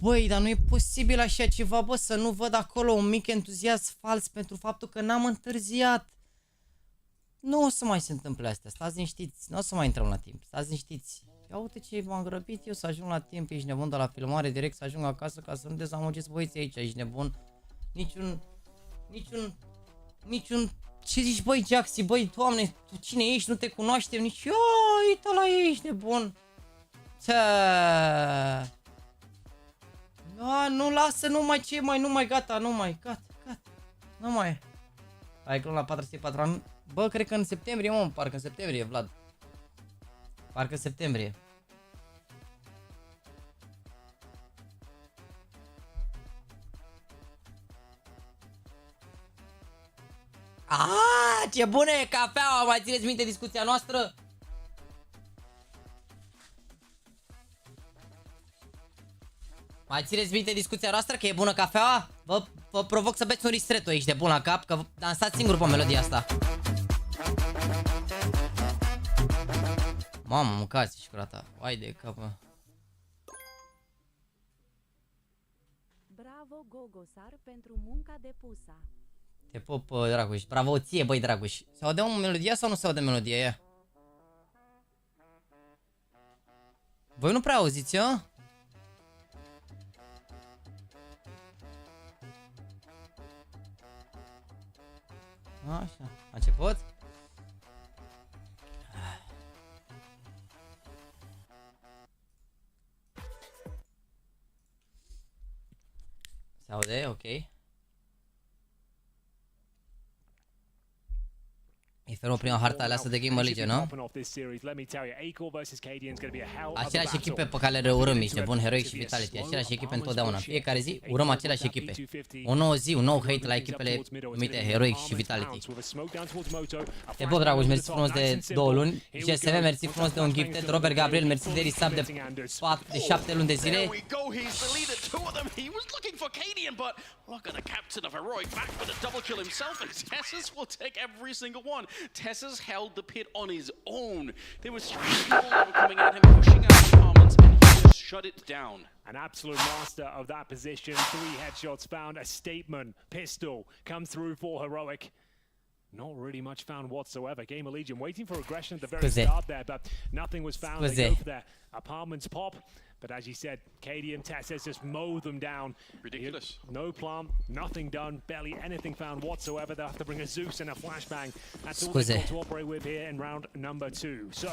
Băi, dar nu e posibil așa ceva, bă, să nu văd acolo un mic entuziasm fals pentru faptul că n-am întârziat. Nu o să mai se întâmple astea, stați liniștiți, nu o să mai intrăm la timp, stați liniștiți. Ia uite ce m-am grăbit eu să ajung la timp, ești nebun de la filmare direct să ajung acasă ca să nu dezamăgiți băieții aici, ești nebun. Niciun... Ce zici, băi, Jaxi, băi, doamne, tu cine ești, nu te cunoaștem, nici... Ia, uite la ești nebun. A, nu, lasă, nu mai, ce mai, nu mai, gata, nu mai, gata, nu mai. Hai că la 404, bă, cred că în septembrie, mă, parcă în septembrie, Vlad. Parcă în septembrie. Aaaa, ce bună e cafeaua, mai țineți minte discuția noastră? Mai țineți minte discuția noastră că e bună cafeaua? Vă provoc să beți un ristretto aici de bun la cap, că dansați singur pe melodia asta. Mamă, mâncați și curata. Vai de capă. Bravo, Gogosar, pentru munca depusă. Te pup, Dragoș. Bravo ție, băi, Dragoș. Se aude o melodie sau nu se aude melodie aia? Voi nu prea auziți, eu? Așa, a început? Se aude, ok. E fermă prima harta aleasă de Gamerlegion, nu? Aceleași echipe pe care le urăm, ești nebun, Heroic și Vitality. Aceleași echipe întotdeauna. Fiecare zi urăm aceleași echipe. O nouă zi, un nou hate la echipele numite Heroic și Vitality. Te bă, Dragoș, mersi frumos de 2 luni. GSV, mersi frumos de un gifted. Robert Gabriel, mersi de resub de 7 luni de zile. Look at the captain of Heroic back with a double kill himself, and Tessus will take every single one. Tessus held the pit on his own. There were 3 people that were coming at him, pushing out the comments, and he just shut it down. An absolute master of that position. 3 headshots found. A statement pistol comes through for Heroic. Not really much found whatsoever. GamerLegion waiting for aggression at the very start there, but nothing was found. They go for their apartments pop. But as you said, KD and Tesses just mow them down. Ridiculous. No plant, nothing done, barely anything found whatsoever. They'll have to bring a Zeus and a flashbang. That's all they've got to operate with here in round number 2. So,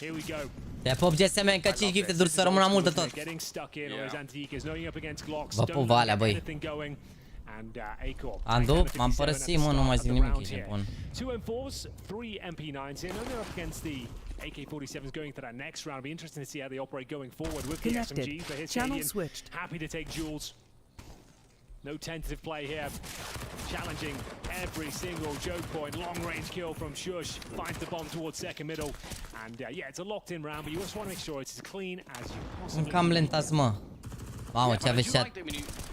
here we go. Te pop GSM încă 5 gifted-uri să rămână multă tot. Getting stuck in on his anti-eakers, knowing up against Glocks. Vă pup valea, băi. Andu, m-am părăsit, mă, nu mai zic nimic, ești nebun. 2 M4s, 3 MP9s here. Only up against the AK-47s going to that next round. It'll be interesting to see how they operate going forward with the SMGs. But here's Canadian, happy to take Jules. No tentative play here. Challenging every single choke point. Long range kill from Shush. Finds the bomb towards second middle. And yeah, it's a locked in round, but you just want to make sure it's as clean as you possibly Cam lentați, mă. Mamă, ce aveți chat.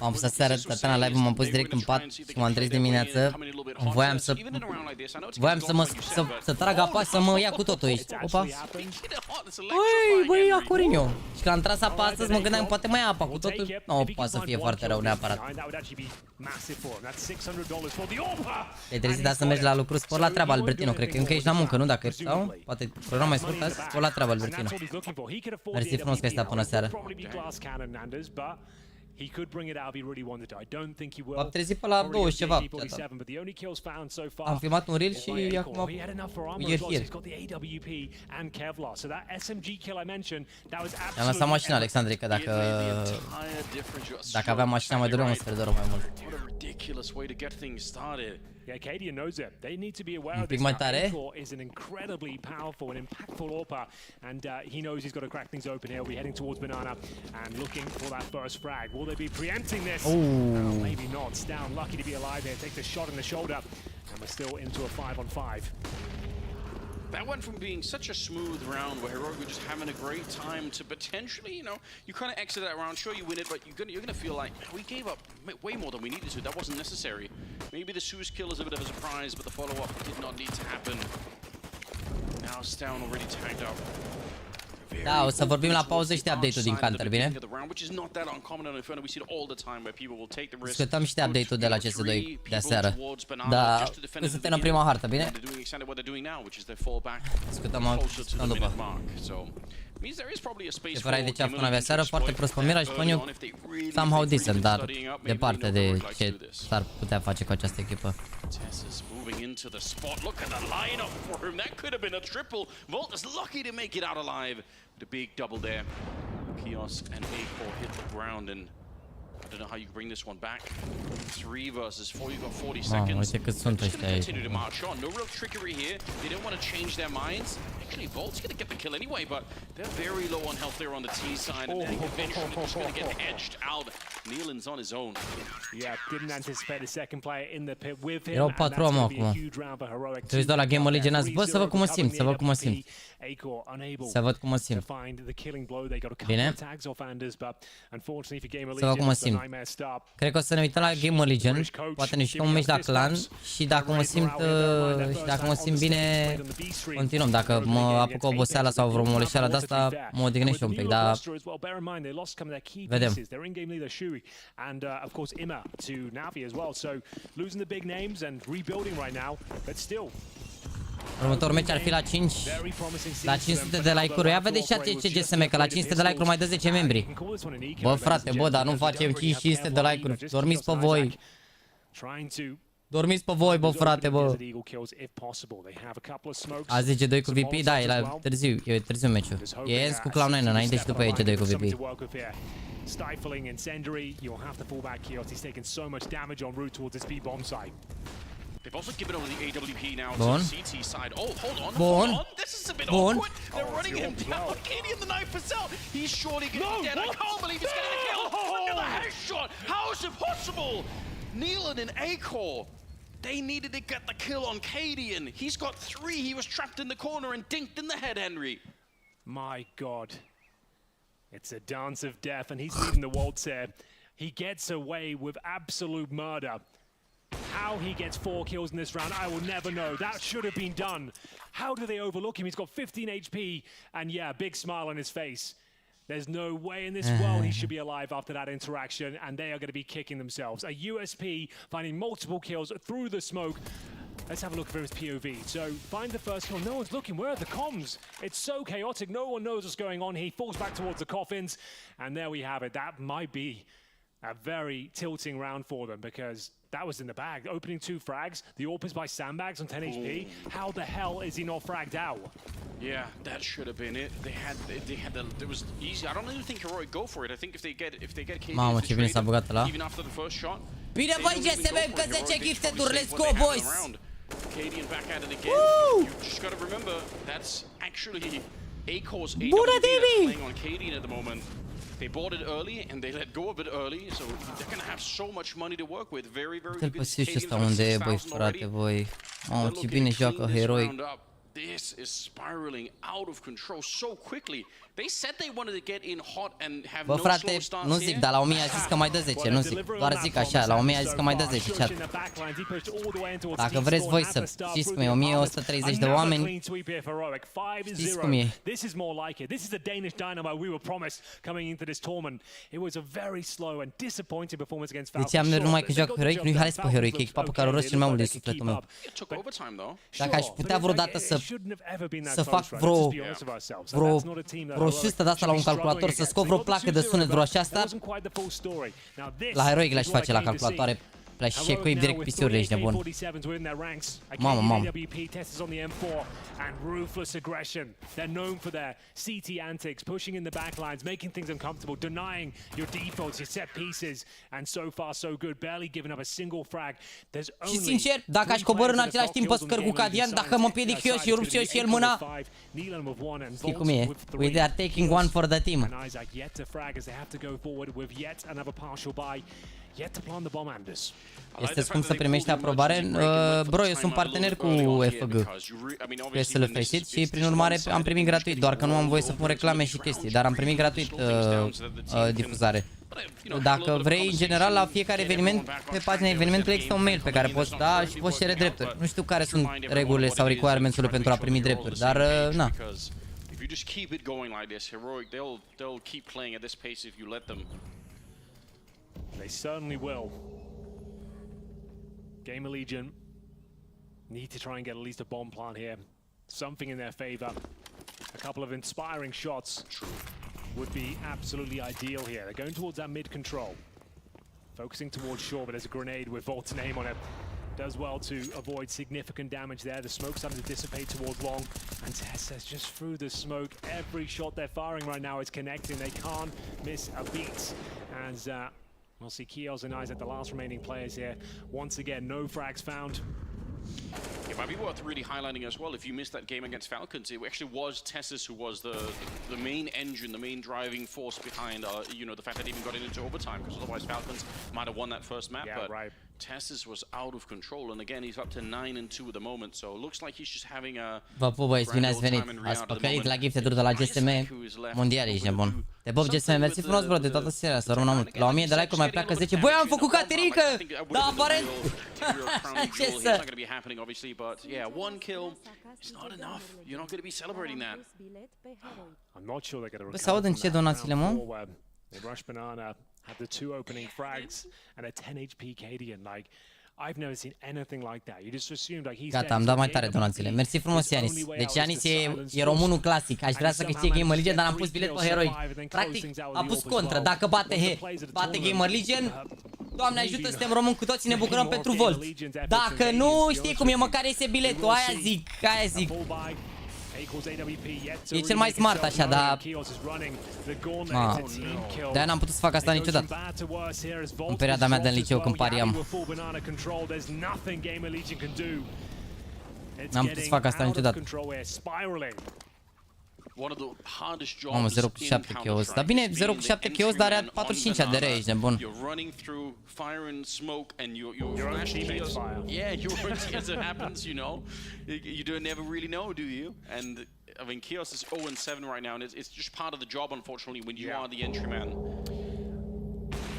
M-am pus aseară, tata la live, m-am pus direct în pat și m-am trezit dimineață. Voiam să trag apa să mă ia cu totul aici. Opa. Băi, Acorinio. Și când am tras apa astăzi mă gândeam poate mai ia apa cu totul. Nu, poate să fie foarte rău neapărat. Te-ai trezit da să mergi la lucru, spor la treabă, Albertino. Cred că încă ești la muncă, nu? Dacă sau? Poate program mai scurt azi, spor la treabă, Albertino. Mersi frumos că ai stat până seara. He could bring it out if he really wanted to. I don't think he will. M-am trezit pe la 20 ceva. Am filmat un reel și acum ieri. I-am lăsat mașina, Alexandre, că dacă aveam mașina mai duream un sfert de oră mai mult. Yeah, Kadia knows it. They need to be aware of this. A4 is an incredibly powerful and impactful AWPer, and he knows he's got to crack things open here. We'll be heading towards Banana and looking for that first frag. Will they be preempting this? Maybe not. Down, lucky to be alive here. Takes a shot in the shoulder, and we're still into a 5-on-5. That went from being such a smooth round where Heroic were just having a great time to potentially, you know, you kind of exit that round. Sure, you win it, but you're gonna feel like we gave up way more than we needed to. That wasn't necessary. Maybe the Sus kill is a bit of a surprise, but the follow-up did not need to happen. Now Stown already tagged up. Da, o să vorbim la pauză și de update-ul din Counter, bine? Discutăm și de update-ul de la CS2 de aseară. Dar suntem în prima hartă, bine? Discutăm după. Ce fărai de ceaf până avea seară, foarte prost pe Mira și pe New somehow decent, dar departe de ce s-ar putea face cu această echipă. Moving into the spot. Look at the lineup for him. That could have been a triple. Volt is lucky to make it out alive. The big double there. Kiosk and A4 hit the ground, and I don't know how you bring this one back. 3 versus 4. You've got 40 seconds. Just gonna continue to march on. No real trickery here. They don't want to change their minds. Actually, Volt's gonna get the kill anyway, but they're very low on health there on the T side, and then eventually just gonna get edged out. Nealin's on his own. Yeah, didn't anticipate the second player in the pit with him. Erau 4 oameni acum. Trebuie doar la GameRlegion azi. Bă, să văd cum mă simt, să văd cum mă simt. Să văd cum mă simt. Bine? Să văd cum mă simt. Cred că o să ne uităm la GameRlegion, poate ne jucăm un meci la clan și dacă mă simt bine, continuăm. Dacă mă apuc o oboseală sau vreo moleșeală de asta, mă odihnesc și un pic, dar vedem. And of course Imma to Navi as well, so losing the big names and rebuilding right now, but still. Următorul meci ar fi la 5, la 500 de like-uri. Ia vedeți ce GSM, că la 500 de like-uri mai dă 10 membri. Bă, frate, bă, dar nu facem 500 de like-uri. Dormiți pe voi. Dormiți pe voi, bă, frate, bă. Azi e G2 cu VP? Da, e la târziu, e târziu meciul. E ENS cu Cloud9 înainte și după e G2 cu VP. Stifling incendiary, you'll have to fall back here. He's taken so much damage en route towards this B bomb site. They've also given over the AWP now to the CT side. Oh, hold on. This is a bit awkward. They're running him down. Katie in the knife herself. He's surely getting dead. I can't believe he's getting the kill. Another headshot. How is it possible? Nealon and A-Core. They needed to get the kill on Cadian. He's got 3. He was trapped in the corner and dinked in the head, Henry. My God. It's a dance of death, and he's leading the waltz here. He gets away with absolute murder. How he gets 4 kills in this round, I will never know. That should have been done. How do they overlook him? He's got 15 HP, and yeah, big smile on his face. There's no way in this world he should be alive after that interaction, and they are going to be kicking themselves. A USP finding multiple kills through the smoke. Let's have a look for his POV. So, find the first kill. No one's looking. Where are the comms? It's so chaotic. No one knows what's going on. He falls back towards the coffins. And there we have it. That might be a very tilting round for them because that was in the bag. Opening 2 frags. The AWP is by sandbags on 10 HP. How the hell is he not fragged out? Yeah, that should have been it. It was easy. I don't even think Heroic go for it. I think if they get KD, Mamă, ce bine s-a băgat ăla. even after the first shot. Bine, băi, GSM încă 10 gifted-uri, let's go, boys! Canadian back at it again. Woo! You just gotta remember, that's actually A-Core's Bună, AWPutin Tibi! playing on Canadian at the moment. They bought it early and they let go of it early, so they're gonna have so much money to work with. Very Uite-l pe Siuș ăsta unde e, băi, frate, voi. Mamă, ce bine joacă Heroic. This is spiraling out of control so quickly. They said they wanted to get in hot and have Bă, no frate, slow starts nu here. zic, dar la 1000 a zis că mai dă 10, nu zic. Doar zic așa, la 1000 a zis că mai dă 10, chat. Dacă vreți voi să știți cum e, 1130 de oameni, știți cum e. This is more like it. This is the Danish dynamite we were promised coming into this tournament. It was a very slow and disappointing performance against Falcons. Deci am numai că joacă Heroic, nu-i ales pe Heroic, e echipa pe care o răs cel mai mult din sufletul meu. Dacă aș putea vreodată să fac vreo șustă de asta la un calculator, să scot vreo placă de sunet, vreo așa asta, la Heroic le-aș face la calculatoare. Le-aș șecui direct PC-urile, ești nebun. Mamă, mamă. And ruthless aggression. They're known for their CT antics, pushing in the backlines, making things uncomfortable, denying your defaults, your set pieces, and so far so good, barely giving up a single frag. There's only. Și sincer, dacă aș coborî în același timp pe scări cu Cadian, dacă mă împiedic eu și rup și eu și el mâna, știi cum e? We are taking one for the team. And Isaac yet to frag as they have to go forward with yet another partial buy. Yet to plant the bomb, Anders. Este cum să primești aprobare? Bro, eu sunt partener cu FG. Trebuie să le feștiți și prin urmare am primit gratuit, doar că nu am voie să pun reclame și chestii, dar am primit gratuit difuzare. Dacă vrei, în general, la fiecare eveniment, pe pagina evenimentului există un mail pe care poți da și poți cere drepturi. Nu știu care sunt regulile sau requirements-urile pentru a primi drepturi, dar na. If you just keep it going like this, Heroic, they'll keep playing at this pace if you let them. They certainly will. Gamerlegion need to try and get at least a bomb plant here. Something in their favor. A couple of inspiring shots would be absolutely ideal here. They're going towards that mid control. Focusing towards shore, but there's a grenade with Volt's name on it. Does well to avoid significant damage there. The smoke's starting to dissipate towards long. And Tessa's just through the smoke. Every shot they're firing right now is connecting. They can't miss a beat. As we'll see Kios and Isaac, the last remaining players here. Once again, no frags found. It might be worth really highlighting as well, if you missed that game against Falcons, it actually was Tessus who was the main engine, the main driving force behind, you know, the fact that they even got into overtime, because otherwise Falcons might have won that first map. Yeah, but right. Tessus was out of control, and again, he's up to 9-2 at the moment, so it looks like he's just having a... Vă pup, băieți, bine ați venit. Ați păcălit la gifted-uri de la GSM mondiale, ești nebun. Te pup, GSM, mersi frumos, bro, de toată seria, să rămână mult. La 1000 de like-uri mai pleacă 10. Băi, am făcut caterică! Da, aparent! Ce să... Bă, să aud în ce donațiile, mă? Had the 2 opening frags and a 10 HP Cadian. Like, I've never seen anything like that. You just assumed like he's Gata, am dat mai tare donațiile. Mersi frumos, Ianis. Deci Ianis e românul clasic. Aș vrea să câștige Gamerlegion, dar am pus bilet pe Heroic. Practic, a pus contră. Dacă bate Gamerlegion, Doamne ajută, suntem români cu toții, ne bucurăm pentru Volt. Dacă nu, știi cum e, măcar iese biletul. Aia zic, aia zic. E cel mai smart așa, dar... De-aia n-am putut să fac asta niciodată. În perioada mea de liceu când pariam. N-am putut să fac asta niciodată. Mamă, 0 cu 7 kills. Dar bine, 0 cu 7 kills, dar are 45 ADR, ești nebun. I mean, Kios is 0-7 right now, and it's just part of the job, unfortunately, when you are the entry man.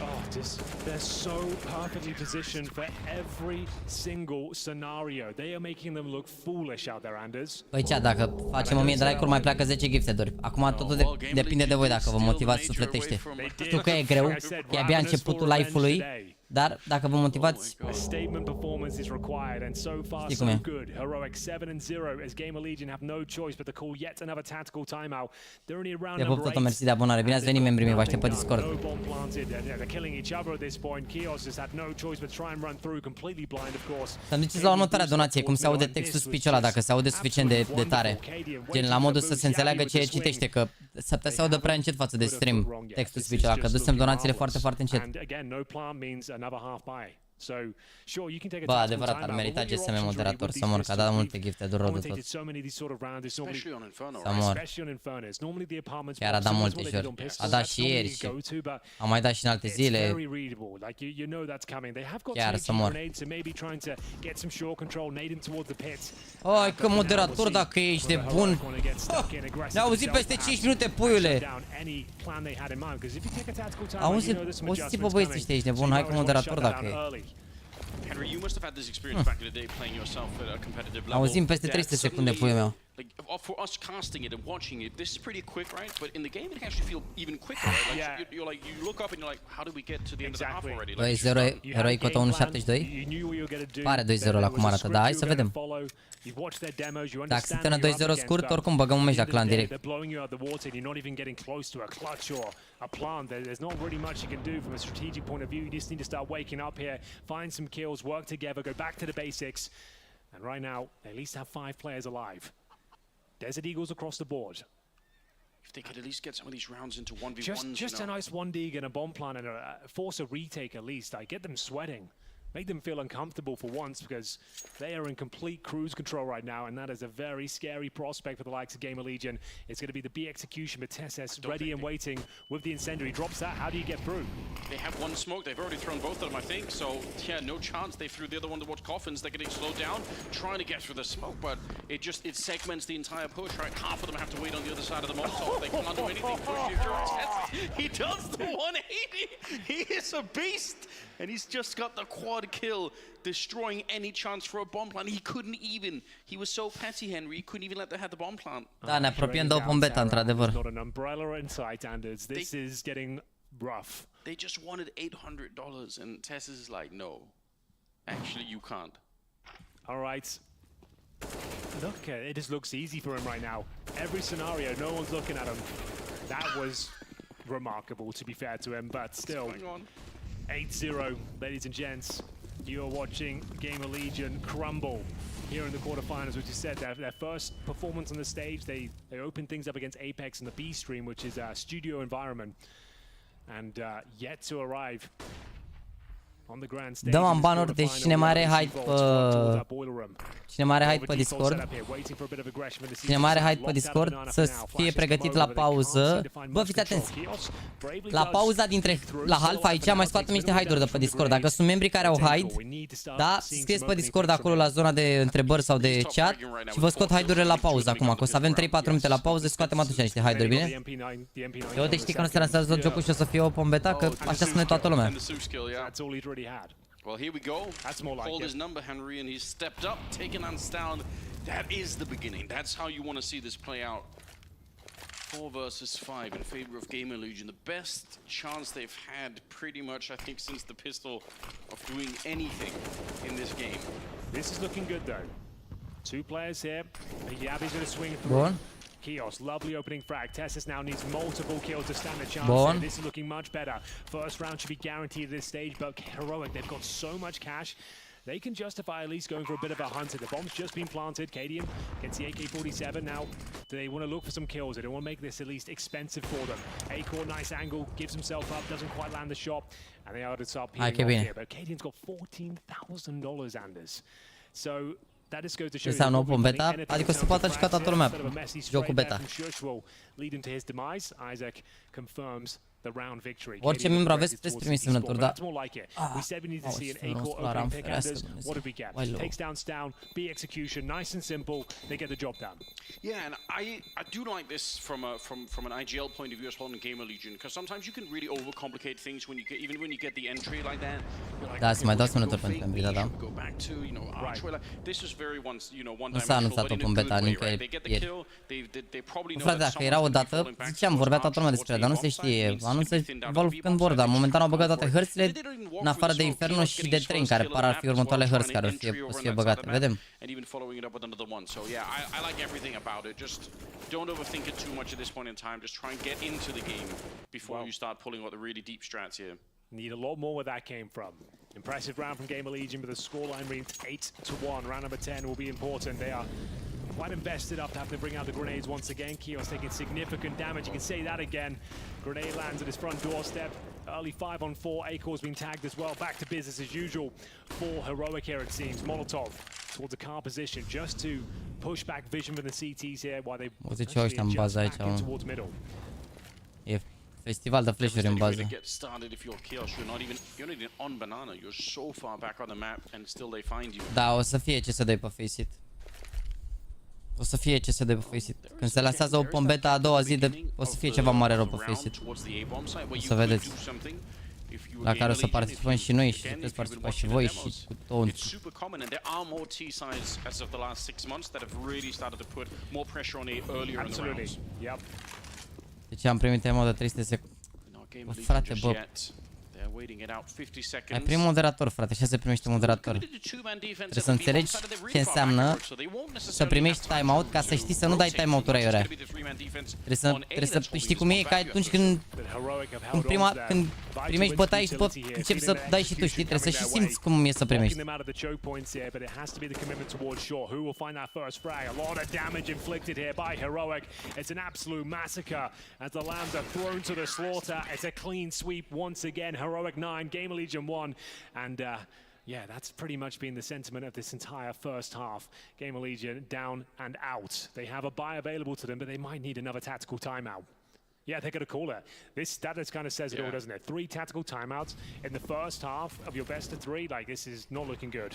Oh, They're so perfectly positioned for every single scenario. They are making them look foolish out there, Anders. Păi cea, dacă facem 1000 de like-uri mai pleacă 10 gifted-uri. Acum totul depinde de voi dacă vă motivați sufletește. Știu că e greu, că e abia începutul live-ului, dar dacă vă motivați, A statement performance is required, and so far so good. Heroic 7-0 as Gamerlegion have no choice but to call yet another tactical timeout. They're only around number 8. mersi de abonare. Bine ați venit, membrii mei, vă aștept pe Discord. No bomb planted. They're killing each other at this point. Kios has had no choice but try and run through, completely blind, of course. Să-mi duceți la următoarea donație, cum se aude textul speech-ul ăla, dacă se aude suficient de tare. Gen, la modul să se înțeleagă ce citește, că s-ar putea să audă prea încet față de stream textul speech-ul ăla, că dusem donațiile foarte, foarte încet. Bă, adevărat, ar merita GSM moderator să mor, că a dat multe gifte-uri rău de tot. Să mor. Chiar a dat multe, jur. A dat și ieri și a mai dat și în alte zile. Chiar să mor. Ai, că moderator, dacă ești de bun. Ne-a auzit peste 5 minute, puiule. Auziți, bă, băieți ăștia, ești de bun, hai cu moderator dacă e. Henry, you must have had this experience back in the day playing yourself at a competitive level. Auzim peste 300 secunde, puiul meu. Like for us casting it and watching it, this is pretty quick, right? But in the game, it can actually feel even quicker. Right? Like you're like, you look up and you're like, how did we get to the end of the half already? Băi, 0 eroi cota 1.72? Pare 2-0 la cum arată, dar hai să vedem. Dacă se termină 2-0 scurt, oricum băgăm un meci la clan direct. A plant. There's not really much you can do from a strategic point of view. You just need to start waking up here, find some kills, work together, go back to the basics. And right now, they at least have 5 players alive. Desert Eagles across the board. If they could at least get some of these rounds into 1v1s, just a nice 1D and a bomb plant and force a retake at least. I get them sweating. Make them feel uncomfortable for once, because they are in complete cruise control right now, and that is a very scary prospect for the likes of Gamerlegion. It's going to be the B execution, but TSS ready and waiting with the incendiary. Drops that, how do you get through? They have one smoke, they've already thrown both of them, I think, so yeah, no chance. They threw the other one towards coffins, they're getting slowed down, trying to get through the smoke, but it segments the entire push, right? Half of them have to wait on the other side of the Molotov. They can't do anything. He does the 180! He is a beast! And he's just got the quad kill, destroying any chance for a bomb plant. He couldn't even. He was so petty, Henry. He couldn't even let them have the bomb plant. Da, ne apropiem de open beta, într-adevăr. This is getting rough. They just wanted $800, and Tess is like, no, actually you can't. All right. Look, it just looks easy for him right now. Every scenario, no one's looking at him. That was remarkable, to be fair to him, but still. What's going on? 8-0, ladies and gents. You're watching Gamerlegion crumble here in the quarterfinals, which is said their first performance on the stage. They opened things up against Apex in the B stream, which is a studio environment, and yet to arrive on the grand stage. Dăm banuri, deci cine mai are hype pe Discord, cine mai are hype pe Discord, să fie pregătit la pauză. Bă, fiți atenți. La pauza la half aici mai scoatem niște hide-uri de pe Discord. Dacă sunt membri care au hide, da, scrieți pe Discord acolo la zona de întrebări sau de chat și vă scot hide-urile la pauză acum, că o să avem 3-4 minute la pauză și scoatem atunci niște hide-uri, bine? Eu te știi că nu se lansează tot jocul și o să fie open beta, că așa spune toată lumea. Well, here we go. That's more like his number, Henry, and he's stepped up, taken on down. That is the beginning. That's how you want to see this play out. 4 versus 5 in favor of Gamerlegion. The best chance they've had pretty much, I think, since the pistol of doing anything in this game. This is looking good, though. 2 players here. Yabi's going to swing through. Bun. Kios, lovely opening frag. Tessus now needs multiple kills to stand a chance. This is looking much better. First round should be guaranteed at this stage, but Heroic, they've got so much cash. They can justify at least going for a bit of a hunter. The bomb's just been planted. Cadian gets the AK-47 now. Do they want to look for some kills? They don't want to make this at least expensive for them. A-Core, nice angle, gives himself up, doesn't quite land the shot. And they are to start peeling off here. But Cadian's got $14,000, Anders. So that just goes to show you open beta, adică se poate juca toată lumea jocul beta. leading to his demise. Isaac confirms the round victory. Orice membru aveți puteți primi semnături, da. That's more like it. We said we need to see an A-core opening pick enders. What did we get? Takes down, B execution, nice and simple. They get the job done. Yeah, and I do like this from an IGL point of view as well in Gamer Legion, because sometimes you can really overcomplicate things when you get, even when you get the entry like that. Da, să mai dau semnături pentru membrii, da, da. Go back to, you know, this is very one Nu s-a dimensional, anunțat-o but pe in a beta good way, nicăieri right? They get the ieri. kill, they probably know Frate, that dacă era o dată, ziceam, vorbea toată lumea despre ea, dar nu se știe. Anunță Valve când vor, dar momentan au băgat toate hărțile, în afară de Inferno și de Train, care par ar fi următoarele hărți care o să fie băgate. Vedem. And even following it up with another one. So yeah, I like everything about it. Just don't overthink it too much at this point in time. Just try and get into the game before you start pulling out the really deep strats here. Need a lot more where that came from. Impressive round from Gamer Legion, but the scoreline reads 8-1. Round number 10 will be important. They are quite invested up to have to bring out the grenades once again. Kios taking significant damage. You can say that again. Grenade lands at his front doorstep. Early 5-on-4. A-Core's been tagged as well. Back to business as usual for Heroic here, it seems. Molotov towards a car position just to push back vision from the CTs here while they adjust back in towards middle. E festival de flash-uri în bază. Da, o să fie ce să dai pe Faceit. O să fie ce să dai pe Faceit. Când se lansează Open Beta a doua zi, o să fie ceva mare rău pe Faceit. O să vedeți. La care o să participăm și noi și puteți participa și voi și cu toți. Deci am primit emo de 300 secunde. Bă, frate, bă. Ai primit moderator, frate, așa se primește moderator. Trebuie să înțelegi ce înseamnă să primești timeout ca să știi să nu dai timeout-uri aiurea. Trebuie să știi cum e, ca atunci când primești bătaie și după începi să dai și tu, știi? Trebuie să și simți cum e să primești. Heroic 9, Gamer Legion 1, and yeah, that's pretty much been the sentiment of this entire first half. Gamer Legion down and out. They have a buy available to them, but they might need another tactical timeout. Yeah, they're going to call it. That kind of says it all, doesn't it? 3 tactical timeouts in the first half of your best of 3. Like, this is not looking good.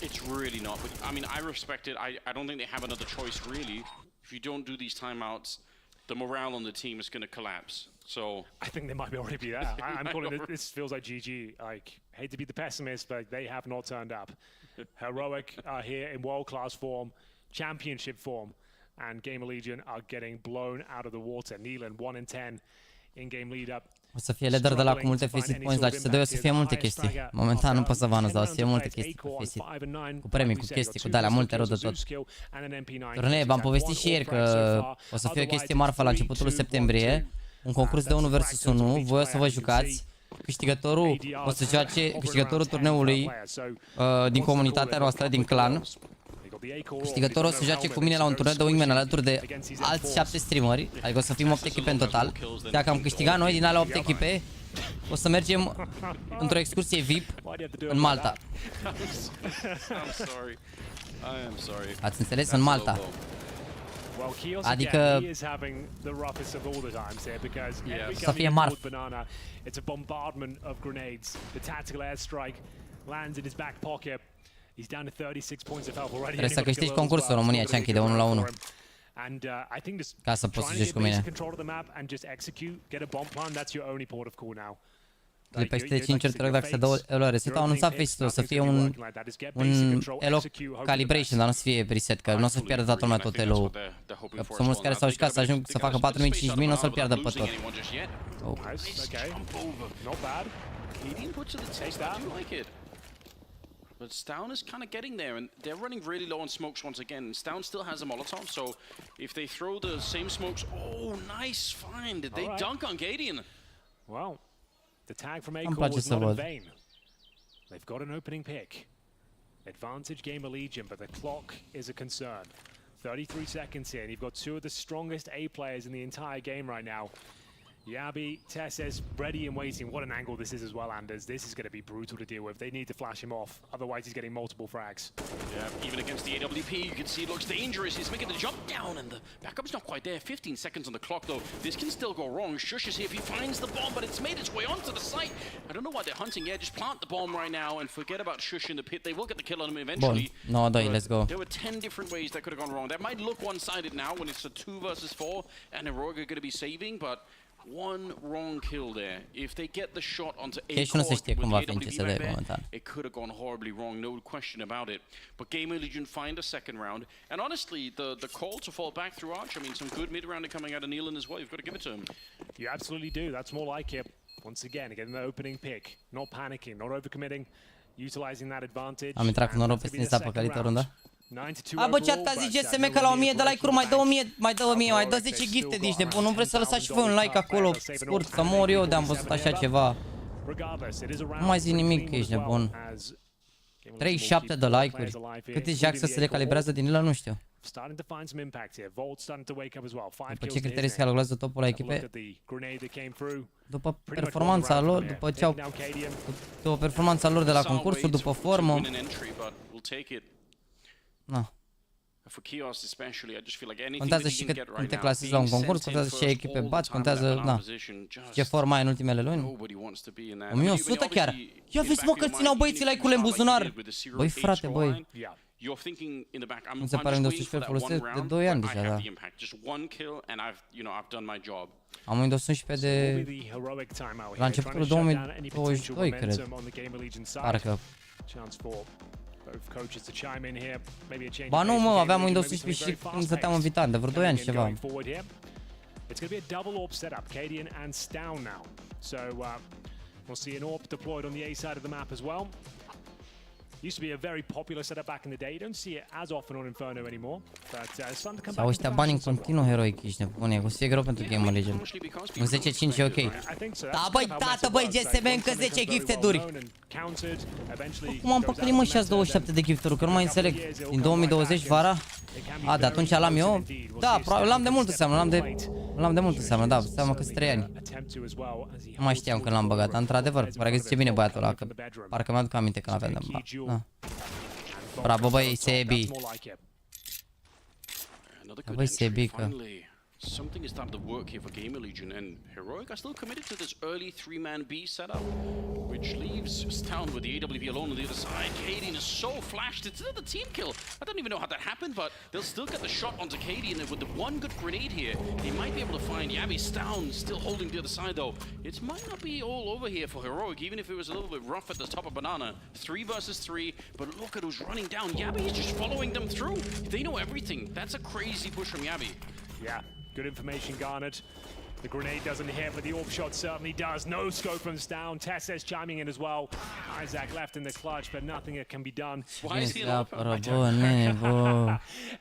It's really not. But I mean, I respect it. I don't think they have another choice, really. If you don't do these timeouts, the morale on the team is going to collapse. So I think they might already be there. I'm calling it. This feels like GG. Like, hate to be the pessimist, but they have not turned up. Heroic are here in world-class form, championship form, and Gamer Legion are getting blown out of the water. Neelan 1-10 in game lead-up. O să fie leader de la cu multe Faceit points la CS2, o să fie multe chestii. Momentan nu pot să vă anunț, dar o să fie multe chestii pe Faceit. Cu premii, cu chestii, cu de-alea, multe rău de tot. Turnee, v-am povestit și ieri că o să fie o chestie marfă la începutul septembrie. Un concurs de 1 vs 1, voi o să vă jucați. Câștigătorul o să joace, câștigătorul turneului din comunitatea noastră, din clan. Câștigătorul o să joace cu mine la un turneu de wingman alături de alți 7 streameri, adică o să fim 8 echipe în total. Dacă am câștigat noi din alea 8 echipe, o să mergem într-o excursie VIP în Malta. Ați înțeles? În Malta. Adică să fie marf. It's a bombardment of grenades. The tactical airstrike lands in his back pocket. He's down to 36 points of health already. Trebuie să câștigi concursul în România, ce închide 1-1. And I think just ca să poți să joci cu mine. De peste 5 ori te rog dacă se dă eloare. Se au anunțat Faceit, o să fie un elo calibration, dar nu să fie reset, că nu o să pierdă toată lumea tot elo-ul. Că sunt mulți care s-au jucat să ajung să facă 4.000-5.000, nu o să-l pierdă pe tot. But Stown is kind of getting there, and they're running really low on smokes once again. Stown still has a Molotov, so if they throw the same smokes... Oh, nice find! Did they dunk on Gadian? Well, the tag from A-Core was not in vain. They've got an opening pick. Advantage Gamer Legion, but the clock is a concern. 33 seconds here, and you've got 2 of the strongest A players in the entire game right now. Yabi, Tesses, ready and waiting. What an angle this is as well, Anders. This is going to be brutal to deal with. They need to flash him off, otherwise he's getting multiple frags. Yeah, even against the AWP, you can see it looks dangerous. He's making the jump down, and the backup's not quite there. 15 seconds on the clock, though. This can still go wrong. Shush is here if he finds the bomb, but it's made its way onto the site. I don't know why they're hunting. Yeah, just plant the bomb right now and forget about Shush in the pit. They will get the kill on him eventually. Bun, 9-2, let's go. There were 10 different ways that could have gone wrong. That might look one-sided now when it's a 2 versus 4, and Heroic are going to be saving, but one wrong kill there. If they get the shot onto A Și nu se știe cum va fi AWP CSD right there, momentan. it could have gone horribly wrong, no question about it. But GamerLegion find a second round, and honestly, the call to fall back through Arch, I mean, some good mid-rounding coming out of Nealon as well. You've got to give it to him. You absolutely do. That's more like it. Once again, getting the opening pick, not panicking, not overcommitting, utilizing that advantage. Am intrat cu noroc peste țapă calită runda. A, bă, chat, zice SM că la 1000 de like-uri mai dă 1000, mai dă 10 gifted, ești nebun. Nu vreți să lăsați și voi un like acolo, scurt, să mor eu de-am văzut așa ceva. Nu mai zic nimic că ești nebun. 37 de like-uri. Câte jack să se recalibrează din ele, nu știu. După ce criterii se calculează topul la echipe? După performanța lor, după performanța lor de la concursuri, după formă. Na. Contează și cum te clasezi la un concurs, contează și echipe bați, contează, na, ce formă ai în ultimele luni. 1100 chiar. Ia vezi, mă, că țineau băieții like-urile în buzunar. Băi, frate, băi. Nu se pare Windows 11 folosesc de 2 ani deja, da. Am Windows 11 de la începutul 2022, cred. Parcă. Ba nu, mă, aveam Windows 11 și când stăteam invitat, de vreo 2 ani și ceva. It's going to be a double AWP setup, Cadian and Stown now. So we'll see an AWP deployed on the A side of the map as well. Used to be a very popular setup back in the day. You don't see it as often on Inferno anymore, but it's fun to come back. Sau ăștia bani în continuu Heroic, ești nebun, e cu greu pentru GamerLegion. Un 10-5 e ok. Da, băi, tată, băi, GSM încă 10 gifted-uri. Cum am păcălit, mă, și azi 27 de gifturi, că nu mai înțeleg. Din 2020, vara? A, de atunci l-am eu? Da, probabil l-am de mult înseamnă, l-am de mult înseamnă, da, înseamnă că sunt 3 ani. Nu mai știam când l-am băgat, dar într-adevăr, pare că zice bine băiatul ăla, că parcă mi-aduc aminte când aveam de da. Bravo, băi, Sebi. Băi, Sebi, că... Something is starting to work here for GamerLegion, and Heroic are still committed to this early 3-man B setup, which leaves Stown with the AWP alone on the other side. Cadian is so flashed, it's the team kill. I don't even know how that happened, but they'll still get the shot onto Cadian, and with the one good grenade here, they might be able to find Yabi. Stown still holding the other side, though. It might not be all over here for Heroic, even if it was a little bit rough at the top of Banana. 3 versus 3, but look at who's running down. Yabi is just following them through. They know everything. That's a crazy push from Yabi. Yeah. Good information garnered. The grenade doesn't hit, but the AWP shot certainly does. No scope from Stown. Tesses chiming in as well. Isaac left in the clutch, but nothing that can be done. Why is he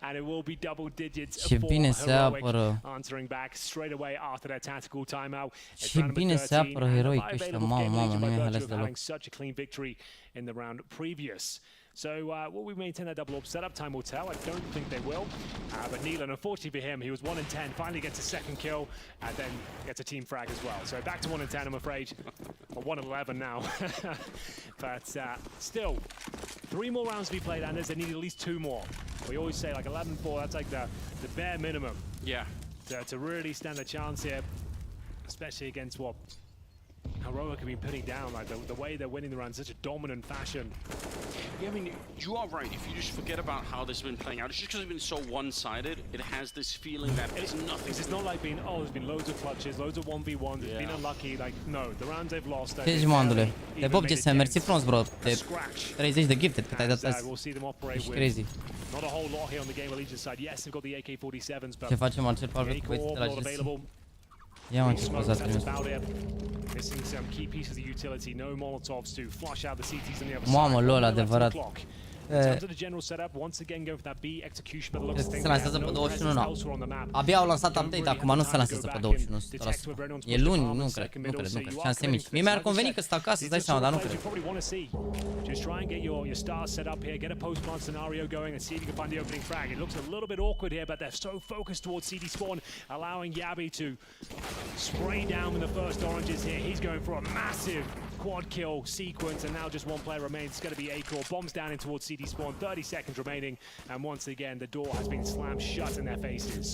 And it will be double digits Ce bine se apără. Answering back straight away after that tactical timeout. Ce bine se apără Heroic ăștia, mamă, nu mi-a ales deloc. Such a clean victory in the round previous. So will we maintain that double AWP setup? Time will tell. I don't think they will. But Nealon, unfortunately for him, he was 1 in 10. Finally gets a second kill, and then gets a team frag as well. So back to 1 in 10, I'm afraid. Or 1 in 11 now. But still, 3 more rounds to be played, Anders. They need at least 2 more. We always say like 11-4. That's like the bare minimum. Yeah. To really stand a chance here, especially against what Heroic have been putting down, like the way they're winning the round in such a dominant fashion. Yeah, I mean, you are right. If you just forget about how this has been playing out, it's just because it's been so one-sided. It has this feeling that it's nothing. It's not like being, there's been loads of clutches, loads of 1v1s, it's been unlucky. Like, no, the rounds they've lost. Ce zici, mandule? De Bob GSM, mersi frumos, bro. De 30 de gifted, cât ai dat azi. Ești crazy. Not a whole lot here on the GamerLegion side. Yes, they've got the AK-47s, but ce facem, Marcel Palvet, cu băieții de la GSM? Ia mă, ce poza trimis. Missing some key pieces of utility, no Molotovs to flush out the CTs on the other Mamă, side. lol, adevărat. terms of the general setup, once again going for that B execution by the looks of things. Se lansează pe 21, nu. Abia au lansat update, acum nu se lansează pe 21, 100%. E luni, nu cred, șanse mici. Mie mi-ar conveni că stau acasă, îți dai seama, dar nu cred. Just try and get your stars set up here, get a post-plant scenario going and see if you can find the opening frag. It looks a little bit awkward here, but they're so focused towards CD spawn, allowing Yabi to spray down with the first oranges here. He's going for a massive quad kill sequence, and now just one player remains. It's going to be A-Core. Bombs down in towards CD spawn, 30 seconds remaining, and once again the door has been slammed shut in their faces.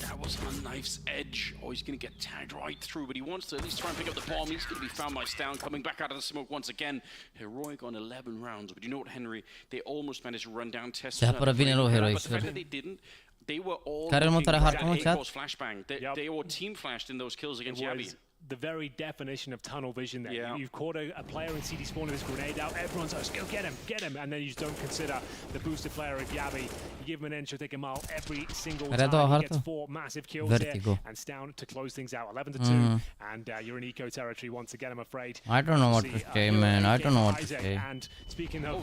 That was on knife's edge. Oh, he's going to get tagged right through, but he wants to at least try and pick up the bomb. He's going to be found by Stown, coming back out of the smoke once again. Heroic on 11 rounds, but you know what, Henry? They almost managed to run down Test. Se apără bine lui Heroic. But the fact that they didn't, they were all Care următoarea hartă, mă, chat? flashbang. They were team flashed in those kills against Yabi. The very definition of tunnel vision there. You've caught a player in CD spawn with this grenade out, everyone's like, go get him, and then you just don't consider the boosted player of Yabi. You give him an inch, you'll take a mile every single time. He gets 4 massive kills here, and Stown to close things out, 11-2, and you're in eco territory once again, I'm afraid. I don't know what to say, man, I don't know what to say. And speaking of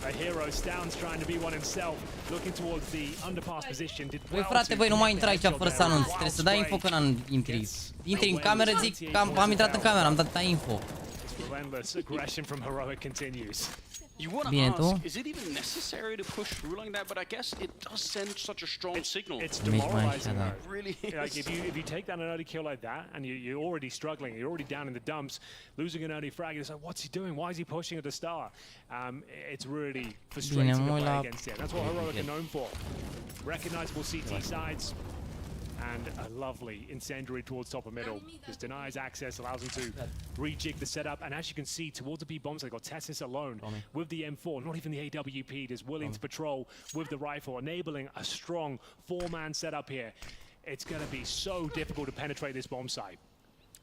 a hero, Stown's trying to be one himself, looking towards the underpass position. Băi frate, băi, nu mai intra aici fără să anunț, trebuie să dai info când intri. Intri în cameră, zic că am intrat în cameră, am dat info. Relentless aggression from Heroic continues. You want to ask, is it even necessary to push through like that? But I guess it does send such a strong signal. It's demoralizing. It really is. Like if you take down an early kill like that, and you're already struggling, you're already down in the dumps, losing an early frag, it's like, what's he doing? Why is he pushing at the star? It's really frustrating to play against him. That's what Heroic are known for. Recognizable CT sides. And a lovely incendiary towards top of middle. Just denies access, allows him to rejig the setup. And as you can see, towards the B bombs, they've got Tessis alone with the M4, not even the AWP, just willing to patrol with the rifle, enabling a strong 4-man setup here. It's going to be so difficult to penetrate this bomb site.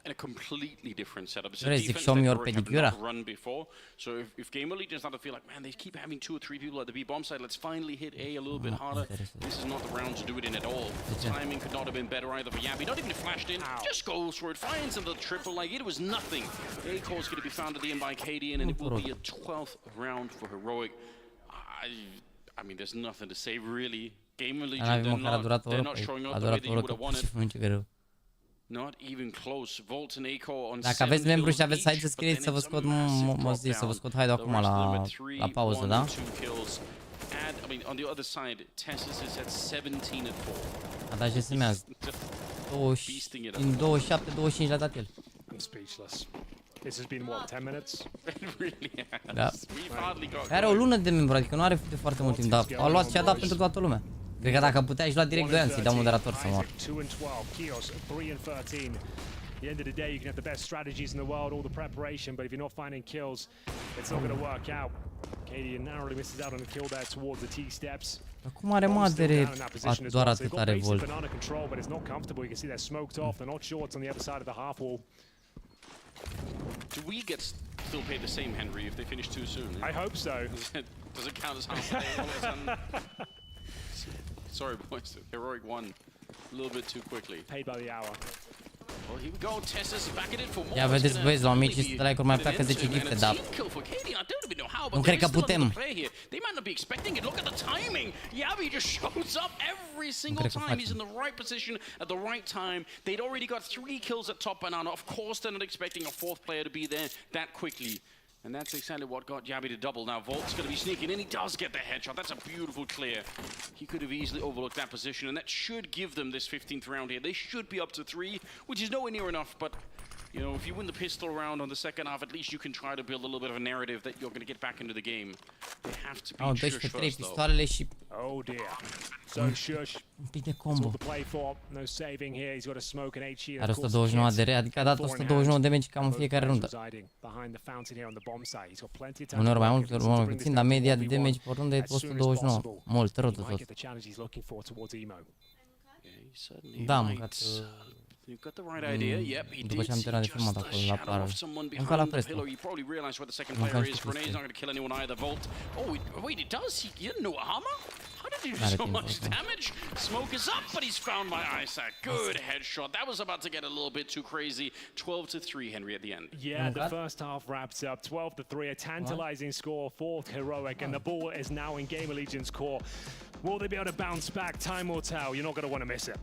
And a completely different setup. It's a defense that Heroic have not run before. So if Gamerlegion start to feel like, man, they keep having 2 or 3 people at the B bomb site, let's finally hit A little bit harder. This is not the round to do it in at all. The timing could not have been better either for Yabi. Not even flashed in, just goes for it, finds into the triple like it was nothing. A-Core's going to be found at the end by Cadian, and it will be a 12th round for Heroic. I mean, there's nothing to say really. Gamerlegion, they're not showing up the way that you would have wanted. Not even close. Volt and A-Core on. Dacă aveți membru și aveți, hai să scrieți să vă scot, să vă scot haide acum la pauză, da? I mean, on the other side, Tessis is at 17 at 4. A dat și semează. 27-25 l-a dat el. I'm speechless. This has been what, 10 minutes? It really has. Da. We've hardly got. Are o lună de membru, adică nu are de foarte mult timp, dar a luat și a dat pentru toată lumea. Cred că dacă puteai și lua direct 2 ani să-i dau moderator să moară. 2-12, At the end of the day, you can have the best strategies in the world, all the preparation, but if you're not finding kills, it's not going to work out. Katie narrowly misses out on a kill there towards the T-steps. Cum are Madere doar atâta revolt? Banana control, but it's not comfortable. You can see they're smoked off. They're not sure what's on the other side of the half wall. Do we get still paid the same, Henry, if they finish too soon? I hope so. Does it count as half pay all of a sudden? Sorry, boys. Heroic won a little bit too quickly. Paid by the hour. Well, here we go. Tessis back at it for more. Ia vedeți, băieți, la 1500 like-uri mai pleacă 10 gifte, dar nu cred că putem. They might not be expecting it. Look at the timing. Yabi just shows up every single time. He's in the right position at the right time. They'd already got 3 kills at top banana. Of course, they're not expecting a 4th player to be there that quickly. And that's exactly what got Yabi to double. Now Volt's going to be sneaking in. He does get the headshot. That's a beautiful clear. He could have easily overlooked that position, and that should give them this 15th round here. They should be up to 3, which is nowhere near enough, but you know, if you win the pistol round on the second half, at least you can try to build a little bit of a narrative that you're going to get back into the game. They have to be shush first, though. Oh dear. So shush. Un pic de That's combo. what the play for. No saving here. He's got a smoke and HE. Are 129 de adică a dat 129 de damage cam în fiecare rundă. Uneori mai mult, uneori mai puțin, dar media de damage pe rundă e 129. Mult, rău de tot. Da, mâncat. You've got the right idea. Yep, he După did ce am see terminat de just filmat a acolo la shadow pară. of someone Încă la behind the prestă. pillar. You probably realized where the second player is. Renee's not going to kill anyone either. Volt. Oh, wait, it does. He didn't know armor? How to do so much damage. Smoke is up, but he's found by Isaac. Good headshot. That was about to get a little bit too crazy. 12-3, Henry, at the end. Yeah, the first half wraps up 12-3, a tantalizing score for Heroic, and the ball is now in GamerLegion's core. Will they be able to bounce back? Time will tell. You're not going to want to miss it.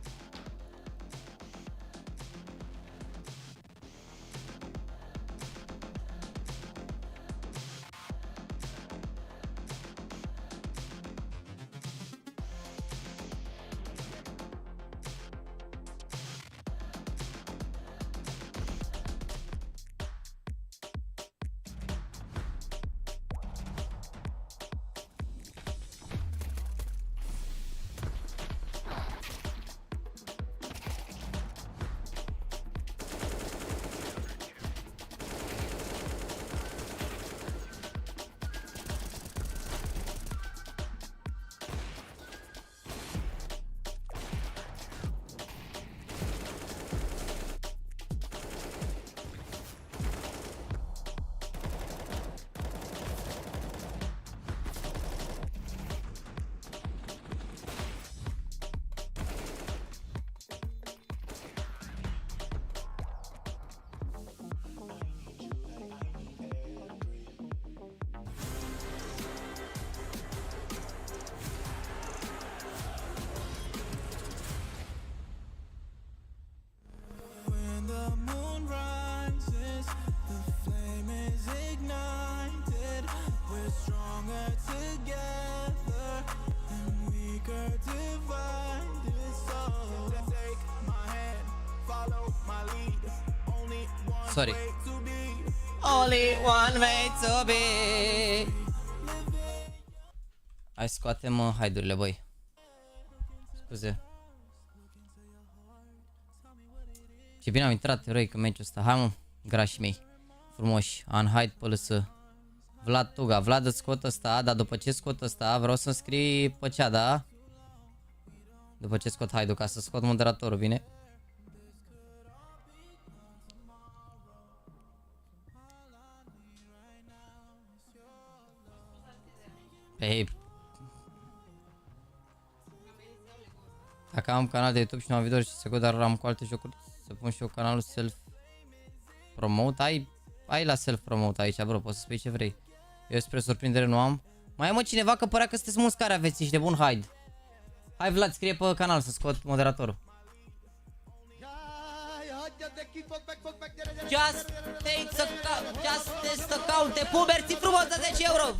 Sorry. Only one way to be. Hai scoatem haidurile, băi. Scuze. Ce bine am intrat eroic în meciul ăsta. Hai mă, grașii mei. Frumoși. Unhide pe lăsă. Vlad Tuga. Vlad îți scot ăsta, dar după ce scot ăsta vreau să-mi scrii pe cea, da? După ce scot haidul, ca să scot moderatorul, bine? Pe dacă am canal de YouTube și nu am video și se dar am cu alte jocuri, să pun și eu canalul self-promote. Ai la self-promote aici, bro, poți să spui ce vrei. Eu spre surprindere nu am. Mai e mă cineva că părea că sunteți mulți care aveți și de bun hide. Hai Vlad, scrie pe canal să scot moderatorul. Just test account, te puberți frumos de 10 euro.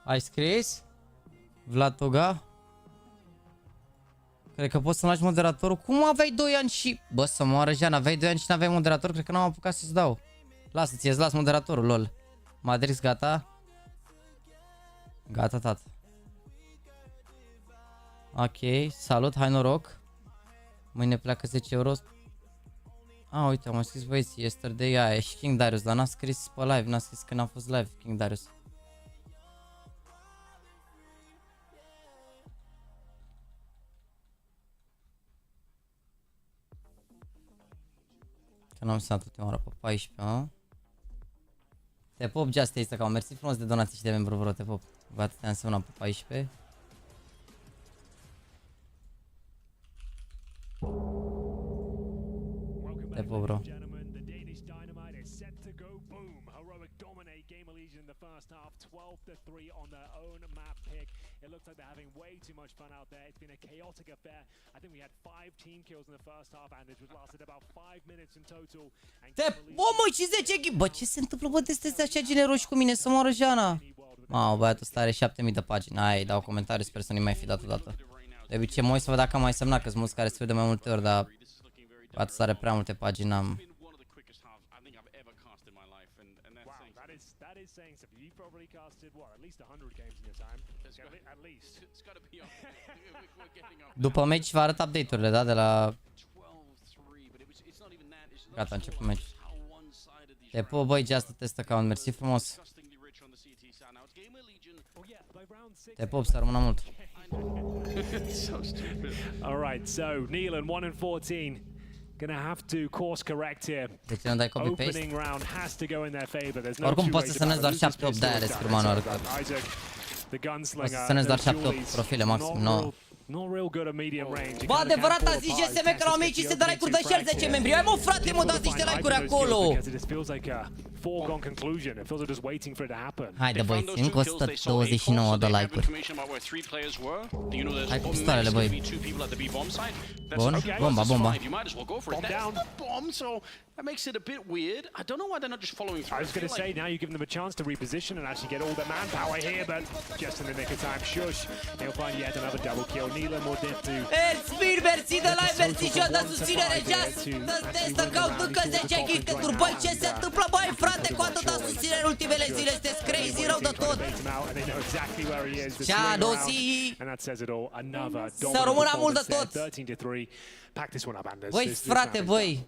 Ai scris? Vlad Toga? Cred că poți să-mi lași moderatorul. Cum aveai 2 ani și... Bă, să moară Jean, aveai 2 ani și n-aveai moderator? Cred că n-am apucat să-ți dau. Lasă-ți, îți las moderatorul, lol. Madrix, gata? Gata, tată. Ok, salut, hai noroc. Mâine pleacă 10 euro. Uite, am scris băieți, yesterday, e și King Darius, dar n-a scris pe live, n-a scris că n-a fost live, King Darius. Că n-am sunat ultima oară pe 14, a? Te pop, Just Taste Account, mersi frumos de donații și de membru, bro, te pop. Vă atât te-am semnat pe 14. Te pop, bro. First half 12-3 on their own map pick. It looks like they're having way too much fun out there. It's been a chaotic affair. I think we had 5 team kills in the first half and it lasted about 5 minutes in total. Bă, mă, și 10 ghid. Bă, ce se întâmplă? Bă, sunteți așa generoși cu mine, să moară Jana. Mamă, băiatul ăsta are 7000 de pagini. Hai, dau comentarii, sper să nu mai fi dat odată. De obicei mă uit să văd dacă am mai semnat, că sunt mulți care se vede mai multe ori, dar băiatul ăsta are prea multe pagini, n-am. That is saying something. You probably casted what, at least 100 games in your time. At least. It's got to be up. We're getting up. După meci va arăta update-urile, da? De la... 12-3, but it's not even that. It's Gata, început meci. how one-sided these Te pup, băi, Just test account, mersi frumos. disgustingly rich on the CT side. Now it's GamerLegion. Oh yeah, by round 6. Te pup, să rămână mult. It's so stupid. All right, so Neelan 1-14. Gonna have to course correct here. De ce nu dai copy-paste? Opening round has to go in their favor. There's no Oricum two poți ways să sănezi about doar it. Who's 7-8 de-aia pissed descurmană off? oricum. Isaac, the gunslinger. Poți să sănezi doar 7-8 Julius, profile maxim, not 9. real- Not real good at medium range. Bă, adevărat a zis GSM că la 1500 de like-uri, dă și el 10 membri. Hai mă, frate, mă, dați niște like-uri acolo. Foregone conclusion. It feels like just waiting for it to happen. Haide, băi, încă 129 de like-uri. Hai cu pistoalele, băi. Bun, bomba, bomba. Bomb, so that makes it a bit weird. I don't know why they're not just following through. I was going to say, now you give them a chance to reposition and actually get all their manpower here, but just in the nick of time, shush. They'll find yet another double kill. Neelan will dip to... Elspir, mersi de like, mersi și eu de susținere, Just. Dă-ți test account încă 10 gift-uri. Băi, ce se întâmplă, băi, frate, cu atâta susținere în ultimele zile? Sunteți crazy rău de tot. Ceadosi. Să rămână mult de tot. Băi, frate, băi.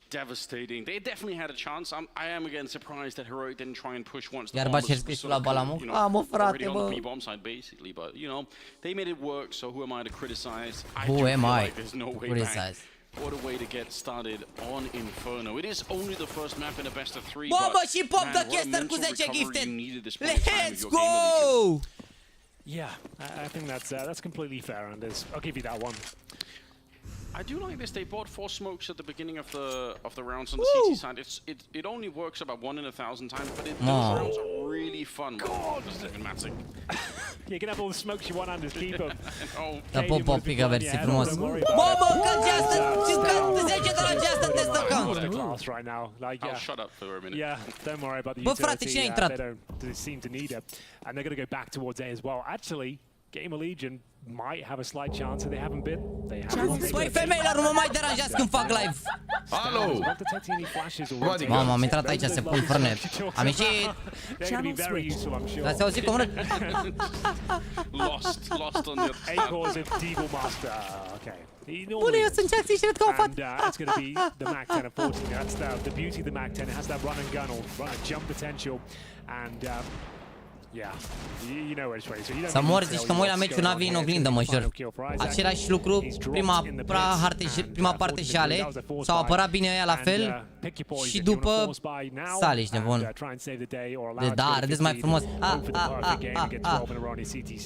Devastating. They definitely had a chance. I am again surprised that Heroic didn't try and push once the Iar bomb bace was scrisul sort la of, Balamu. Mă, frate, already on the bă. B-bomb side basically, but you know, they made it work, so who am I to criticize? I Who do am feel I like there's no way criticize? back. What a way to get started on Inferno. It is only the first map in a best of 3, Bombă but și pop man, de what a chester cu mental 10 recovery gifted. you needed this point in time with Let's your GamerLegion. go! Yeah, I think that's completely fair, Anders. I'll give you that one. I do like this. They bought 4 smokes at the beginning of the rounds on the CT side. It only works about 1 in 1,000 times, but those rounds are really fun. God, this is dramatic. You can have all the smokes you want, Anders. Keep them. Da pop, pică versi frumos. Bombă, încă Just, încă 10 de la Just test account. Class right now. Like, I'll shut up for a minute. Yeah, don't worry about the Bă, utility. frate, cine a intrat? They don't seem to need it, and they're going to go back towards A as well. Actually, GamerLegion might have a slight chance, and they haven't been. They haven't. Băi, femeilor, nu mă mai deranjați când fac live. Alo! Mamă, am intrat aici să pun frâne. Am ieșit. L-ați auzit cum râd? Lost on the other Acres of Devil Master. Okay. Bune, eu sunt Jackson și cred că o fac. And it's going to be the Mac 10, unfortunately. That's the beauty of the Mac 10. It has that run and gun or run and jump potential. And yeah, you know where it's ready. So you don't Să mor, zici că mă uit la meciul Navi în oglindă, mă jur. Același lucru, prima parte jale, s-au apărat bine aia la fel și după sale, ești nebun. Da, râdeți mai frumos.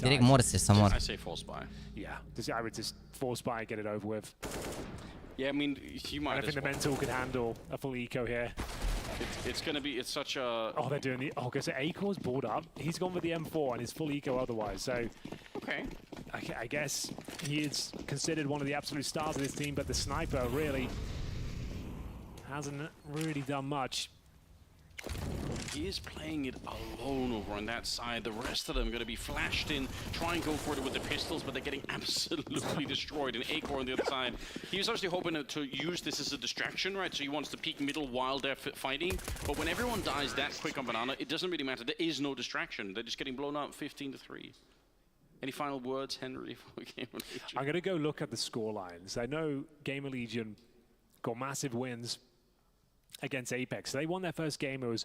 Direct morse să mor. I say false buy. Yeah, I would just force buy and get it over with. Yeah, I mean, you might And I think the mental could handle a full eco here. It's going to be, it's such a... Oh, they're doing the... Oh, because Acor's balled up. He's gone with the M4 and his full eco otherwise, so... Okay. I guess he is considered one of the absolute stars of this team, but the sniper really hasn't really done much. He is playing it alone over on that side. The rest of them going to be flashed in, try and go for it with the pistols, but they're getting absolutely destroyed. And Acor on the other side, he was actually hoping to use this as a distraction, right? So he wants to peek middle while they're fighting. But when everyone dies that quick on Banana, it doesn't really matter. There is no distraction. They're just getting blown up 15-3. Any final words, Henry, for GamerLegion? I'm going to go look at the score lines. I know GamerLegion got massive wins against Apex. They won their first game. It was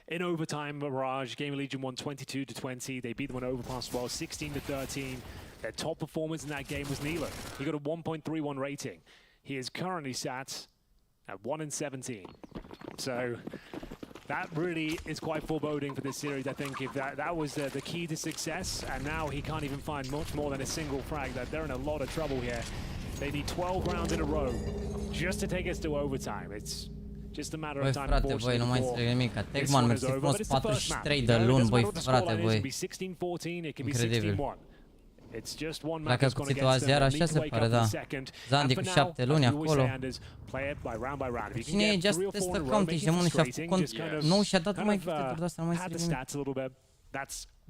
in overtime. Mirage. GamerLegion won 22-20. They beat them on overpass as well, 16-13. Their top performance in that game was Neelan. He got a 1.31 rating. He is currently sat at 1-17. So that really is quite foreboding for this series. I think if that was the key to success, and now he can't even find much more than a single frag, that they're in a lot of trouble here. They need 12 rounds in a row just to take us to overtime. It's just a matter of time. Băi, frate, voi, nu mai înțeleg nimic. Techman, mersi frumos, 43 de luni, băi, frate, voi. Incredibil. Dacă cuțitul azi iar așa se pare, da. Zandi cu 7 luni acolo. Cine e Just Test Account? Ești de mână și-a făcut cont nou și-a dat mai câte tur de asta, nu mai înțeleg nimic.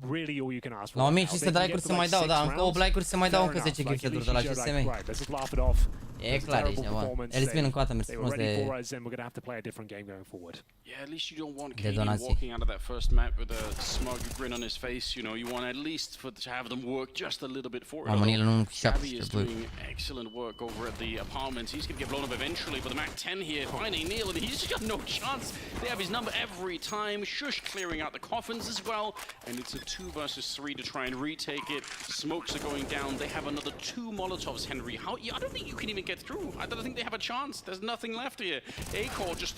really all you can ask for. La right 1500 now. de They can like-uri get se mai to, dau, like, da, 6 încă 8 like-uri se mai dau, rounds. încă 10 Fair enough. gifturi Like, de la at least you showed, GSM. like, right, let's just laugh it off. E It was a clar, ești terrible nebun. performance. Elspin încă o dată, mersi They were frumos ready de... for us, and we're gonna have to play a different game going forward. Yeah, at least you don't want De Katie donații. walking out of that first map with a smug grin on his face. You know, you want at least to have them work just a little bit for it. România nu Xavi is 17, doing excellent work over at the apartments. He's going to get blown up eventually, but the Mac 10 here finding Neil, and he's just got no chance. They have his number every time. Shush clearing out the coffins as well, and it's a 2 versus 3 to try and retake it. Smokes are going down. They have another 2 Molotovs, Henry. How? I don't think you can even get through. I don't think they have a chance. There's nothing left here. Acor just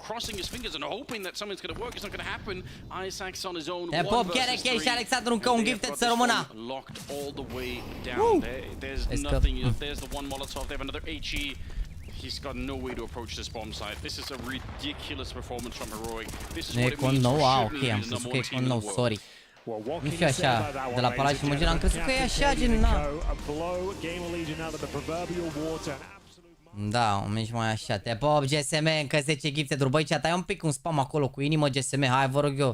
crossing his fingers and hoping that something's going to work. It's not going to happen. Isaac's on his own. Te pop, chiar și Alexandru încă un gifted să rămână. Locked all the way down. There's nothing. There's the 1 Molotov. They have another HE. He's got no way to approach this bomb site. This is a ridiculous performance from Heroic. This is Nu e what it cont means nou? for Ah, shooting ok, am the crezut number că e 1 team cont in nou, the world. sorry. Well, what Nu can știu you say așa, about that de one, la ladies Palace and și Mugina, am gentlemen? crezut că e așa, Captain gen, Katie na. and Co blow GAMERLEGION out of the proverbial water. An absolute Da, un mici mai așa. Te pop, GSM, încă 10 gifted-uri. Băi, chat, ai un pic un spam acolo cu inimă, GSM, hai, vă rog eu.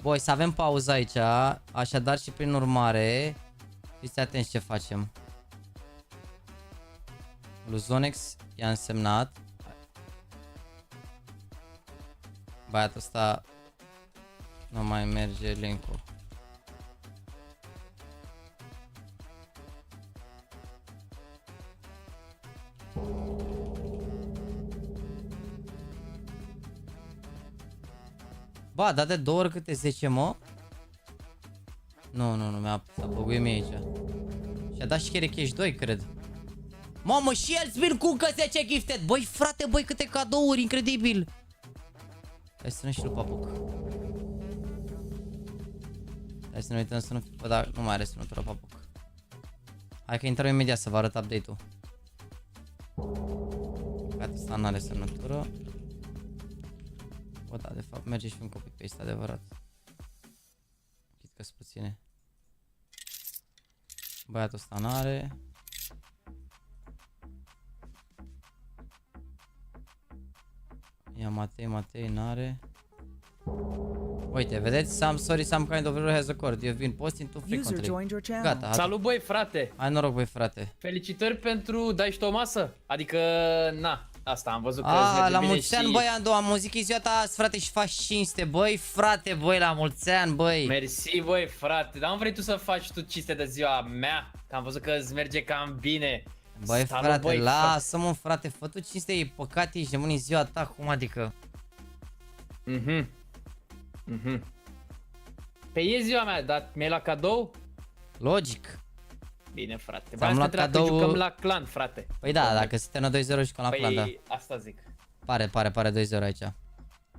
Băi, să avem pauză aici, așadar și prin urmare, fiți atenți ce facem. Luzonex i-a însemnat. Băiatul ăsta nu mai merge link-ul. Ba, da de 2 ori câte 10, mă? Nu, s-a băguit mie aici. Și-a dat și chiar cash 2, cred. Mamă, și el spin cu încă 10 gifted. Băi, frate, băi, câte cadouri, incredibil. Hai să ne și lui Papuc. Hai să ne uităm să nu fie... Bă, da, nu mai are semnătură Papuc. Hai că intrăm imediat să vă arăt update-ul. Gata, ăsta n-are semnătură. Bă, da, de fapt merge și un copy-paste, adevărat. Chit că sunt puține. Băiatul ăsta n-are. Ia Matei n-are. Uite, vedeți? Some kind of error has occurred. You've been posting too frequently. Gata, salut, băi, frate. Hai noroc, băi, frate. Felicitări pentru dai și tu o masă. Adică, na, asta am văzut că La bine mulți ani, și... băi, am muzică ziua ta azi, frate, și faci 500, băi, frate, băi, la mulți ani, băi. Mersi, băi, frate. Dar am vrei tu să faci tu cinste de ziua mea? Că am văzut că îți merge cam bine. Băi, Salut, frate, băi, lasă-mă, frate, fă tu cinste, e păcat, ești nebun, ziua ta, cum adică? Pe e ziua mea, dar mi-ai la cadou? Logic. Bine, frate. Ți-am luat cadou... jucăm la clan, frate. Păi da, dacă suntem 2-0 și cu la clan, da. Asta zic. Pare 2-0 aici.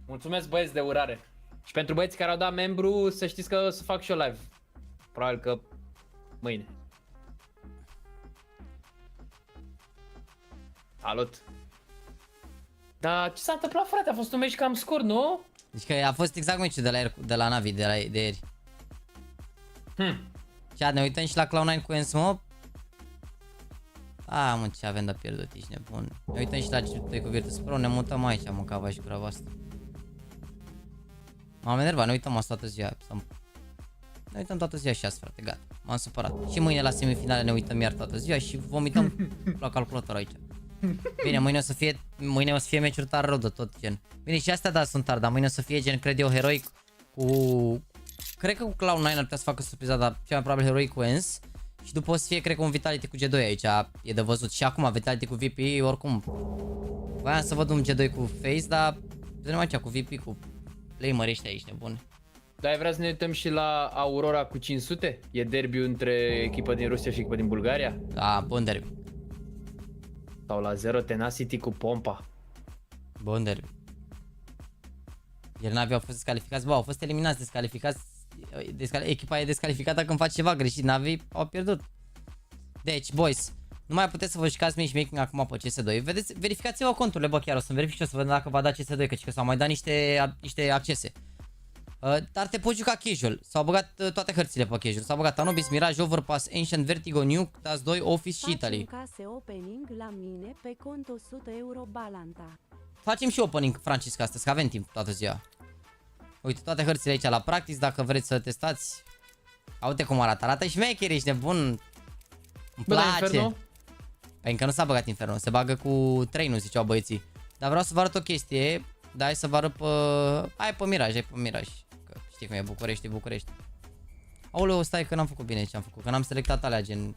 Mulțumesc, băieți, de urare. Și pentru băieții care au dat membru, să știți că o să fac și eu live. Probabil că mâine. Salut. Dar ce s-a întâmplat, frate? A fost un meci cam scurt, nu? Deci că a fost exact meciul de la Navi, de ieri. Ce ne uităm și la Cloud9 cu Ensmo. Mă, ce avem de pierdut, ești nebun. Ne uităm și la G2 cu Virtus Pro, ne mutăm aici, mă, cava și gura voastră. M-am enervat, ne uităm asta toată ziua. Ne uităm toată ziua și azi, frate, gata. M-am supărat. Și mâine la semifinale ne uităm iar toată ziua și vomităm la calculator aici. Bine, mâine o să fie meciuri tare rău de tot gen. Bine, și astea da sunt tare, dar mâine o să fie gen, cred eu, Heroic cu... Cred că cu Cloud9 ar putea să facă surpriza, dar cel mai probabil Heroic cu Ens. Și după o să fie, cred că un Vitality cu G2 aici, e de văzut. Și acum Vitality cu VP, oricum. Voiam să văd un G2 cu Face, dar vedem aici cu VP, cu Flamer ăștia aici, nebune. Dar ai vrea să ne uităm și la Aurora cu 500? E derby între echipa din Rusia și echipa din Bulgaria? Da, bun derby. Sau la 0 Tenacity cu Pompa? Bun derby. Ieri Navi au fost descalificați, au fost eliminați, descalificați. Echipa e descalificată când face ceva greșit, Navi au pierdut. Deci, boys, nu mai puteți să vă jucați matchmaking acum pe CS2. Vedeți, verificați-vă conturile, bă, chiar o să-mi verific și o să vedem dacă va da CS2, că s-au mai dat niște accese. Dar te poți juca casual. S-au băgat toate hărțile pe casual. S-au băgat Anubis, Mirage, Overpass, Ancient, Vertigo, Nuke, TAS 2, Office și Italy. Case opening la mine pe cont 100 euro balanta. Facem și opening, Francisca, astăzi, că avem timp toată ziua. Uite, toate hărțile aici la practice, dacă vreți să testați. Uite cum arată, arată șmecher, ești nebun. Îmi place. Păi încă nu s-a băgat Inferno, se bagă cu 3, nu ziceau băieții. Dar vreau să vă arăt o chestie. Dar hai să vă arăt pe... Hai pe Miraj, Că știi cum e, București. Aoleu, stai că n-am făcut bine ce am făcut, că n-am selectat alea gen...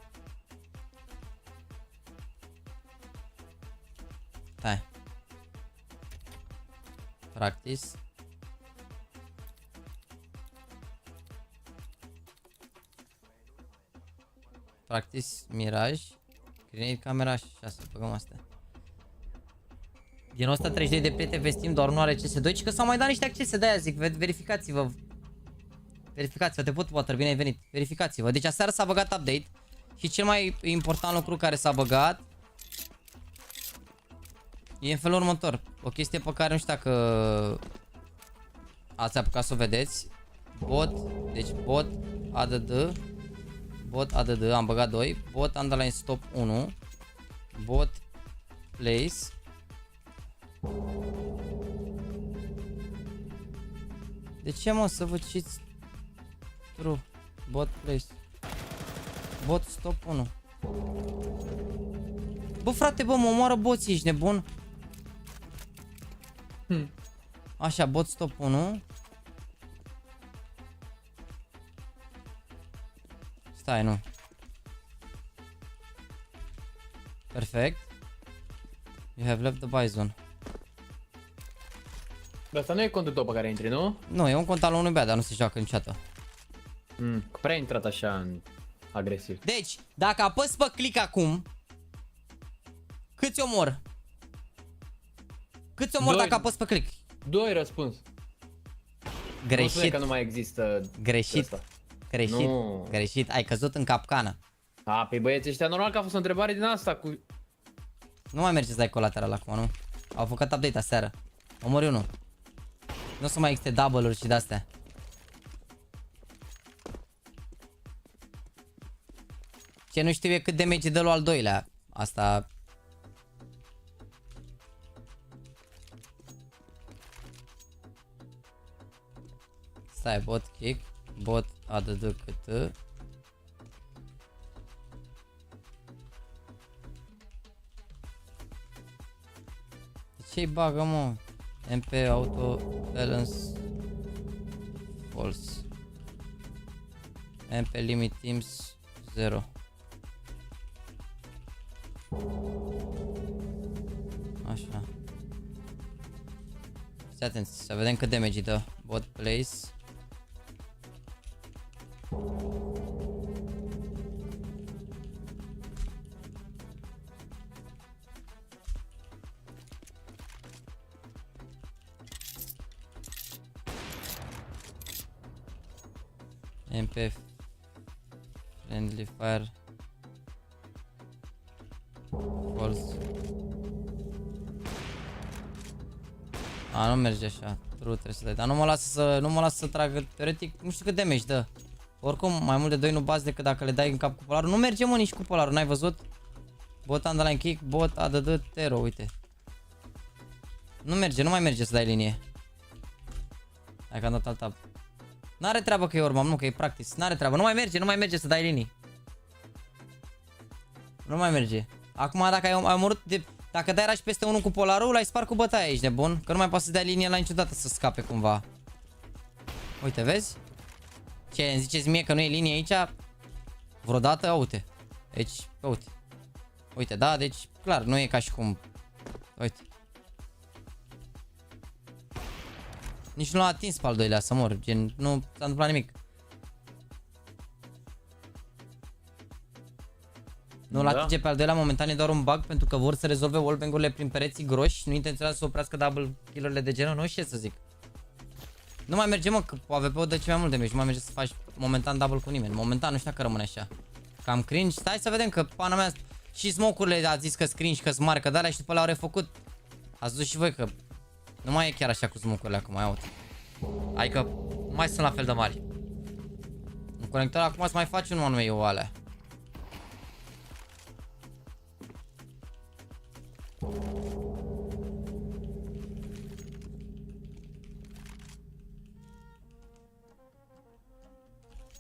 Stai. Practice. Practice, Miraj. Grenade, camera și 6, băgăm astea. Din 132 de prieteni pe Steam, doar nu are CS2, ci că s-au mai dat niște accese, de-aia zic, verificați-vă. Verificați-vă, te pot Water, bine ai venit. Verificați-vă. Deci aseară s-a băgat update și cel mai important lucru care s-a băgat e în felul următor. O chestie pe care nu știu dacă ați apucat să o vedeți. Deci bot ADD, am băgat 2, bot underline stop 1, bot place. De ce mă să vă citiți? True, bot place, bot stop 1. Bă frate, bă, mă omoară boții, ești nebun? Așa, bot stop 1. Stai, nu. Perfect. You have left the buy zone. Dar asta nu e contul tău pe care intri, nu? Nu, e un cont al unui bea, dar nu se joacă niciodată. Prea intrat așa în agresiv. Deci, dacă apăs pe click acum, câți omor? Câți omor dacă apăs pe click? 2 răspuns. Greșit. Nu spune că nu mai există. Greșit. Greșit. Ai căzut în capcană. Păi băieți ăștia, normal că a fost o întrebare din asta cu... Nu mai mergeți să dai colateral acum, nu? Au făcut update aseară. Omori unul. Nu o să mai existe double-uri și de-astea. Ce nu știu e cât damage dă lui al doilea. Asta... Stai, bot kick, bot ADD cât. Ce-i bagă, mă? MP auto balance false. MP limit teams 0. Așa. Fiți atenți, să vedem cât damage dă. Bot place. MP friendly fire false. Nu merge așa. True, trebuie să dai. Dar nu mă lasă să tragă. Teoretic, nu știu cât damage dă. Oricum, mai mult de 2 nu bați decât dacă le dai în cap cu polarul. Nu merge, mă, nici cu polarul, n-ai văzut? Bot underline kick, bot ADD tero, uite. Nu merge, nu mai merge să dai linie. Hai că am dat alt tab. N-are treabă că e urmam, nu, că e practice. N-are treabă, nu mai merge să dai linii. Nu mai merge. Acum dacă ai omorât, dacă dai rush peste unul cu polarul, l-ai spart cu bătaia, ești nebun. Că nu mai poți să dai linie la niciodată să scape cumva. Uite, vezi? Ce, îmi ziceți mie că nu e linie aici? Vreodată? Uite. Deci, uite. Uite, da, deci, clar, nu e ca și cum. Uite. Nici nu l-a atins pe al doilea să mor, gen, nu s-a întâmplat nimic. Nu l atinge pe al doilea, momentan e doar un bug pentru că vor să rezolve wallbang-urile prin pereții groși, nu intenționează să oprească double kill-urile de genul, nu știu ce să zic. Nu mai merge, mă, că AWP-ul dă ce mai mult damage, nu mai merge să faci momentan double cu nimeni. Momentan nu știu dacă rămâne așa. Cam cringe, stai să vedem că pana mea și smoke-urile a zis că cringe, că smart, că de-alea și după le-au refăcut. Ați văzut și voi că nu mai e chiar așa cu smoke-urile acum, ia uite. Adică mai sunt la fel de mari. În conector acum să mai faci un one-way o alea.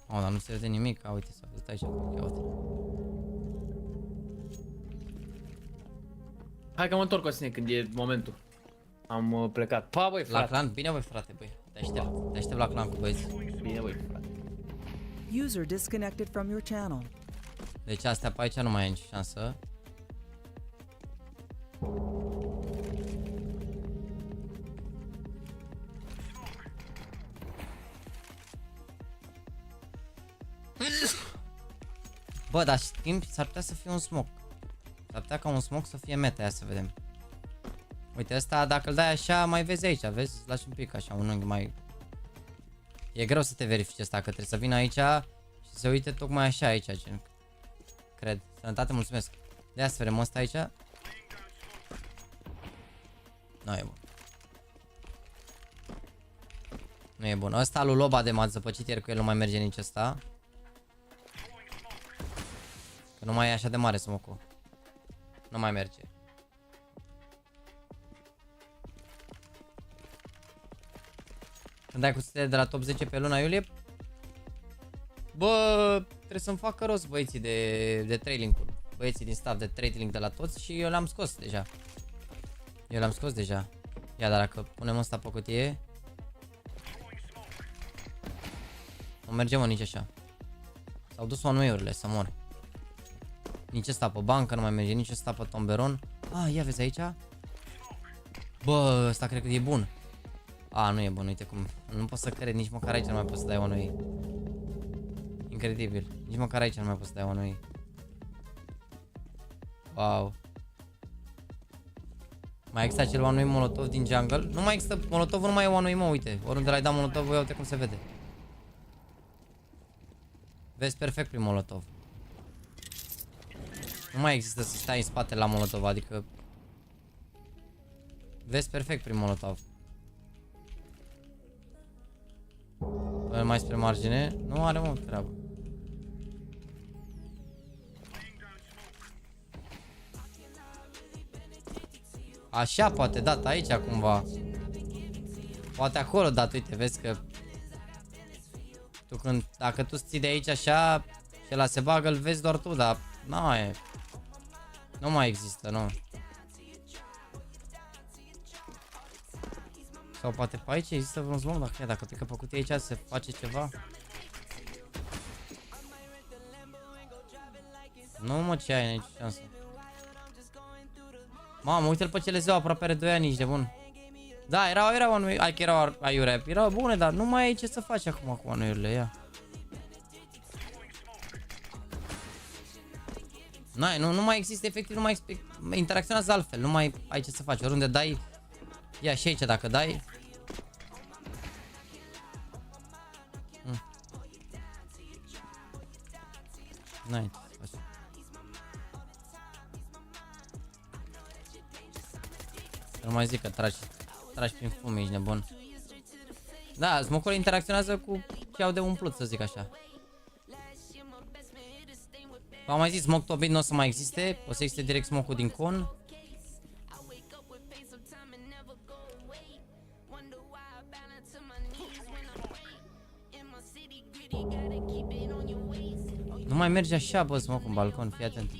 Oh, dar nu se vede nimic. A, uite, s-a văzut aici. Ia uite. Hai că mă întorc, Cosmin, când e momentul. Am plecat. Pa, băi, La frate. clan? Bine, băi, frate, băi. Te aștept la clan cu băieți. Bine, băi, frate. User disconnected from your channel. Deci astea pe aici nu mai ai nicio șansă. Bă, dar știm, s-ar putea să fie un smoke. S-ar putea ca un smoke să fie meta, ia să vedem. Uite, ăsta dacă îl dai așa, mai vezi aici, vezi? Lași un pic așa, un unghi mai... E greu să te verifici asta, că trebuie să vină aici și să uite tocmai așa aici, gen. Cred. Sănătate, mulțumesc. Ia să vedem ăsta aici. Nu e bun. Nu e bun. Ăsta lui Loba de m-a zăpăcit ieri cu el, nu mai merge nici ăsta. Că nu mai e așa de mare smoke-ul. Nu mai merge. Când dai cu de la top 10 pe luna iulie, bă, trebuie să-mi facă rost băieții de trailing-uri. Băieții din staff de trailing de la toți și eu le-am scos deja. Ia, dar dacă punem ăsta pe cutie, nu mergem nici așa. S-au dus one-way-urile să mor. Nici ăsta pe bancă nu mai merge, nici ăsta pe tomberon. Ah, ia vezi aici. Bă, ăsta cred că e bun. A, nu e bun, uite cum. Nu pot să cred, nici măcar aici nu mai pot să dai one-way. Incredibil. Nici măcar aici nu mai pot să dai one-way. Wow. Mai există acel one-way molotov din jungle? Nu mai există molotov, nu mai e one-way, mă, uite. Oriunde l-ai dat molotov, uite cum se vede. Vezi perfect prin molotov. Nu mai există să stai în spate la molotov, adică vezi perfect prin molotov. Mai spre margine, nu are mult treabă. Așa poate dat aici cumva. Poate acolo dat, uite, vezi că tu când, dacă tu ții de aici așa și ăla se bagă, îl vezi doar tu, dar nu mai există, nu. Sau poate pe aici există vreun zmon, dacă pică pe cutie aici se face ceva. Nu mă, ce ai, nici șansă. Mamă, uite-l pe cele zeu, aproape are 2 ani, nici de bun. Da, era one-way, hai că erau aiurea, erau bune, dar nu mai ai ce să faci acum cu one-urile, ia. Nu mai există, efectiv, nu mai interacționează altfel, nu mai ai ce să faci, oriunde dai. Ia și aici dacă dai. N-ai ce să faci. Nu mai zic că tragi prin fum, ești nebun. Da, smoke-ul interacționează cu ce au de umplut, să zic așa. V-am mai zis, smoke top mid nu o să mai existe, o să existe direct smoke-ul din con. Nu mai merge așa, bă, smoke în balcon, fii atent.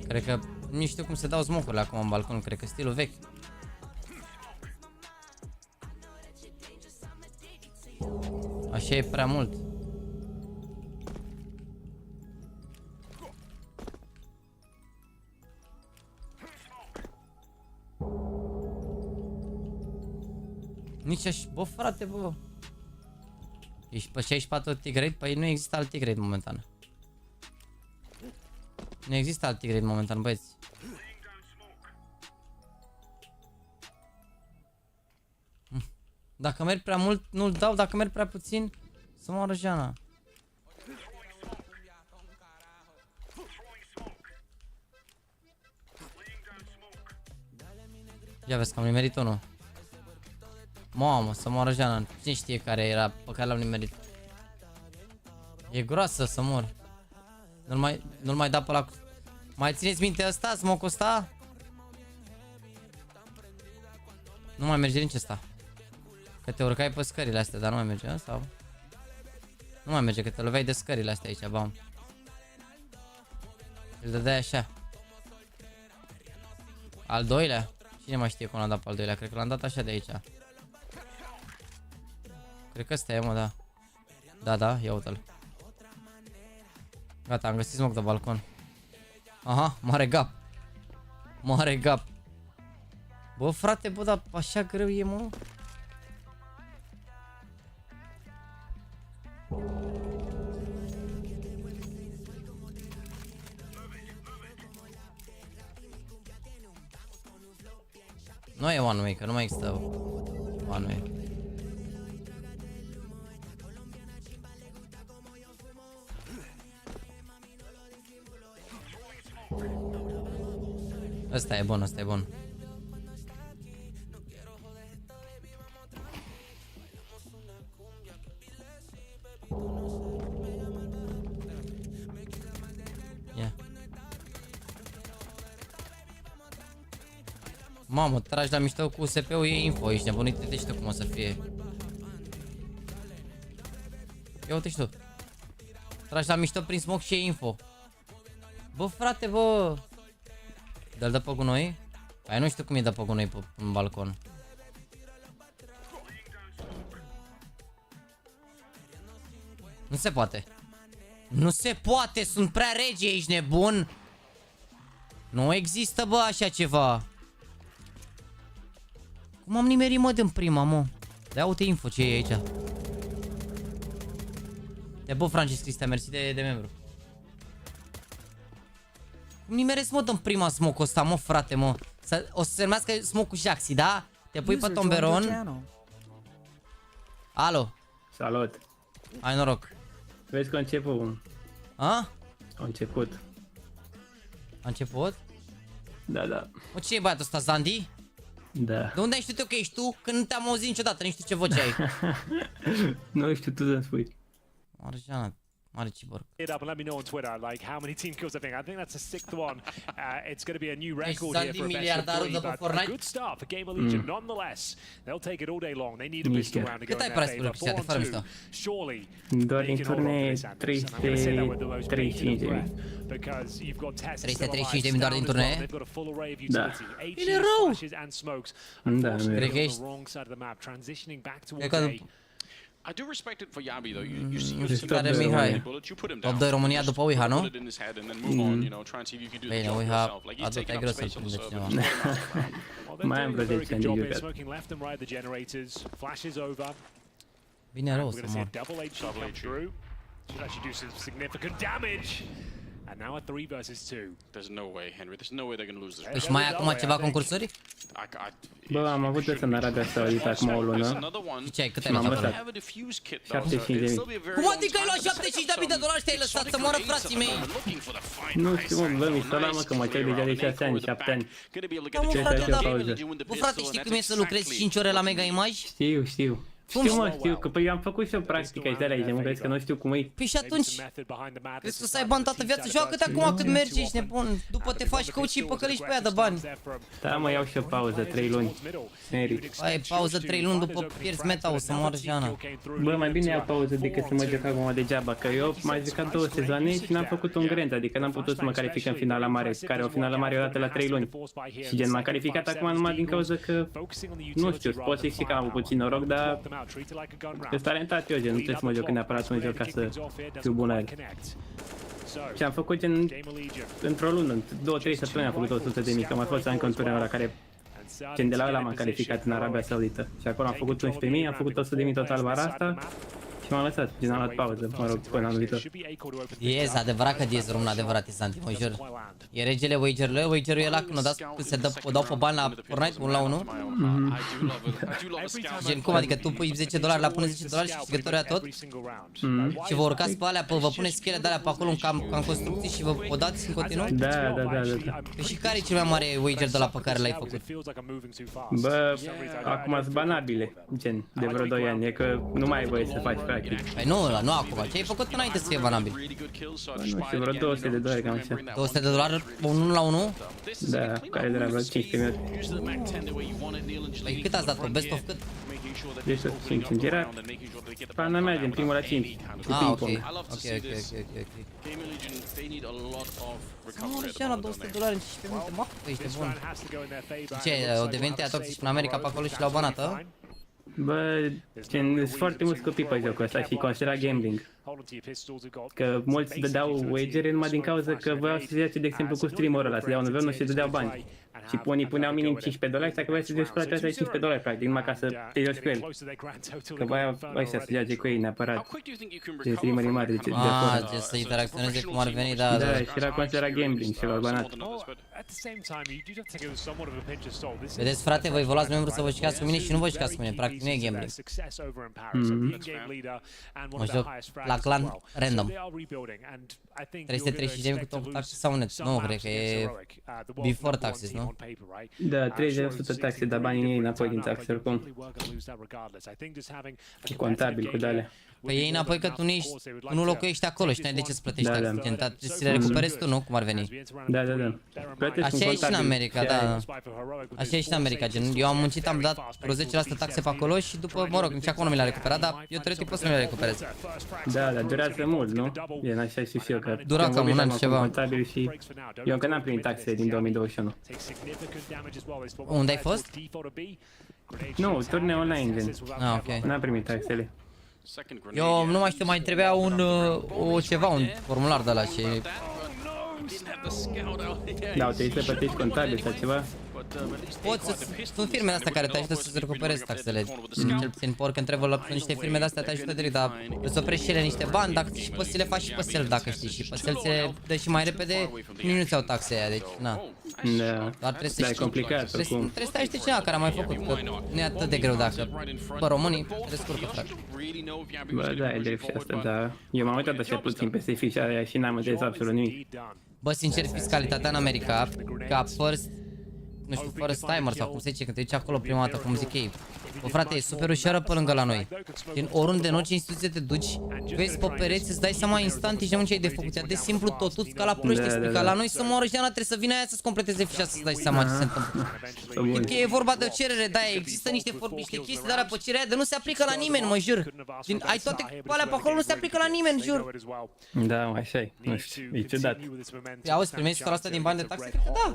Cred că nu știu cum se dau smoke-urile acum în balcon, cred că stilul vechi. Așa e prea mult. Nici așa, bă, frate, bă. Ești pe 64 T-grade? Păi nu există alt T-grade momentan. Nu există alt T-grade momentan, băieți. Dacă merg prea mult, nu-l dau, dacă merg prea puțin, să moară Jana. Ia vezi că am nimerit unul. Mamă, să moară Jana. Cine știe care era pe care l-am nimerit. E groasă să mor. Nu-l mai da pe la... Mai țineți minte ăsta, smoke-ul ăsta? Nu mai merge nici ăsta. Că te urcai pe scările astea, dar nu mai merge, sau? Nu mai merge, că te loveai de scările astea aici, bam. Îl dădeai așa. Al doilea? Cine mai știe cum l-am dat pe al doilea? Cred că l-am dat așa de aici. Cred că ăsta e, mă, da. Da, ia uite-l. Gata, am găsit smoke de balcon. Aha, mare gap. Mare gap. Bă, frate, bă, dar așa greu e, mă. Nu e one way, că nu mai există one way. Ăsta e bun, ăsta e bun. Ia. Mamă, tragi la mișto cu SP-ul, e info, ești nebunit, uite și tu cum o să fie. Ia uite și tu. Tragi la mișto prin smoke și e info. Bă, frate, bă. Dă-l dă pe gunoi? Păi nu știu cum e dă pe gunoi pe în balcon. Nu se poate. Nu se poate, sunt prea regi, ești nebun. Nu există, bă, așa ceva. Cum am nimerit, mă, din prima, mă? Ia uite info ce e aici. De bă, Francis Cristian, mersi de membru. Cum nimeresc, mă, din prima smoke-ul ăsta, mă, frate, mă. O să se numească smoke-ul Jaxi, da? Te pui pe tomberon. Alo. Salut. Hai noroc. Vezi că a început. A? A început. A început? Da. Mă, cine e băiatul ăsta, Zandi? Da. De unde ai știut eu că ești tu? Când nu te-am auzit niciodată, nu știu ce voce ai. Nu știu, tu să-mi spui. Marjana, mare ciborg. It up and let me know on Twitter, like how many team kills I think that's the sixth one. It's going to be a new record here for a best of three, but a good start for Gamerlegion nonetheless. They'll take it all day long. They need a pistol round to go in their favor. 4-on-2. Surely doar they din can hold turnee this, Anders. And I'm going to say that with the most bated of breath, because you've got Tess still alive, 335 doar din turnee. they've got a full array of utility, HE, flashes and smokes. Da, Unfortunately, on the wrong side of the map, transitioning back towards A. I do respect it for Yabi though. You see your Stop team de bullets, Mihai. you put him Top down. 2 România după Uiha, nu? Put it in his head and then move on, you know, try and see if you can do the Bine, job Uiha yourself. Like he's a taking greu up să-l space on the prinde server. cineva. Mai am vreo 10 ani de jucat. Smoking left and right the generators, flashes over. Vine rău We're să going to see mor. a double H come through. Should actually do some significant damage. And now a 3 versus 2. There's no way, Henry. There's no way they're going to lose this. Păi și mai ai acum ceva concursuri? Bă, am avut ăsta în Arabia Saudită acum o lună. Și ce ai, cât ai M-am luat acolo? lăsat. 75.000. Cum adică ai luat 75.000 de dolari și te-ai lăsat să moară frații mei? Nu știu, mă, bă, mi-s la mă că mă cer deja de 6 ani, 7 ani. Da, mă, Ce frate, faci dar... o pauză? Bă, frate, știi cum e să lucrezi 5 ore la Mega Image? Știu. Știu, că păi eu am făcut și o practică aici de aici, mă crezi că nu știu cum e. Păi și atunci, crezi că să ai bani toată viața? Joacă-te acum cât mergi, ești nebun. După te faci coach și păcălești pe aia de bani. Da, mă iau și o pauză, 3 luni. Merit. Ai pauză 3 luni după pierzi meta, o să moară Jana. Bă, mai bine iau pauză decât să mă joc acum degeaba, că eu m-am jucat 2 sezoane și n-am făcut un grand, adică n-am putut să mă calific în finala mare, care o finală mare o dată la 3 luni. Și gen m-am calificat acum numai din cauza că, nu știu, pot să zic că am avut puțin noroc, dar sunt talentat eu, gen, nu trebuie să mă joc neapărat un joc ca să fiu bun la el. Și am făcut gen, într-o lună, 2-3 săptămâni am făcut 100.000, că m-a fost încă un turneu la care, gen de la ăla m-am calificat în Arabia Saudită. Și acolo am făcut 11.000, am făcut 100.000 total vara asta Și m-am lăsat, gen am luat pauză, mă rog, până anul viitor. Yes, adevărat că Diez român, adevărat e Santi, mă jur. E regele wager-ului, wager-ul e ăla când o dau pe bani la Fortnite 1 la 1. Gen cum, adică tu pui $10, la pune $10 și câștigătorii tot? Și vă urcați pe alea, vă puneți schele de alea pe acolo ca în construcții și vă o dați în continuu? Da. Și care e cel mai mare wager de la pe care l-ai făcut? Bă, acum sunt banabile, gen, de vreo 2 ani, e că nu mai ai voie să faci practic. Păi nu acum, ce ai făcut înainte să fie banabil? Bă, nu știu, vreo $200, cam așa. $200, 1 la 1? Da, care de la vreo 15 minute. Păi cât ați dat-o? Best of cât? Deci tot 5, era pana mea din primul la 5, cu Ah, ok. ping-pong. Nu, deja la $200 în 15 minute, mă, păi ești bun. Ce, au devenit ea toxici în America pe acolo și l-au banat, a? Bă, gen, sunt foarte mulți copii pe jocul ăsta și considera gambling. Că mulți dădeau wagere numai din cauza că voiau să se joace, de exemplu, cu streamerul ăla, să dea un veu și dădeau bani. Și unii puneau minim $15 și dacă voiai să te joci cu ăla, $15, practic, numai ca să te joci cu el. Că voiau ăștia să joace cu ei neapărat. De streamerii mari de acolo. Ce să interacționeze cum ar veni, da. Da, și era considerat gambling și l-au banat. Vedeți, frate, voi vă luați membru să vă jucați cu mine și nu vă jucați cu mine, practic nu e gambling. Mă joc la clan random. 335.000 cu top taxes sau net? Nu, cred că e before taxes, nu? Da, 30% taxe, dar banii ei înapoi din taxe oricum. E contabil cu de-alea. Păi ei înapoi că tu nu locuiești acolo și n-ai de ce să plătești taxe. Trebuie să le recuperezi tu, nu? Cum ar veni? Da. Așa e și în America, da. Așa e și în America, gen, eu am muncit, am dat vreo 10% taxe pe acolo și după, mă rog, nici acum nu mi le-a recuperat, dar eu trebuie pot să mi le recuperez. Da, durează mult, nu? E așa și eu, că dura cam un an și ceva. Și eu încă n-am primit taxe din 2021. Unde ai fost? Nu, turnee online, gen. Ah, ok. N-am primit taxele. Eu nu mai știu, mai trebuia un formular de ăla și... Da, trebuie să plătești contabil sau ceva. Sunt firme astea care te ajută să-ți recuperezi taxele. Cel puțin pe oricând trebuie niște firme de-astea te ajută direct, dar îți oprești și ele niște bani, dacă și poți să le faci și pe self dacă știi. Și pe self ți le dă și mai repede, nici nu ți-au taxe aia, deci na. Da, doar trebuie să știi. e complicat oricum. Trebuie să ai știi cineva care a mai făcut, că nu e atât de greu dacă... Bă, românii se descurcă, frate. Bă, da, e drept și asta, dar eu m-am uitat așa puțin pe SFI și aia și n-am înțeles absolut nimic. Bă, sincer, fiscalitatea în America, ca first, nu știu, first timer sau cum se zice, când te duci acolo prima dată, cum zic ei. Bă, frate, e super ușoară pe lângă la noi. Din oriunde, în orice instituție te duci, vezi pe pereți, îți dai seama instant, ești ce ai de făcut. De simplu totuț, ca la proști explica. La noi să moară și de trebuie să vină aia să-ți completeze fișa să-ți dai seama ce se întâmplă. Că e vorba de o cerere de aia, există niște chestii de alea pe cererea de nu se aplică la nimeni, mă jur. Ai toate alea pe acolo, nu se aplică la nimeni, jur. Da, așa e, nu știu, e ciudat. Auzi, primești 100% din bani de taxe?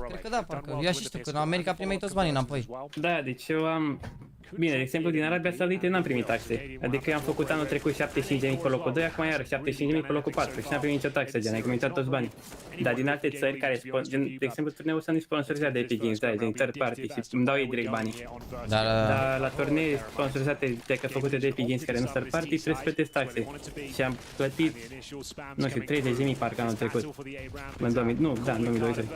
Cred că da, parcă. Eu așa știu că în America primeai toți banii înapoi. Da, deci eu am... Bine, de exemplu, din Arabia Saudită n-am primit taxe. Adică eu am făcut anul trecut 75.000 pe locul 2, acum iară 75.000 pe locul 4 și n-am primit nicio taxă, gen, adică mi-au toți banii. Dar din alte țări care, gen, de exemplu, turneul ăsta nu-i sponsorizat de Epic Games, da, din third party și îmi dau ei direct banii. Dar la turnee sponsorizate, de făcute de Epic Games care nu third party, trebuie să plătesc taxe. Și am plătit, nu știu, 30.000 parcă anul trecut. În 2022.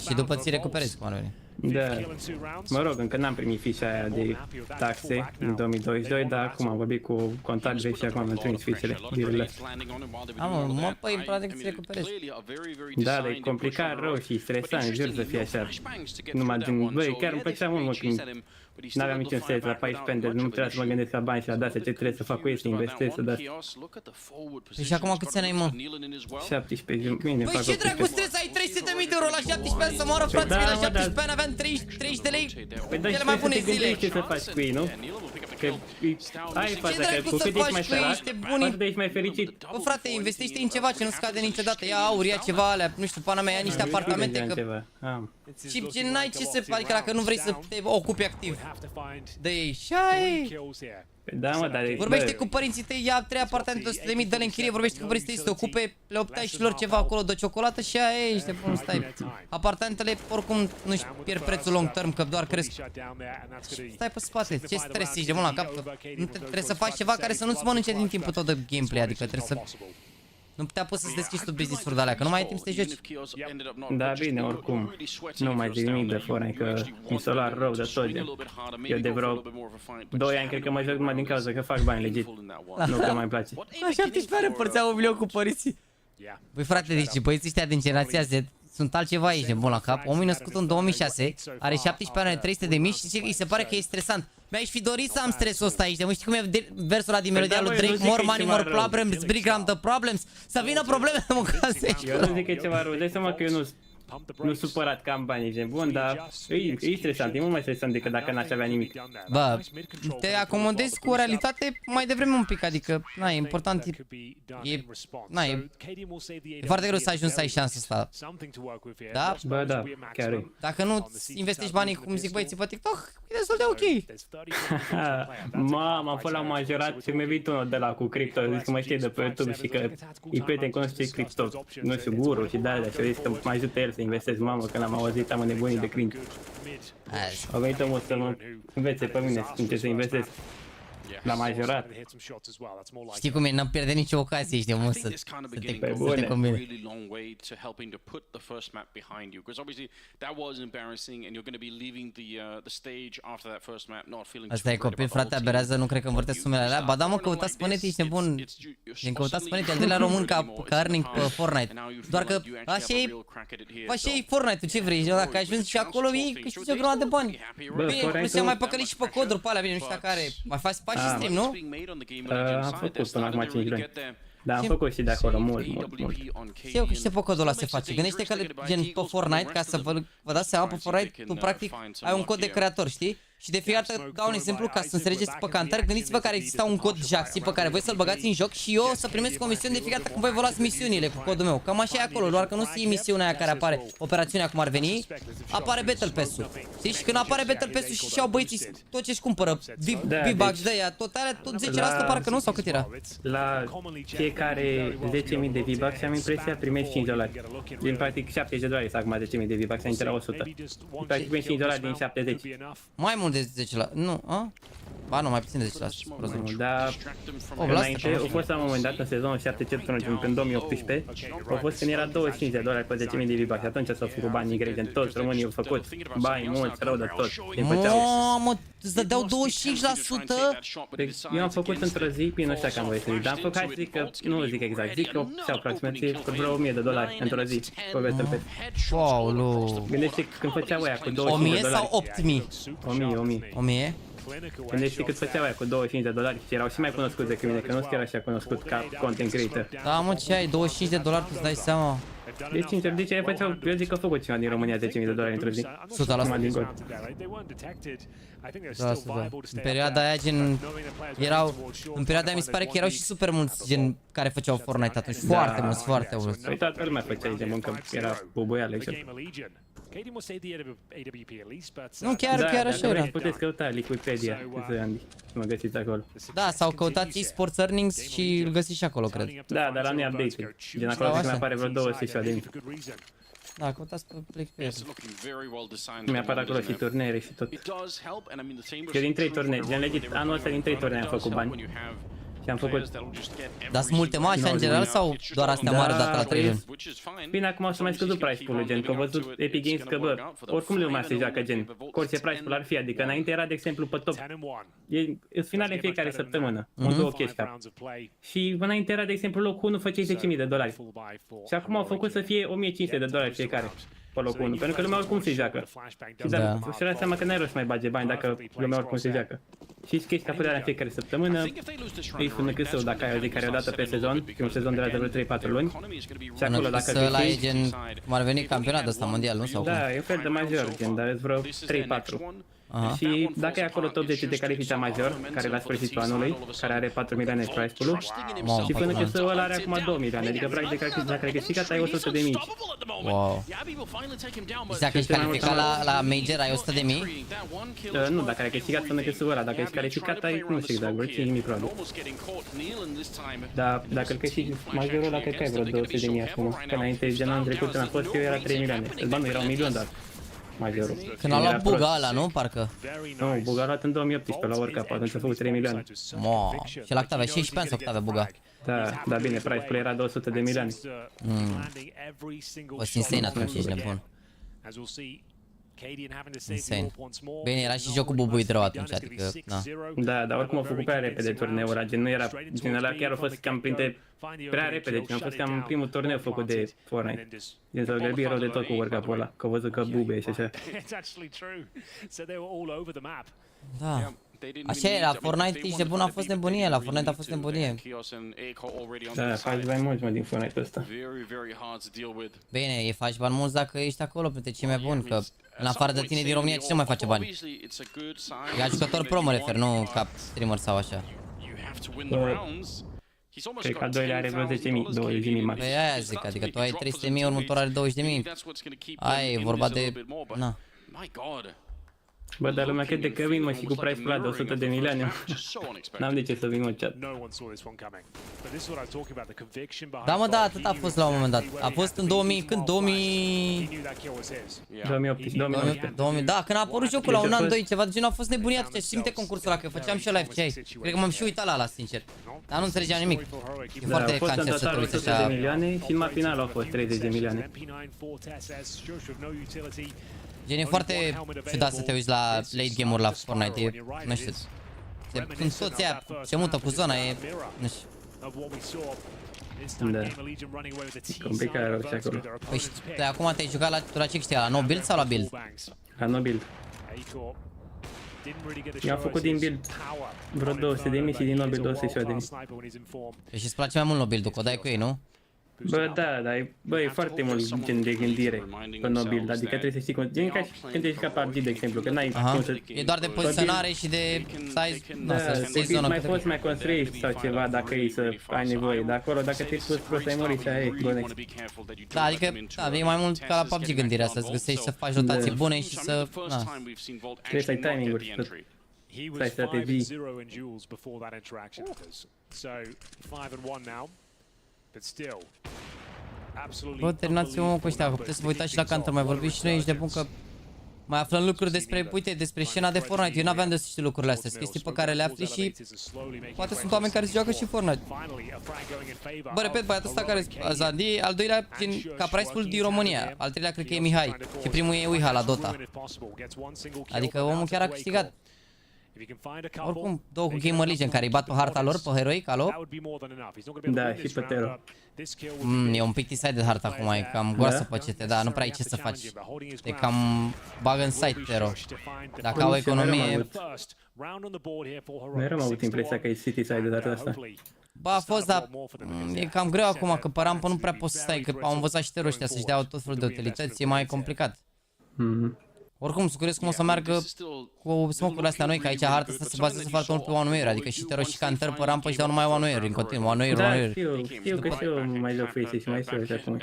Și după ți recuperezi, cum ar veni. Da, mă rog, încă n-am primit fișa aia de taxe în 2022, dar acum am vorbit cu contabile și acum am trimis fișele. Păi, practic ți recuperezi. Da, dar e complicat rău și stresant, jur să fie așa. Numai din, băi, chiar îmi plăcea mult, mă, când n-aveam niciun stres la 14 ani, deci nu trebuia să mă gândesc la bani și la dase, ce trebuie să fac cu ei, să investesc, să dați. Păi și acum câți ani ai, mă? 17, bine, păi ce dracu stres, ai 300.000 de euro la 17 ani să moară frații mei, la 17 ani aveam 30 de lei, cele mai bune zile. Ce să faci cu ei, nu? Că ai faza că cu cât ești mai sărac, poate ești mai fericit. Bă, frate, investește în ceva ce nu scade niciodată, ia aur, ia ceva alea, nu știu, pana mea, ia niște apartamente, că... Și n-ai ce să, adică dacă nu vrei să te ocupi activ de ei, și ai... Da, mă, dar... Vorbește cu părinții tăi, ia 3 apartamente, 100.000, dă-le în chirie, vorbește cu părinții tăi să te ocupe, le optai și lor ceva acolo de ciocolată și aia e, ești bun, stai. Apartamentele oricum nu-și pierd prețul long term, că doar cresc. Stai pe spate, ce stres ești de mult la cap? Trebuie să faci ceva care să nu-ți mănânce din timpul tot de gameplay, adică trebuie să... Nu te apuci să-ți deschizi tu business-uri de alea, că nu mai ai timp să te joci. Da, bine, oricum. Nu mai zic nimic de Fortnite, că mi s-o luat rău de tot, gen. Eu de vreo 2 ani cred că mă joc numai din cauza că fac bani legit. Nu că mai place. La 17 ani împărțeau 1 milion cu părinții. Băi frate, deci băieții ăștia din generația Z sunt altceva aici, de bun la cap. Omul e născut în 2006, are 17 ani, are 300 de mii și îi se pare că e stresant. Mi-aș fi dorit să am stresul ăsta aici, de știi cum e versul ăla din melodia lui Drake? More money, more problems, bring on the problems. Să vină probleme în casă. Eu nu zic că e ceva rău, dai seama că eu nu supărat că am banii, gen bun, dar e stresant, e mult mai stresant decât dacă n-aș avea nimic. Bă, te acomodezi cu o realitate mai devreme un pic, adică, na, e important, e foarte greu să ajungi să ai șansa asta. Da? Bă, da, chiar e. Dacă nu investești banii, cum zic băieții pe TikTok, e destul de ok. Mamă, am fost la majorat și mi-a venit unul de la cu cripto, zis că mă știe de pe YouTube și că îi prieten cunoște cripto, nu știu, guru și de-alea și a zis că mă ajută el să investesc, mamă, când am auzit, am nebunit de cringe. A venit omul să mă învețe pe mine să investesc. La majorat. Știi cum e, n-am pierdut nicio ocazie, ești de mult să te combine. Asta e copil, frate, aberează, nu cred că învârte sumele alea. Ba da, mă, căutați pe net, ești nebun. Căutați pe net, al doilea român ca earning pe Fortnite. Doar că așa e Fortnite-ul, ce vrei? Dacă ajungi și acolo, câștigi o grămadă de bani. Bine, plus se mai păcălit și pe coduri pe alea, bine, nu știu dacă are. Mai faci și stream, nu? Am făcut până acum 5 luni. Da, am făcut și de acolo mult. Și eu că știu pe codul ăla se face. Gândește că gen pe Fortnite, ca să vă dați seama, pe Fortnite tu practic ai un cod de creator, știi? Și de fiecare dată dau un exemplu ca să înțelegeți pe cantar. Gândiți-vă că exista un cod Jaxi pe care voi să-l băgați în joc și eu să primesc comisiuni de fiecare dată când voi vă luați misiunile cu codul meu. Cam așa e acolo, doar că nu știi misiunea aia care apare, operațiunea cum ar veni, apare Battle Pass-ul. Știi? Și când apare Battle Pass-ul și și-au băieții tot ce-și cumpără, V-Bucks de aia, tot 10% parcă nu, sau cât era? La fiecare 10.000 de V-Bucks am impresia primești $5. Din practic $70 să acum 10.000 de V-Bucks, înainte era 100. Practic primești $5 din 70. Mai mult de 10%, nu, a? Ba nu, mai puțin de 10%. Dar înainte, a fost la un moment dat în sezonul 7 în 2018, a fost când era $25 pe 10.000 de V-Bucks și atunci s-au făcut banii grei, gen toți românii au făcut bani mulți, rău de tot. Mamă, îți dădeau 25%? Deci eu am făcut într-o zi, bine nu știu că am voie să zic, dar am făcut, hai să zic că, nu zic exact, zic că și aproximativ vreo $1.000 într-o zi, pe Battle Pass. Wow, gândește când făceau aia cu $25. 1.000 sau 8.000? 1.000. Gândește cât făceau aia cu $25 și erau și mai cunoscuți decât mine, că nu chiar așa cunoscut ca content creator. Da, mă, ce ai, $25, tu îți dai seama? Deci, sincer, de ce făceau, eu zic că a făcut cineva din România $10.000 într-o zi. 100%. În perioada aia, gen, în perioada aia mi se pare că erau și super mulți, gen, care făceau Fortnite atunci, foarte mulți. Păi toată lumea făcea aici de muncă, era bubuială și nu, chiar așa era. Puteți căuta Liviupedia, să mă găsiți acolo. Da, sau căutați eSports Earnings și îl găsiți și acolo, cred. Da, dar la nu e update. Gen acolo mi apare vreo 200 și de info. Da, căutați pe Play. Mi-apare acolo și turnee și tot. Eu din 3 turnee, gen legit, anul ăsta din 3 turnee am făcut bani. Și am făcut... Dar sunt multe mari în general sau doar astea mari dată la 3 luni? Bine, acum o să mai scăzut price pool-ul, gen, că am văzut Epic Games că, bă, oricum lumea se joacă, gen, orice price pool ar fi, adică înainte era, de exemplu, pe top, e finale în fiecare săptămână, un 2 cash cap. Și înainte era, de exemplu, locul 1 făceai $10.000. Și acum au făcut să fie $1.500 fiecare. Pe locul 1, pentru că lumea oricum se joacă. Și da, și dați seama că n-ai rost să mai bage bani dacă lumea oricum se joacă. Și chestia apărea în fiecare săptămână, îi spune cât său dacă ai o zi care o dată pe sezon, e un sezon de la vreo 3-4 luni. Și acolo dacă câștigi... gen, cum ar veni campionatul ăsta mondial, nu? Sau da, e un fel de major, gen, dar e vreo 3-4. Și dacă e acolo top 10 te califica major, care la sfârșitul anului, care are 4 milioane prize pool-ul, și până când ăla are acum 2 milioane, adică practic dacă ai câștigat ai 100 de mii. Wow. Deci dacă ești calificat la Major ai 100 de mii? Nu, dacă ai câștigat până când ăla, dacă ești calificat ai, nu știu exact, vreo 5.000 probabil. Dar dacă îl câștigi majorul ăla, cred că ai vreo 200 de mii acum, că înainte, gen anul trecut când a fost eu era 3 milioane, ba nu, era 1 milion doar. Majorul. Când a luat buga ăla, nu? Parcă. Nu, buga a luat în 2018 la World Cup, atunci a făcut 3 milioane. Și la cât avea? 16 ani sau cât avea buga? Da, bine, price play era 200 de milioane. O să insane atunci, ești nebun. Insane. Bine, era și jocul bubuit rău atunci, adică, na. Da, dar oricum au făcut prea repede turneul ăla, gen nu era, gen ăla chiar a fost cam printre prea repede, gen a fost cam primul turneu făcut de Fortnite. Gen s-au grăbit rău de tot cu World Cup-ul ăla, că au văzut că bube și așa. Da. Așa e, la Fortnite ești de bun, a fost nebunie, la Fortnite a fost nebunie. Da, faci bani mulți, mă, din Fortnite ăsta. Bine, e faci bani mulți dacă ești acolo printre cei mai buni, că în afară de tine din România ce mai face bani? E ca jucător pro mă refer, nu ca streamer sau așa. Cred că al doilea are vreo 10.000, 20.000 max. Păi aia zic, adică tu ai 300.000, următorul are 20.000. Aia e vorba de... Na. Bă, dar lumea crede că vin, mă, și cu price play de 100 de milioane. N-am de ce să vin, mă, chat. Da, mă, da, atât a fost la un moment dat. A fost în 2000, când? 2000, da, când a apărut jocul la un an, doi, ceva de genul, a fost nebunia atunci. Simte concursul ăla, că făceam și eu live, ce ai? Cred că m-am și uitat la ăla, sincer. Dar nu înțelegeam nimic. E foarte cancer să te uiți așa. 100 de milioane și numai finalul au fost 30 de milioane. Gen, e foarte ciudat să te uiți la late game-uri la Fortnite, e, nu știu, când toți aia se mută cu zona, e, nu știu. Da, complicat rău și acolo. Păi acum te-ai jucat la ce câștiga, la no build sau la build? La no build. Eu am făcut din build vreo 200 de mii și din no build 200 de mii. Deci îți place mai mult no build-ul, că o dai cu ei, nu? Bă, da, dar bă, e foarte mult gen de gândire pe no build, adică trebuie să știi cum, gen ca și când ești ca PUBG, de exemplu, că n-ai cum să... E doar de poziționare și de size, da, să zona. Mai poți mai construiești sau ceva dacă e să ai nevoie, dar acolo dacă te-ai pus prost ai murit și aia e, bune. Da, adică, da, e mai mult ca la PUBG gândirea, să-ți găsești să faci rotații bune și să, na. Trebuie să ai timing-uri, să ai strategii. Bă, terminați omul cu ăștia, că puteți să vă uitați și la Counter, mai vorbiți și noi, ești de bun că mai aflăm lucruri despre, uite, despre scena de Fortnite. Eu n-aveam de să știu lucrurile astea, sunt chestii pe care le afli și poate sunt oameni care se joacă și Fortnite. Bă, repet, băiatul ăsta care e Zandi, al doilea ca price pool din România, al treilea cred că e Mihai și primul e Uiha la Dota. Adică omul chiar a câștigat. Oricum, două cu GamerLegion care îi bat pe harta lor, pe heroic, alo? Da, și pe Tero. E un pic decided harta acum, e cam groasă pe CT, da, nu prea ai ce să faci. E cam bag în site, Tero. Dacă au economie... Mereu am avut impresia că e city-side data asta. Bă, a fost, dar e cam greu acum, că pe rampă nu prea poți să stai, că au învățat și Tero ăștia să-și dea tot felul de utilități, e mai complicat. Oricum, sunt curios cum o să meargă cu smoke-urile astea noi, că aici harta asta se bazează foarte mult pe one-way-uri, adică și Tero și Counter pe rampă își dau numai one-way-uri în continuu, one-way-uri, one-way-uri. Da, știu că și eu mai joc face și mai știu și acum.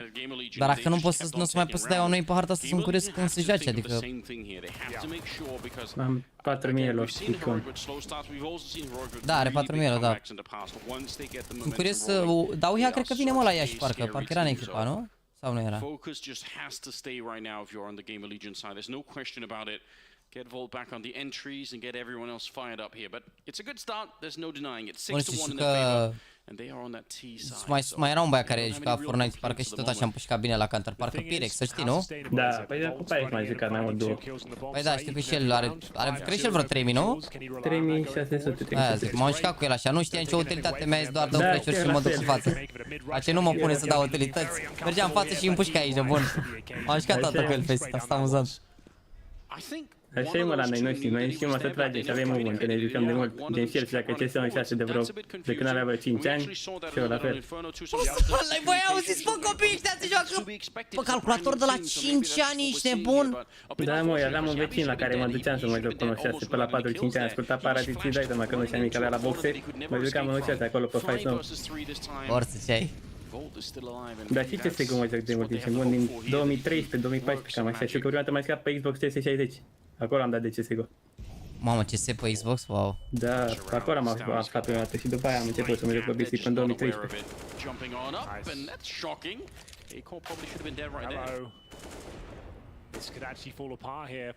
Dar dacă nu poți să, nu mai poți să dai one-way pe harta asta, sunt curios cum se joace, adică... Am 4.000 lor, icon. Da, are 4.000, da. Sunt curios să... Dar uia, cred că vine mă la Iași, parcă era în echipa, nu? Sau nu era? Focus just has to stay right now if you're on the GamerLegion side. There's no question about it. Get Volt back on the entries and get everyone else fired up here. But it's a good start. There's no denying it. 6-1 in their favor. And they are on that T side. Mai era un băiat care juca Fortnite, parcă și tot așa am pușcat bine la Counter, parcă Pirex, să știi, nu? Da, păi da, cu Pirex mai jucat, mai mult duo. Păi da, știu că și el are cred și el vreo 3.000, nu? 3.600. Aia zic, m-am jucat cu el așa, nu știam ce utilitate mea, doar dau flash-uri și mă duc în față. Face nu mă pune să dau utilități. Mergeam în față și îmi pușca aici, bun. M-am jucat toată cu el pe asta amuzant. Așa e, mă, la noi știm, noi știm să tragem și avem moment, că ne jucăm de mult. Gen și el și dacă CS 6 de vreo, de când are vreo 5 ani, și eu la fel. Voi auziți, mă, copii ăștia se joacă pe calculator de la 5 ani, ești nebun? Da, mă, eu aveam un vecin la care mă duceam să mă joc până 6, pe la 4-5 ani, asculta Paradis și dai seama că nu știa nimic, avea la boxe, mă jucam în 6 acolo pe Fight Nou. Forță ce ai? Dar și CSGO mă joc de mult, ești bun, din 2013-2014, cam așa, și că prima dată m-am jucat pe Xbox 360, acolo am dat de CSGO. Mamă, CS pe Xbox, wow. Da, acolo am aflat prima dată și după aia am început să mă joc pe PC în 2013. This could actually fall apart here.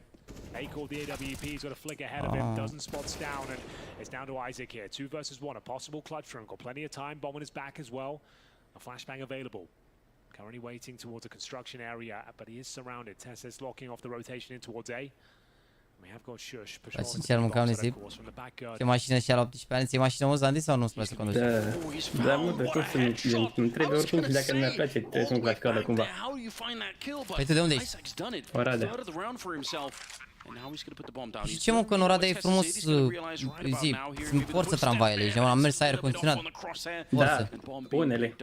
They called the AWP, he's got a flick ahead of him, doesn't spots down, and it's down to Isaac here. 2 versus 1, a possible clutch for him, got plenty of time, bomb on his back as well. A flashbang available. Currently waiting towards a construction area, but he is surrounded. Tess is locking off the rotation in towards A. We have got Shush push on sincer, mâncam nisip. Ce mașină și-a la 18 ani? Ți-e mașină Mousepad sau nu-ți place să conduci? Da, mă, dar cum să nu trebuie oricum și dacă nu-mi place, trebuie să-mi plac școală cumva. Păi tu de unde ești? Oradea. Și ce, mă, că în Oradea e frumos, zi, sunt forță tramvaiele, și am mers aer condiționat. Da, unele.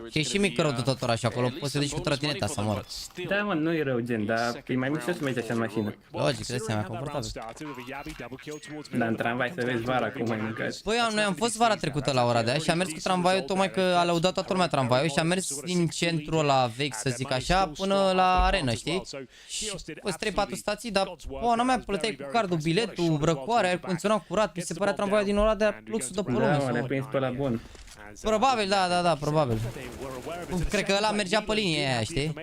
Și e și mic rău de tot orașul acolo, poți să duci cu trotineta să mor. Da, mă, nu e rău, gen, dar e mai mic să mergi așa în mașină. Logic, de seama, confortabil. Dar în tramvai să vezi vara cum ai mâncat. Păi, noi am fost vara trecută la Oradea și am mers cu tramvaiul, tocmai că a lăudat toată lumea tramvaiul și am mers din centrul ăla vechi, să zic așa, până la arenă, știi? Și fost 3-4 stații, dar ona mea plăteai cu cardul, biletul, răcoarea, aer condiționat curat, mi se părea tramvaiul din Oradea luxul de pe lume. Da, mă, le-ai prins pe la bun. Probabil, da, probabil. Cred că ăla mergea pe linie aia, știi?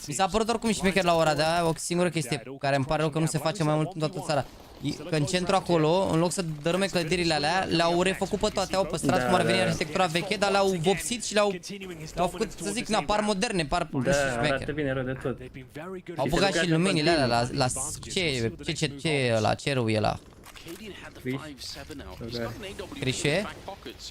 Mi s-a părut oricum șmecher la Oradea, o singură chestie care îmi pare rău că nu se face mai mult în toată țara. Că în centru acolo, în loc să dărâme clădirile alea, le-au refăcut pe toate, au păstrat cum ar veni arhitectura veche, dar le-au vopsit și le-au făcut, să zic, par moderne, par nu știu, Da, arată bine rău de tot. Au băgat și luminile alea la ce e ăla, ce rău e ăla? Crișe?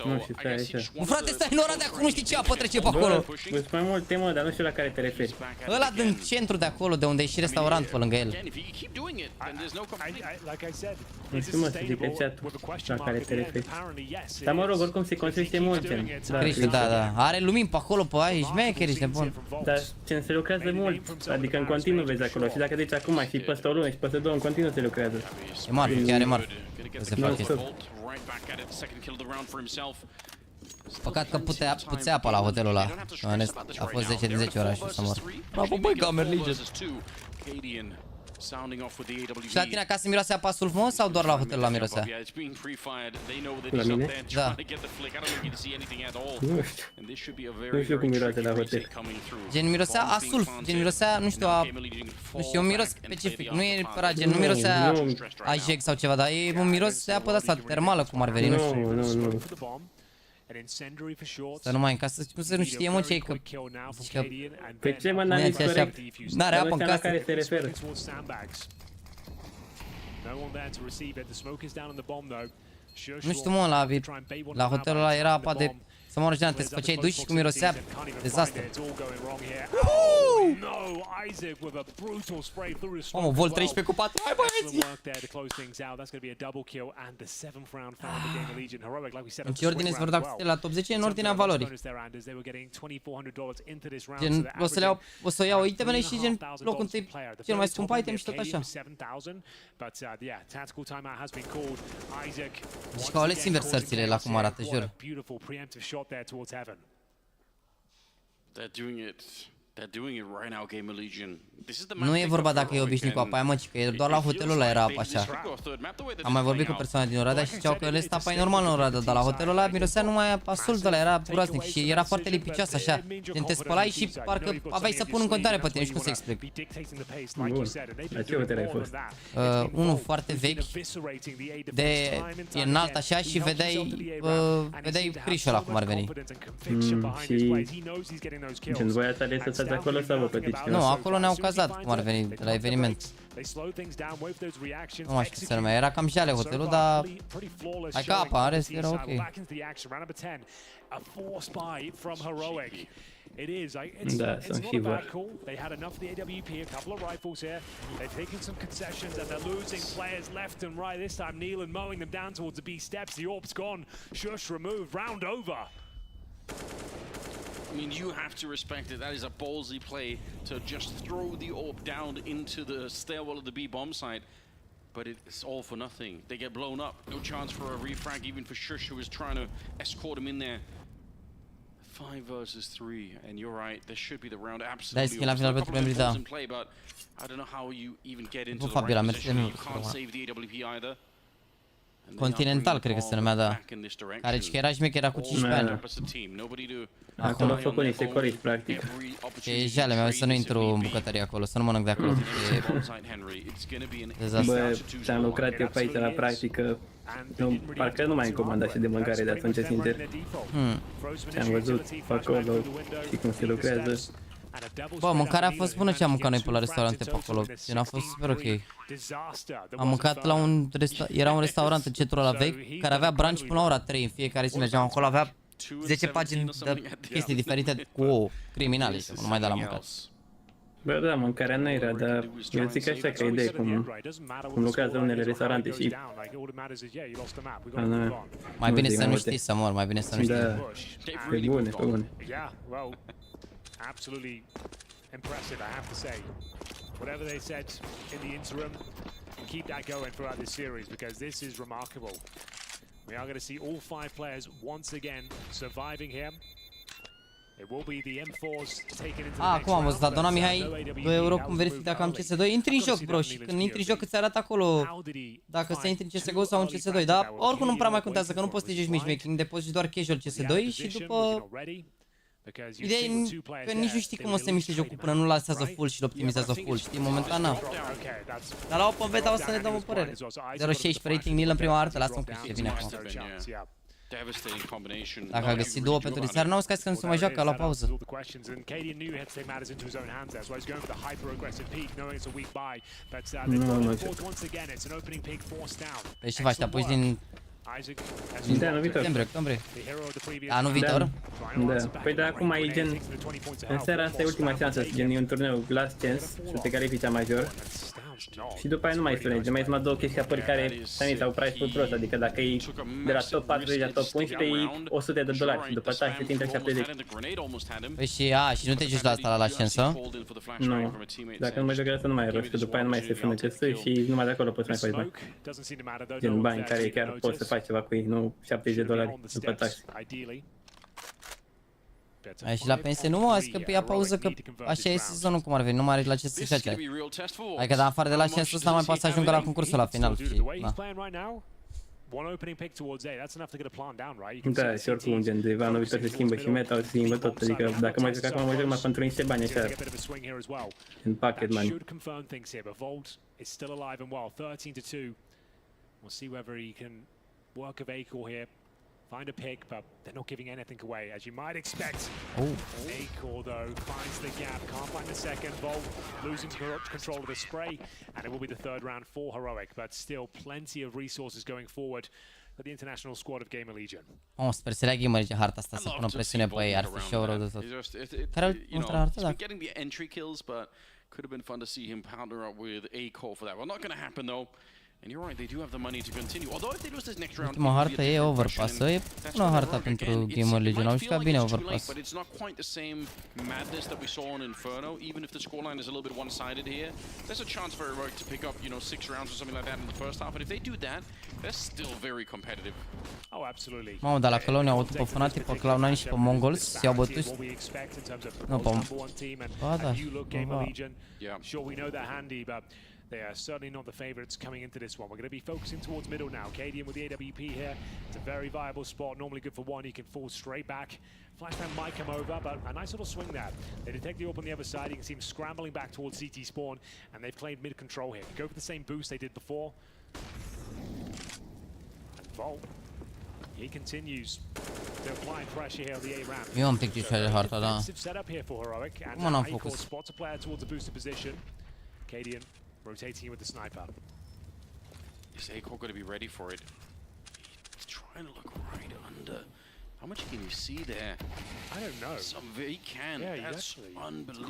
Nu știu, stai așa. Mă, frate, stai în Oradea, cum nu știi ce apă trece pe acolo? Sunt mai multe, mă, dar nu știu la care te referi. Ăla din centru de acolo, de unde e și restaurant pe lângă el. Nu știu, mă, să zic pe chat la care te referi. Dar mă rog, oricum se construiește mult, gen. Crișe, da. Are lumini pe acolo, pe aia, șmecher, ești nebun. Dar gen, se lucrează mult, adică în continuu vezi acolo. Și dacă zici acum și peste o lună și peste 2, în continuu se lucrează. E marfă, chiar e marfă. Se fac chestii. Păcat că puțea apa la hotelul ăla. A fost 10 din 10 orașul să mor. Bravo, băi, GAMERLEGION. Și la tine acasă miroase apa sulf, mă, sau doar la hotelul ăla mirosea? La mine? Da. Nu știu. Nu știu cum miroase la hotel. Gen mirosea a sulf, gen mirosea, nu știu, un miros specific. Nu e gen, nu mirosea a jeg sau ceva, dar e un miros de apă de asta termală, cum ar veni, nu știu. Nu. Să nu mai în casă, cum să nu știe, mă, ce-i că... Pe ce, mă, n-am nici corect? N-are apă în la casă. care se referă. Nu știu, mă, la hotelul ăla era apa de... Să mă rog, te făceai duș și cum mirosea, dezastru. Mamă, vol 13 cu 4, hai băieți! În ce ordine se vor da cu la top 10? În ordinea valorii. Gen, o să iau itemele și gen, locul întâi, cel mai scump item și tot așa. Deci că au ales invers sărțile la cum arată, jur. Nu e vorba dacă e obișnuit cu apa aia, mă, ci că e doar la hotelul ăla era apa așa. Am mai vorbit cu persoane din Oradea și ziceau că le sta apa e normal în Oradea, dar la hotelul ăla mirosea numai apa sulf de ăla, era groaznic și era foarte lipicioasă așa. Gen, te spălai și parcă aveai să pun în contare pe tine, nu știu cum să explic. Bun, la ce hotel ai fost? Unul foarte vechi, e înalt așa și vedeai crișul ăla cum ar veni. Și gen, voi ați ales să stați acolo sau vă plătiți? Nu, acolo ne-au cazat cum ar veni, de la eveniment. Nu mai știu ce se numea, era cam jale hotelul, dar hai că apa, în rest era ok. It is. It's not a bad call. They had enough of the AWP, a couple of rifles here. They've taken some concessions and they're losing players left and right. This time, Nealon mowing them down towards the B steps. The AWP's gone. Shush removed. Round over. I mean, you have to respect it. That is a ballsy play to just throw the AWP down into the stairwell of the B bomb site. But it's all for nothing. They get blown up. No chance for a refrag, even for Shush, who is trying to escort him in there. 5 versus 3, and you're right. This should be the round. Absolutely. La final pentru membrii, da. Play, but I don't know how you even get into the right position. You can't save the AWP either. Continental, cred că se numea, da. Care că era șmecher, era cu 15 ani. Acolo a făcut niște corici, practic. E jale, mi-a să nu intru în bucătărie acolo, să nu mănânc de acolo. Bă, am lucrat eu pe aici la practică. Parcă nu mai am comandat și de mâncare de atunci, sincer. Am văzut pe acolo și cum se lucrează. Bă, mâncarea a fost bună ce am mâncat noi pe la restaurante pe acolo. A fost super ok. Am mâncat la un era un restaurant în centrul ăla vechi, care avea brunch până la ora 3 în fiecare zi mergeam acolo, avea 10 pagini de chestii diferite cu criminale, nu mai da la mâncat. Bă, da, mâncarea nu era, dar eu zic așa că idee cum lucrează unele restaurante și... Mai bine să nu știi să mor, mai bine să nu știi. Da, pe bune, pe bune. Absolutely impressive, I have to say. Whatever they said in the interim, keep that going throughout this series because this is remarkable. We are going to see all 5 players once again surviving here. It will be the M4s taken into the next acum am văzut, dar doamna Mihai, round. 2 euro cum verific dacă am CS2. Intri în joc, bro, și când intri în joc îți arată acolo dacă se intri în CSGO sau în CS2, dar oricum nu prea mai contează, că nu poți să te joci matchmaking, depoziți doar casual CS2 și după... Ideea e că nici nu știi cum o să se miște jocul până nu lasează full și optimizează full, știi, momentan n-am. Dar la Open Beta o să ne dăm o părere. 0.16 rating, Nil în prima artă, lasă-mă că știe bine acum. Dacă a găsit 2 pentru diseară, n-auzi că nu se mai joacă la pauză. Deci ce faci, te apuci din... De anul viitor. Octombrie. Anul viitor? Da. Păi da, acum e gen... În seara asta e ultima șansă, gen e un turneu last chance să te califici major. Și după aia nu mai este range, mai sunt 2 chestii apări care saniți au price full prost, adică dacă e de la top 40 la top 11 e $100 și după taxe te intră 70. Păi și nu te joci la asta la șansă? Nu, dacă nu mai joci la asta nu mai e rost, că după aia nu mai este FNCS și numai de acolo poți mai faci bani. Gen bani care chiar poți să faci ceva cu ei, nu $70 după taxe. Ai și la pensie nu mă, azi că pe ia pauză că așa e sezonul cum ar veni, nu mai are la ce să se joace. Adică dar afară de la șansă n-am mai poate să ajungă la concursul la final și da, și oricum gen de anul viitor se schimbă și meta, se schimbă tot, adică dacă mai joc acum, mă joc mai pentru niște bani așa, în pocket money. Find a pick, but they're not giving anything away, as you might expect. Acor, though, finds the gap, can't find the second. Volt losing control of the spray, and it will be the 3rd round for Heroic, but still plenty of resources going forward for the international squad of Gamerlegion. Sper să lea Gamerlegion harta asta, să pună presiune pe ei, ar fi show rău de tot. Care ultra harta, da? Getting the entry kills, but could have been fun to see him partner up with Acor for that. Well, not going to happen though. And you're right, they do have the money to continue. Although if they lose this next round, ultima hartă e overpass, e bună harta pentru Gamerlegion, au jucat bine overpass. But it's not quite the same madness that we saw in Inferno. Even if the scoreline is a little bit one-sided here, there's a chance for Heroic to pick up, 6 rounds or something like that in the first half. And if they do that, they're still very competitive. Oh, absolutely. Mamă, dar la Colonia au avut pe Fnatic, pe Cloud9 și pe Mongols, s-au bătut. Nu, pe... Ba da, Sure, we know they're handy, but they are certainly not the favorites coming into this one. We're going to be focusing towards middle now. Cadian with the AWP here. It's a very viable spot, normally good for one. He can fall straight back. Flashbang might come over, but a nice little swing there. They detect the AWP on the other side. You can see him scrambling back towards CT spawn, and they've played mid-control here. Go for the same boost they did before. And Volt, he continues to apply pressure here on the A ramp. Eu am pic de harta, da. Setup here for Heroic, and Cum n-am Acor focus? spots a player towards a boosted position. Cadian rotating with the sniper. Is Acorn going to be ready for it? He's trying to look right under. How much can you see there? I don't know. He can. Yeah, That's actually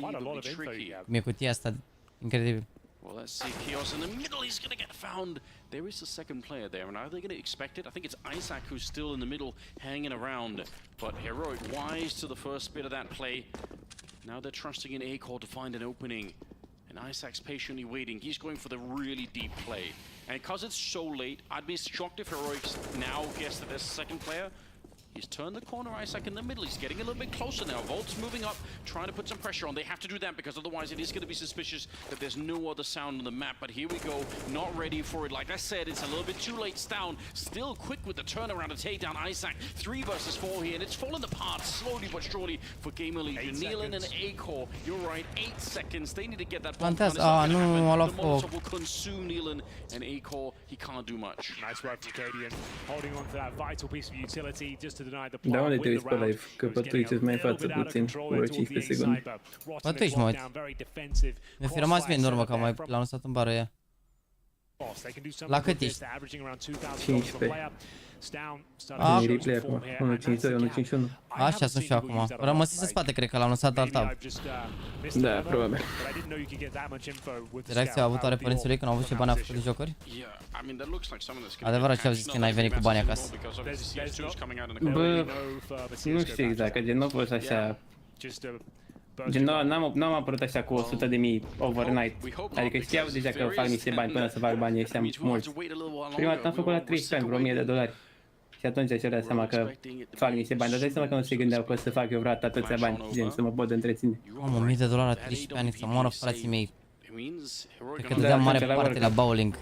quite a lot unbelievably of info tricky. you have. Cum e cutia asta, incredibil. Well, let's see. Kios in the middle. He's going to get found. There is a second player there, and are they going to expect it? I think it's Isaac who's still in the middle, hanging around. But Heroic wise to the first bit of that play. Now they're trusting in Acor to find an opening. And Isaac's patiently waiting. He's going for the really deep play. And because it's so late, I'd be shocked if Heroics now guess that there's a second player. He's turned the corner, Isaac in the middle. He's getting a little bit closer now. Volt's moving up, trying to put some pressure on. They have to do that because otherwise it is going to be suspicious that there's no other sound on the map. But here we go, not ready for it. Like I said, it's a little bit too late. It's down. Still quick with the turnaround to take down Isaac. 3 versus 4 here, and it's fallen apart slowly but surely for GamerLegion. Nealon and Acor, you're right, 8 seconds. They need to get that bomb. Nu a luat The foc. Molotov will consume Nealon and Acor. He can't do much. Nice work from Cadian, holding on to that vital piece of utility just to deny the Da, plant. unde te uiți pe live? Că pe Twitch îți mai față puțin, oră 15 secunde. Pe Twitch mă uit. Mi-a fi rămas mie în urmă că am mai l-am lăsat în bară ea. La cât ești? 15. Ah. E replay acum, 1.52, 1.51. Așa sunt și eu acum. Rămăsese în spate, cred că l-am lăsat alt tab. Da, probabil. Reacția avutare părințului când au văzut ce bani a făcut de jocuri? Adevărat ce au zis că n-ai venit cu bani acasă. Bă, nu știu exact, că gen nu poți așa... Gen n-am apărut așa cu 100.000 overnight. Adică știau deja că fac niște bani până să fac banii ăștia mulți. Prima dată am făcut la 13 ani, vreo $1.000. Și atunci și-au dat seama că fac niște bani, dar dai seama că nu se gândeau că o să fac eu vreodată atâția bani, gen să mă pot întreține. Mamă, $1.000 la 13 ani, să moară frații mei. Cred că dădeam mare parte la bowling.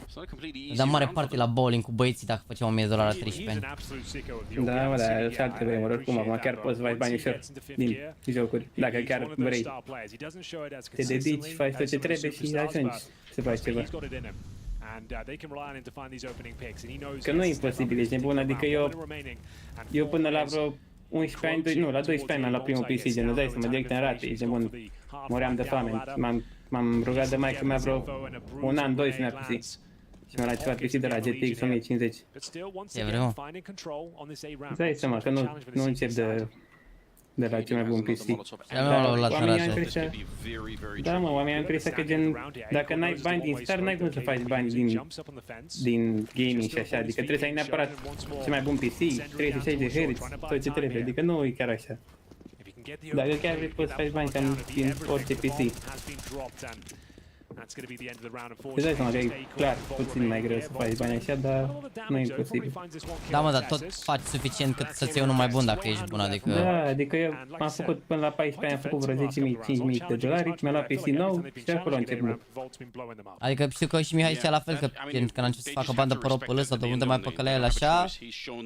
Dădeam mare parte la bowling cu băieții dacă făceam $1.000 la 13 ani. Da, mă, dar și alte vremuri, oricum, acum chiar poți să faci bani ușor din jocuri, dacă chiar vrei. Te dedici, faci tot ce trebuie și ajungi să faci ceva. Că nu e imposibil, ești nebun, adică eu până la vreo 11 ani, nu, la 12 ani mi-am luat primul PC, gen, îți dai seama, direct în rate, ești nebun, moream de foame, m-am rugat de maică mea vreo un an, 2 să mi-a PC. Și mi-a luat ceva PC de la GTX 1050. E vreo? Îți dai seama că nu încep de la cel mai bun PC. Da, mă, oamenii au impresia că gen, dacă n-ai bani din start, n-ai cum să faci bani din gaming și așa, adică trebuie să ai neapărat cel mai bun PC, 360 de Hz, tot ce trebuie, adică nu e chiar așa. Dacă chiar vrei poți să faci bani cam din orice PC. Îți dai seama că e clar puțin mai greu să faci bani așa, dar nu e imposibil. Da, mă, dar tot faci suficient cât să-ți iei unul mai bun dacă ești bun, adică... Da, adică eu am făcut până la 14 ani, am făcut vreo 10.000, 5.000 de dolari, mi-a luat PC nou și de acolo a început. Adică știu că și Mihai zicea la fel, că când a început să facă bani de pe ROPL sau de unde mai păcălea el așa,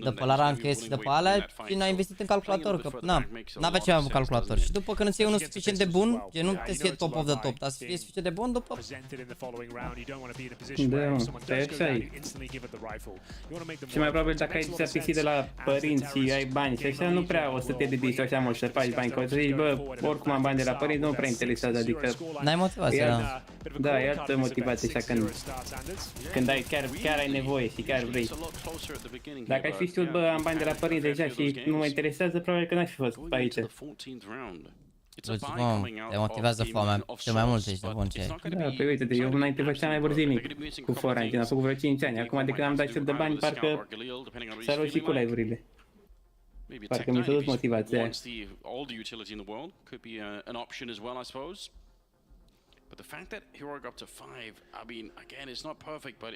de pe la Ranked și de pe alea, și n-a investit în calculator, că n-avea ce mai bun calculator. Și după când îți iei unul suficient de bun, gen nu te fie top of the top, dar să fie suficient de bun, după... Da, mă, stai așa e. Și mai probabil dacă ai PC de la părinți și ai bani și așa, nu prea o să te dedici așa mult să faci bani, că o să zici, bă, oricum am bani de la părinți, nu prea interesează, adică... N-ai motivație, da. Da, e altă motivație așa când ai, chiar ai nevoie și chiar vrei. Dacă ai fi știut, bă, am bani de la părinți deja și nu mă interesează, probabil că n-aș fi fost pe aici. Logic, mă, te motivează foamea, cel mai mult ești de bun ce e. Da, pe uite-te, eu înainte făceam mai zilnic cu Fortnite, am făcut vreo 5 ani, acum de când am dat și de bani, parcă s-a luat și cu live-urile. Parcă mi s-a dus motivația aia. But the fact that Hero got up to 5, I mean, again, it's not perfect, but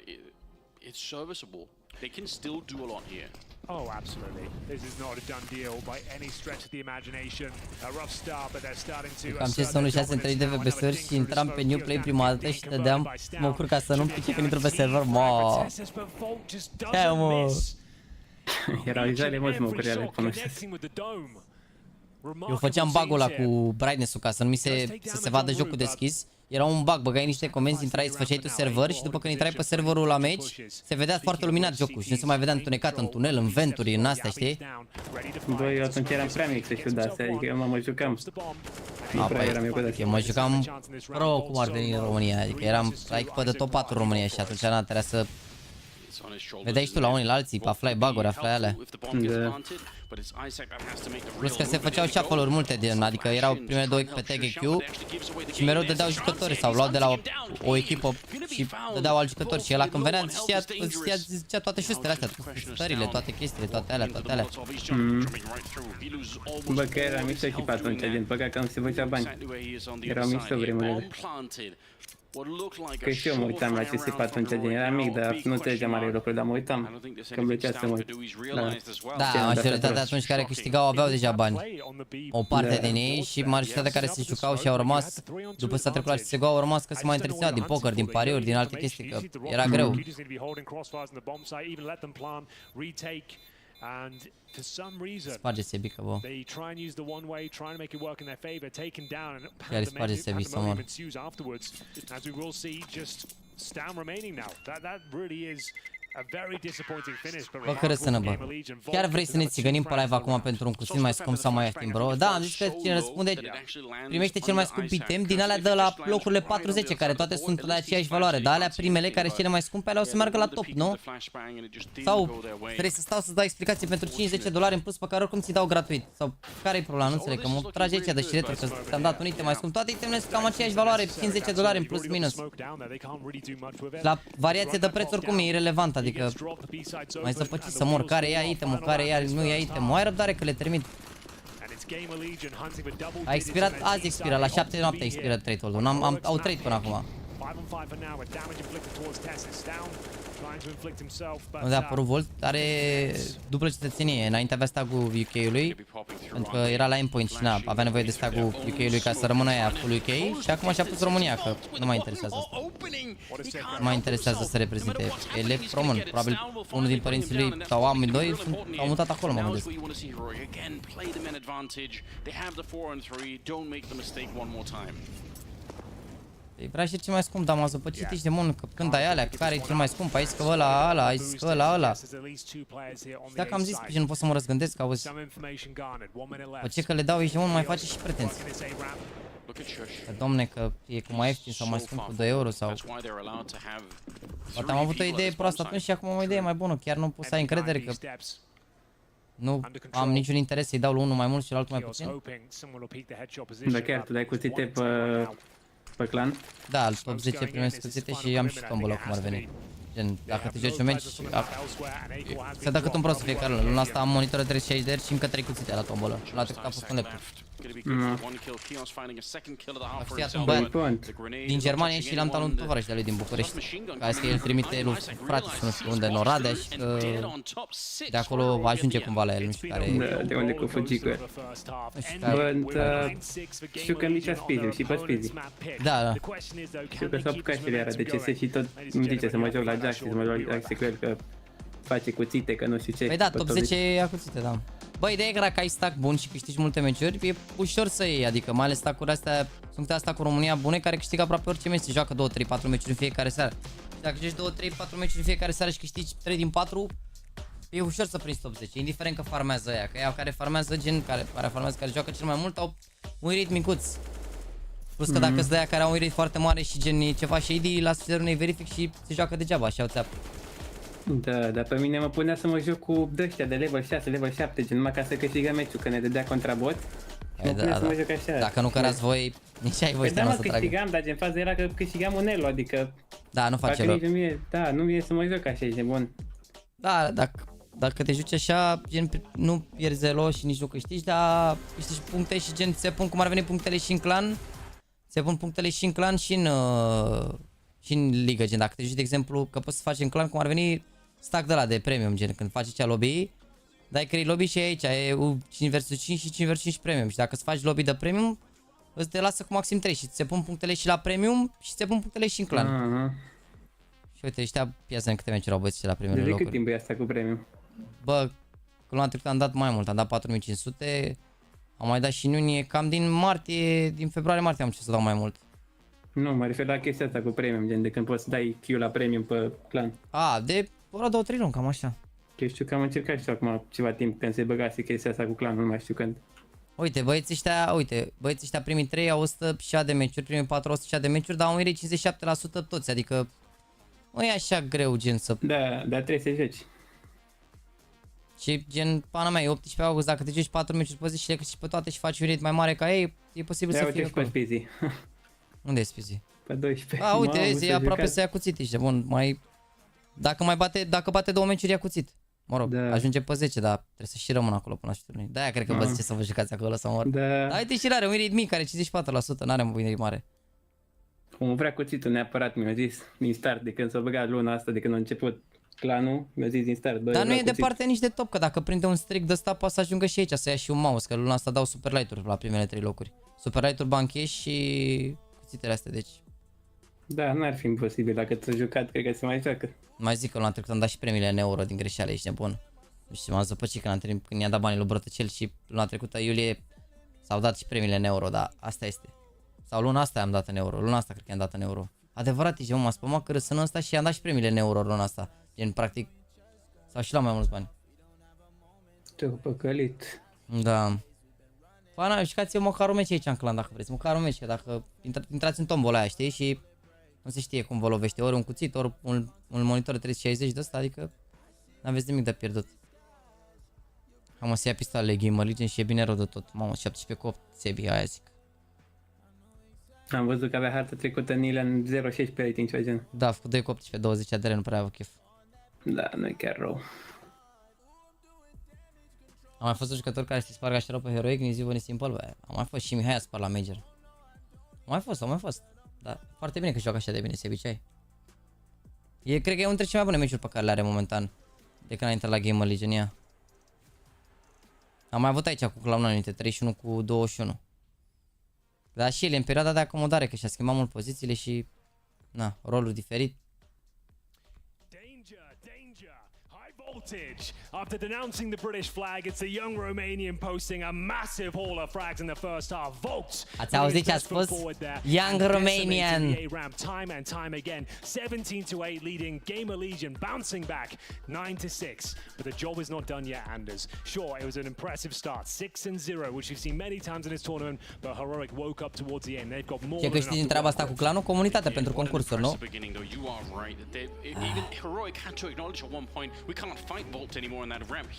it's serviceable. They can still do a lot here. Oh, absolutely. This is not a done deal by any stretch of the imagination. A rough start, but they're starting to... Cam ce sunt 6 în 3 de VPS-uri și intram pe New Play prima dată și dădeam mocuri ca să nu-mi pice când intru pe server, mă. Ce mă? Erau izale mulți mocuri alea cunoșteți. Eu făceam bug-ul ăla cu brightness-ul ca să nu mi se, să se vadă jocul deschis. Era un bug, băgai niște comenzi, intrai, îți făceai tu server și după când intrai pe serverul la match, se vedea foarte luminat jocul și nu se mai vedea întunecat în tunel, în venturi, în astea, știi? Băi, eu atunci eram prea mic să știu de astea, adică eu mă jucam. Nu prea eram eu cu de Eu mă jucam pro cum ar veni în România, adică eram la echipă de top 4 în România și atunci n-a trebuit să... Vedeai și tu la unii la alții, aflai bug-uri, aflai alea. Da. Plus că se făceau shuffle-uri multe din, adică erau primele 2 pe TGQ și mereu dădeau jucători sau luau de la o echipă și dădeau alt jucător și ăla când venea zicea toate șustele astea, stările, toate chestiile, toate alea. Bă, că era mișto și pe atunci, din păcat că nu se făcea bani. Erau mișto vremurile. Că și eu mă uitam la CSP atunci, era mic, dar nu înțelegeam mare lucruri, dar mă uitam, că îmi plăcea să mă uit. Da, majoritatea atunci care câștigau aveau deja bani. O parte din ei și majoritatea care se jucau și au rămas, după ce s-a trecut la CSGO, au rămas că se mai interesau din poker, din pariuri, din alte chestii, că era greu. Sparge Sebica, bă. Chiar sparge Sebica să mor. Bă, că răsănă, bă. Chiar vrei să ne țigănim pe live acum pentru un cuțit mai scump sau mai ieftin, bro? Da, am zis că cine răspunde primește cel mai scump item din alea de la locurile 40, care toate sunt de aceeași valoare. Dar alea primele, care sunt cele mai scumpe, alea o să meargă la top, nu? Sau trebuie să stau să dau explicații pentru $50 în plus pe care oricum ți dau gratuit. Sau care-i problema? Nu înțeleg, că mă trage aici de șiretul, că ți-am dat un item mai scump. Toate itemele sunt cam aceeași valoare, $50 în plus minus. La variație de preț oricum e irelevant. Adică mai să păci să mor, care ia itemul, care ia, nu ia itemul, ai răbdare că le termin. A expirat, azi expiră, la 7 de noapte expiră trade-hold-ul, au trade până acum. Unde a apărut Volt, are dublă cetățenie, înainte avea stagul UK-ului, pentru că era la endpoint și na, avea nevoie de stagul UK-ului ca să rămână aia full UK și acum și-a pus România, că nu mai interesează asta. Nu mai interesează să reprezinte elev român, probabil unul din părinții lui sau amândoi s-au mutat acolo, mă gândesc. Vrea și cel mai scump, dar m-a zăpăcit ești de mon, că când ai alea, care e cel mai scump, ai zis că ăla, ai zis că ăla. Și dacă am zis că nu pot să mă răzgândesc, auzi, pe ce că le dau ești de mon, mai face și pretenții. Că domne, că e cu mai ieftin sau mai scump cu 2 euro sau... Poate am avut o idee proastă atunci și acum am o idee mai bună, chiar nu pot să ai încredere că... Nu am niciun interes să-i dau la unul mai mult și la altul mai puțin. Da, chiar tu dai cuțite pe clan? Da, al top 10 primesc cuțite și am și tombolă cum ar veni. Gen, dacă te joci un match, se dă cât un prost fiecare. Luna asta am monitoră 360 de Hz și încă 3 cuțite la tombolă. La trecut a fost un laptop. A știat un băiat din Germania și l-am talut un tovarăș de lui din București. Ca zis că el trimite lui frate și nu știu unde, în Oradea și că de acolo ajunge cumva la el, nu știu care e. De unde cu fugi cu el. Bă, știu că nici a Spizi și pe Spizi. Da. Știu că s-a apucat și de CS și tot îmi zice să mă joc la Jack și să mă joc la Jack că face cuțite, că nu știu ce. Păi da, top 10 e cuțite, da. Bă, ideea e că dacă ai stack bun și câștigi multe meciuri, e ușor să iei, adică mai ales stack-urile astea, sunt astea cu România bune care câștigă aproape orice meci, se joacă 2, 3, 4 meciuri în fiecare seară. Și dacă joci 2, 3, 4 meciuri în fiecare seară și câștigi 3 din 4, e ușor să prinzi top 10, indiferent că farmează aia, că ea care farmează gen, care farmează, care joacă cel mai mult, au un rate micuț. Plus că dacă-ți dă aia care au un rate foarte mare și gen ceva shady, la sfârșitul unei verific și se joacă degeaba și au țeapă. Da, dar pe mine mă punea să mă joc cu dăștia de level 6, level 7, gen numai ca să câștigăm meciul, că ne dădea contra bot. Mă punea să mă joc așa. Dacă nu cărați voi, nici ai voi să tragă. Da, mă câștigam, dar gen faza era că câștigam un elo, adică... Da, nu face rău. Da, nu vine să mă joc așa, e bun. Da, dacă te joci așa, gen nu pierzi elo și nici nu câștigi, dar câștigi puncte și gen se pun cum ar veni punctele și în clan. Se pun punctele și în clan și în ligă, gen dacă te joci de exemplu că poți să faci în clan cum ar veni stack de la de premium, gen când faci cea lobby, dai crei lobby și aici e 5 vs 5 și 5 vs 5 premium și dacă îți faci lobby de premium, îți te lasă cu maxim 3 și ți se pun punctele și la premium și ți se pun punctele și în clan. Și uite, ăștia piața în câte meciuri au băieții la primele locuri. De cât timp e asta cu premium? Bă, luna trecută am dat mai mult, am dat 4500, am mai dat și în iunie, cam din martie, din februarie-martie am început să dau mai mult. Nu, mă refer la chestia asta cu premium, gen de când poți să dai Q la premium pe clan. A, de ora 2-3 luni, cam așa. Că știu că am încercat și acum ceva timp când se băgase chestia asta cu clanul, nu mai știu când. Uite, băieții ăștia primii 3 au 100 de meciuri, primii 4 au 100 de meciuri, dar au un rate 57% toți, adică nu e așa greu gen să... Da, dar trebuie să joci. Și gen, pana mea, e 18 august, dacă te joci 4 meciuri pe zi și le câștigi pe toate și faci un rate mai mare ca ei, e posibil să fie acolo. pe zi. Unde e Spizi? Pe 12. A, uite, e aproape să ia cuțit, ești bun, mai... Dacă bate 2 meciuri, ia cuțit. Mă rog, Da. ajunge pe 10, dar trebuie să și rămână acolo până la sfârșitul. De-aia cred că vă zice să vă jucați acolo să mor. Da. Dar uite și are un rate mic, care 54%, n-are un rate mare. Cum vrea cuțitul neapărat, mi-a zis din start, de când s-a băgat luna asta, de când a început clanul, mi-a zis din start. Bă, Dar nu e cuțit. departe nici de top, că dacă prinde un strict de ăsta poate să ajungă și aici, să ia și un mouse, că luna asta dau Superlight-uri la primele 3 locuri. Superlight-uri, bancheș și cuțitele astea, deci... Da, n-ar fi imposibil, dacă ți-a jucat, cred că se mai joacă. Mai zic că luna trecută am dat și premiile în euro din greșeală, ești nebun. Nu știu, m-am zăpăcit când i-a dat banii lui Brătăcel și luna trecută, iulie, s-au dat și premiile în euro, dar asta este. Sau luna asta i-am dat în euro, luna asta cred că i-am dat în euro. Adevărat, ești, m-a spămat că râsână ăsta și i-am dat și premiile în euro luna asta. Gen, practic, sau și la mai mulți bani. Ce-o păcălit. Da. Pana, jucați-eu măcar un meci aici în clan dacă vreți, măcar un meci, că dacă intrați în tombola aia, știi, și nu se știe cum vă lovește, ori un cuțit, ori un monitor 360 de ăsta, adică n-aveți nimic de pierdut. Am să ia pistoalele GAMERLEGION și e bine rău de tot. Mamă, 17 cu 8 sebi, aia zic. Am văzut că avea harta trecută în în 0.16 rating, ceva gen. Da, a făcut 2 cu 18, 20 ADR, nu prea avea chef. Da, nu e chiar rău. Am mai fost un jucător care se spargă așa rău pe Heroic, nici zi, simple, bă. Am mai fost și Mihai a spart la Major. Au mai fost. Da, foarte bine că joacă așa de bine, Sebi, ce ai? Cred că e unul dintre cele mai bune meciuri pe care le are momentan. De când a intrat la GAMERLEGION, ia. Am mai avut aici cu Clown Unite, 31 cu 21. Dar și el e în perioada de acomodare, că și-a schimbat mult pozițiile și... Na, roluri diferite. Voltage. After denouncing the British flag, it's the young Romanian posting a massive haul of frags in the first half. Volts. Ați auzit ce a spus? Young Romanian. Time and time again. 17-8 leading GAMERLEGION, bouncing back 9-6. But the job is not done yet, Anders. Sure, it was an impressive start, 6-0, which we've seen many times in this tournament. But Heroic woke up towards the end. They've got more. Ce câștigi din treaba asta cu clanul? Comunitate pentru concursuri, nu?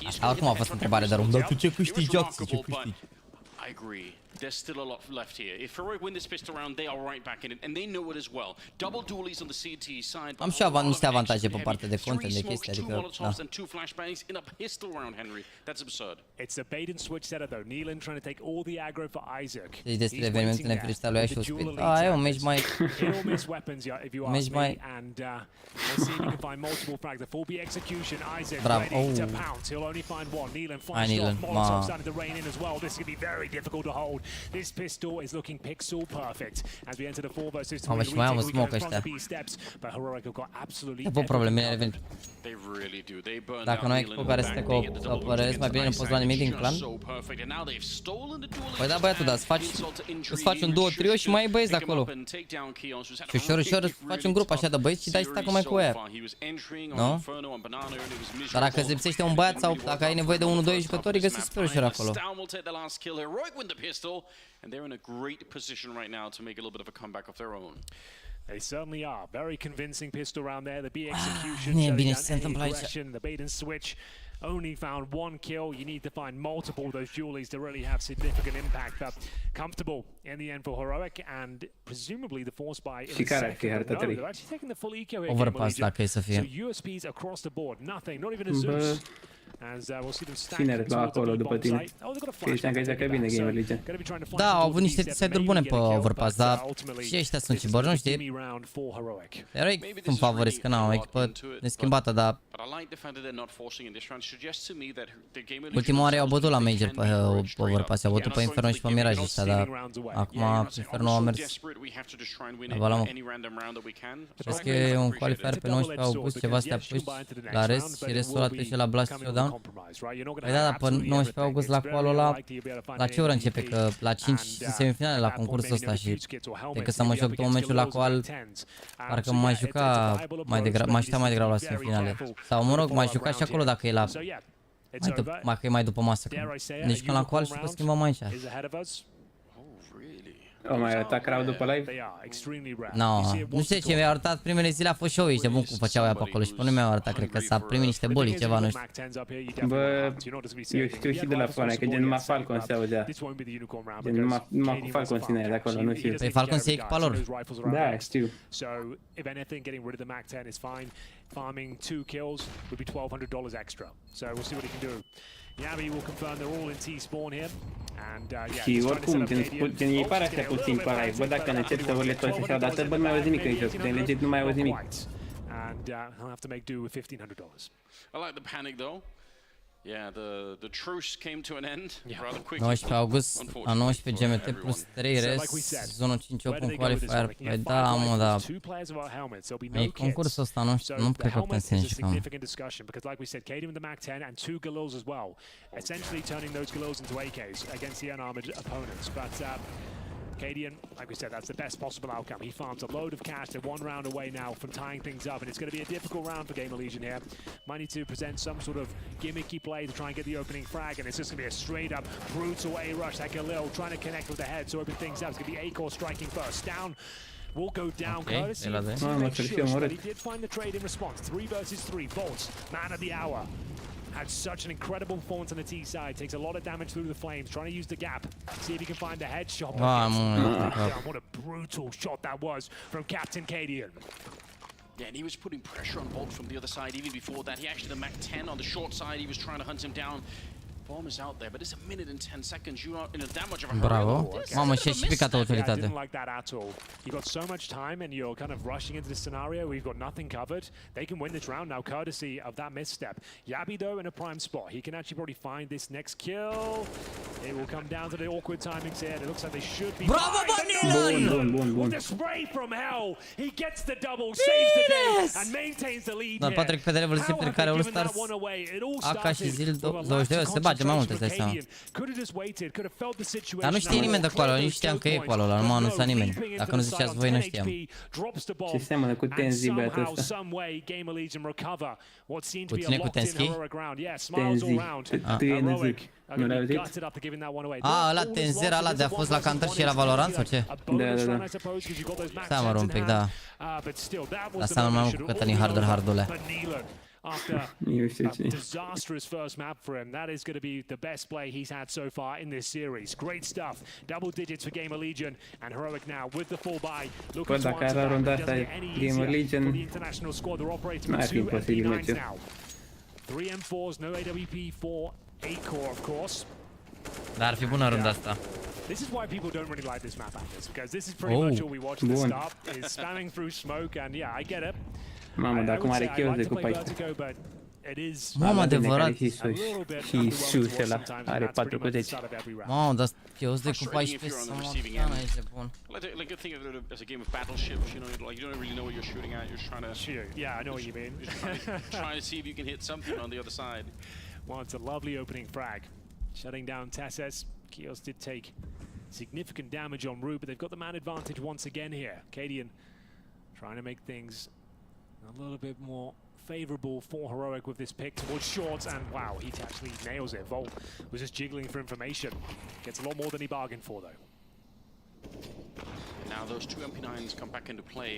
Asta oricum a fost întrebare de rum. Dar tu ce câștigi, Axi, ce câștigi? I agree. There's still a lot left here. If Heroic win this pistol round, they are right back in it, and they know it as well. Double dualies on the CT side. Am și niște avantaje pe partea de content, de chestii, adică, da. And 2 flashbangs in a pistol round, Henry. That's absurd. It's a bait and switch setup though. Nealon trying to take all the aggro for Isaac. Deci despre evenimentele nefericite ale lui și Speed. E un meci mai... Meci mai... Bravo. Oh. Hai, Nealon. Ma... This pistol is looking pixel perfect as we enter the 4 versus 3. Mamă, și mai am un smoke ăștia. E pot probleme, bine revenit. Dacă nu ai echipă care să te cooperezi, mai bine nu poți lua nimic din clan. Păi da, băiatul, dar îți faci un duo trio și mai ai băieți de acolo. Și ușor, ușor faci un grup așa de băieți și dai stack mai cu aia. Nu? Dar dacă îți lipsește un băiat sau dacă ai nevoie de 1-2 jucători, găsești super ușor acolo. And they're in a great position right now to make a little bit of a comeback of their own. They certainly are. Very convincing pistol round there. The B execution, nu e bine ce se întâmplă aici. the bait and switch. Only found 1 kill. You need to find multiple of those dualies to really have significant impact. But comfortable in the end for Heroic and presumably the force buy in the second. No, they're actually taking the full eco here. Overpass dacă e să fie. So USPs across the board. Nothing. Not even a Zeus. Cine la acolo după tine? Că ești angajat că bine GAMERLEGION. Da, au avut niște side-uri bune pe Overpass, dar și ăștia sunt cibări, nu știi? Heroic sunt favoriți, că n-au o echipă neschimbată, dar... Ultima oară i-au bătut la Major pe Overpass, i-au bătut pe Inferno și pe Mirage ăștia, dar acum Inferno a mers. Crezi că e un qualifier pe 19 august, ceva să te apuci la rest și restul la trece la Blast Showdown? Păi da, pe 19 august la qual ăla, la ce oră începe? Că la 5 sunt semifinale la concursul ăsta și decât să mă joc două meciuri la qual, parcă m-aș juca mai degrabă la semifinale. Sau mă rog, m-aș juca și acolo dacă e la... Dacă e mai după masă. Deci când la qual și că schimbăm aici. O mai arătat crowd după live? No, nu știu ce mi-au arătat primele zile, a fost show de bun cum făceau aia pe acolo și pe nu mi-au arătat, cred că s-a primit niște boli, ceva, nu știu. Bă, eu știu și de la Fone, că gen numai Falcon se audea. Gen numai cu Falcon ține de acolo, nu știu. Păi Falcon se echipa lor. Da, știu. Farming 2 kills would be $1,200 extra. So we'll see what he can do. Yabi will confirm they're all in T-spawn here. And și oricum, gen ei par așa puțin pe live. Bă, dacă ne încep să urle toți așa odată, bă, nu mai auzi nimic în joc. Gen legit nu mai auzi nimic. And he'll have to make do with $1,500. I like the panic though. Yeah, the truce came to an end rather quickly. 19 august, la 19 GMT plus 3 res, zonă 5 Open Qualifier. Păi da, mă, da. E concursul ăsta, nu știu, nu cred că putem să ne jucăm. Because like we said, Cadian with the Mac 10 and 2 Galils as well. Essentially turning those Galils into AKs against the unarmored opponents. But Cadian, like we said, that's the best possible outcome. He farms a load of cash. They're one round away now from tying things up, and it's going to be a difficult round for GamerLegion here. Might need to present some sort of gimmicky play to try and get the opening frag, and it's just going to be a straight-up brutal A-rush. That Galil trying to connect with the head to open things up. It's going to be Acor striking first. Down will go down, courtesy of Team, but he did find the trade in response. 3 versus 3. Bolts, man of the hour. Had such an incredible performance on the T side. Takes a lot of damage through the flames. Trying to use the gap. See if he can find the headshot. What a brutal shot that was from Captain Cadian. Yeah, and he was putting pressure on Bolt from the other side even before that. He actually, the Mac 10 on the short side, he was trying to hunt him down. Bomb is out there, but it's a minute and 10 seconds. You're not in a that much of a hurry. Bravo. Mamă, și și picată utilitate. Didn't like that at all. You got so much time and you're kind of rushing into this scenario. We've got nothing covered. They can win this round now, courtesy of that misstep. Yabi though in a prime spot. He can actually probably find this next kill. It will come down to the awkward timings here. It looks like they should be. Bravo, Bun! With the spray from hell, he gets the double, saves the day, and maintains the lead. Dar Patrick pe level 10 prin care All-Stars AK și Zil 22 se bage mai mult, îți dai seama. Dar nu știe nimeni de acolo, nu știam că e acolo ăla, nu m-a anunțat nimeni. Dacă nu ziceați voi, nu știam. Ce seamănă cu Tenzi, băiatul ăsta. Puține cu Tenzi? Tenzi, Tenzi. Nu l-ai auzit? A, ăla Tenzera, ăla de a fost la Counter și era Valorant sau ce? Da. Seamănă un pic, da. Dar seamănă mai mult cu Cătălin Hardule. After a disastrous first map for him, that is going to be the best play he's had so far in this series. Great stuff. Double digits for GamerLegion and Heroic now with the full buy. Looking to answer that. It doesn't get any easier for the international squad. They're operating with 2 MP9s now. 3 M4s, no AWP for Acor, of course. Dar ar fi bună runda asta. This is why people don't really like this map, Anders, because this is pretty much all we watch at the start, is spamming through smoke, and yeah, I get it. Mamă, dar cum are kills de cu 14. Mamă, adevărat. Și sus ăla are 4 cu 10. Mamă, dar kills de cu 14 să mă cană, ești bun. Like think of it as a game of battleships, you know, like you don't really know what you're shooting at, you're just trying to shoot. Yeah, I know what you mean. Trying to see if you can hit something on the other side. Well, it's a lovely opening frag. Shutting down Tesses. Kios did take significant damage en route, but they've got the man advantage once again here. Cadian trying to make things a little bit more favorable for Heroic with this pick towards shorts, and wow, he actually nails it. Volt was just jiggling for information. Gets a lot more than he bargained for, though. And now those 2 MP9s come back into play.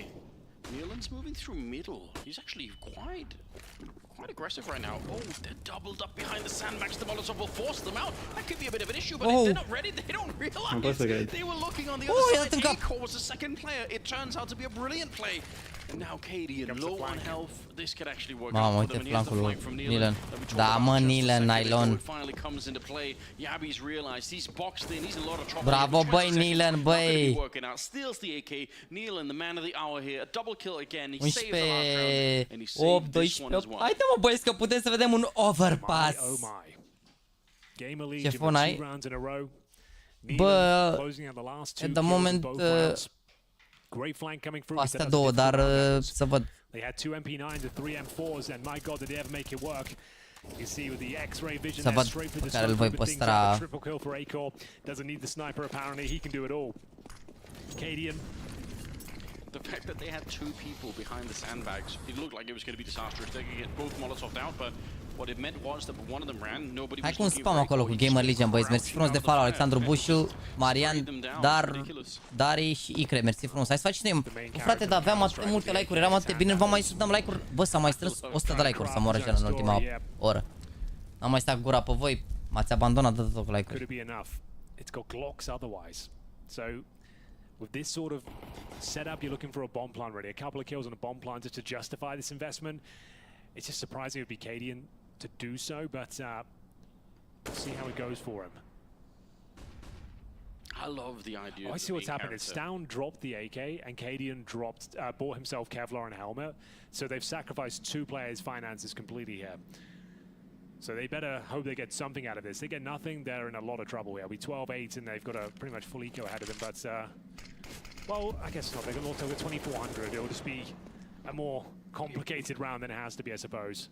Nealand's moving through middle. He's actually quite aggressive right now. Oh, they're doubled up behind the sandbags. The Molotov will force them out. That could be a bit of an issue, but if they're not ready, they don't realize they were looking on the other side. Acor was the second player. It turns out to be a brilliant play. And now Cadian, low on health. This could actually work out for them. And here's the flank from Nealand. Da, mă, Nealand, nylon. Finally comes into play. Yabi's realized he's boxed in. He's a lot of trouble. Bravo, băi, Nealand, băi. Steals the AK. Nealand, the man of the hour here. A double kill again. He saves the last round. And he 8, saved this one as 12. well. Haide, mă, băieți, că putem să vedem un overpass. Ce fon ai? Bă, at the moment, astea două, dar să văd. They had 2 MP9s and 3 M4s, and my god, did they ever make it work. You see with the X-ray vision Să there, văd straight for pe the care îl scope, voi open things păstra. up. Triple kill for Acor. Doesn't need the sniper apparently. He can do it all. Cadian. The fact that they had two people behind the sandbags, it looked like it was going to be disastrous. They could get both Molotovs out, but what it meant was that one of them ran, nobody Hai was cu un looking spam for acolo Acor. cu He just GamerLegion, băieți. Mersi frumos de follow, Alexandru Bușu, Marian, Dari și Icre. Mersi frumos. Hai să facem noi. Frate, dar aveam atât de multe like-uri, eram atât de bine, v-am mai să dăm like-uri. Bă, s-a mai strâns 100 de like-uri să moară în ultima oră. N-am mai stat cu gura pe voi, m-ați abandonat de tot cu like-uri. Could it be enough? It's got Glocks otherwise. So with this sort of setup, you're looking for a bomb plant ready. A couple of kills on a bomb plant just to justify this investment. It's just surprising it would be Cadian to do so, but we'll see how it goes for him. I love the idea. I see what's happened. Stown dropped the AK and Cadian bought himself Kevlar and helmet. So they've sacrificed two players' finances completely here. So they better hope they get something out of this. They get nothing, they're in a lot of trouble here. It'll be 12-8 and they've got a pretty much full eco ahead of them, but well, I guess not. They're going to also get 2400. It'll just be a more complicated round than it has to be, I suppose.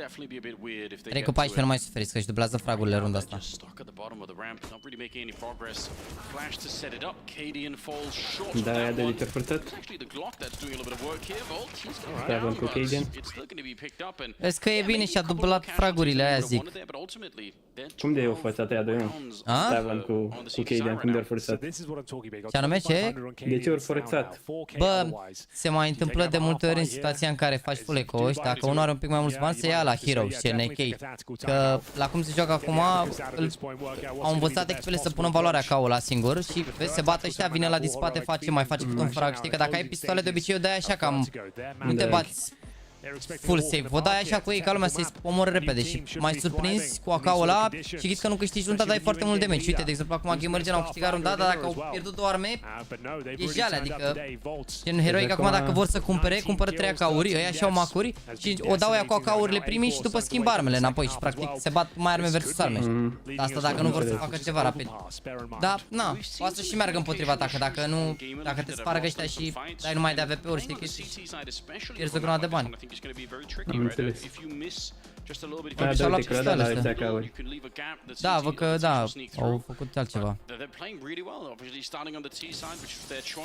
Definitely be a bit weird if they Trei cu 14 nu mai suferiți, că își dublează fragurile runda asta. Just stuck at the bottom of the ramp, not really making any progress. Flash to set it up. Cadian falls short. Da, ia de lider forțat. It's actually the Glock that's doing a little bit of work here. Volt, he's going Treabă down, cu but Cadian. it's still going to be picked up. And Vezi că e bine și a dublat fragurile aia, zic. Cum de eu forțat aia 2-1? Treabă cu Cadian, cum de-or forțat? Ce anume, ce? De ce ori forțat? Bă, se mai întâmplă de multe ori în situația în care faci full eco și dacă unul are un pic mai mulți bani, se ia la Hero și CNK. Că la cum se joacă acum, au învățat echipele să pună valoarea ca la singur și vezi, se bate ăștia, vine la din spate, mai face cât un frag, știi? Că dacă ai pistoale de obicei, o dai așa cam, nu te bați full safe, vă dai așa cu ei ca lumea să-i omoră repede și mai surprinzi cu AK-ul ăla și știți că nu câștigi runda, dai foarte mult damage. Uite, de exemplu, acum GamerLegion au câștigat runda, dar dacă au pierdut două arme, e jale, adică gen heroic acum dacă vor să cumpără 3 AK-uri, ăia și-au macuri și o dau ea cu AK-urile primii și după schimbă armele înapoi și practic se bat mai arme versus arme. Asta dacă nu vor să facă ceva rapid. Dar, na, poate să și meargă împotriva ta, că dacă te spargă ăștia și dai numai de AWP-uri, știi chestii, pierzi o grămadă de bani. Am înțeles. Da, Și-au luat uite, că pistoale la astea. AK-uri. Da, văd că da, au făcut altceva.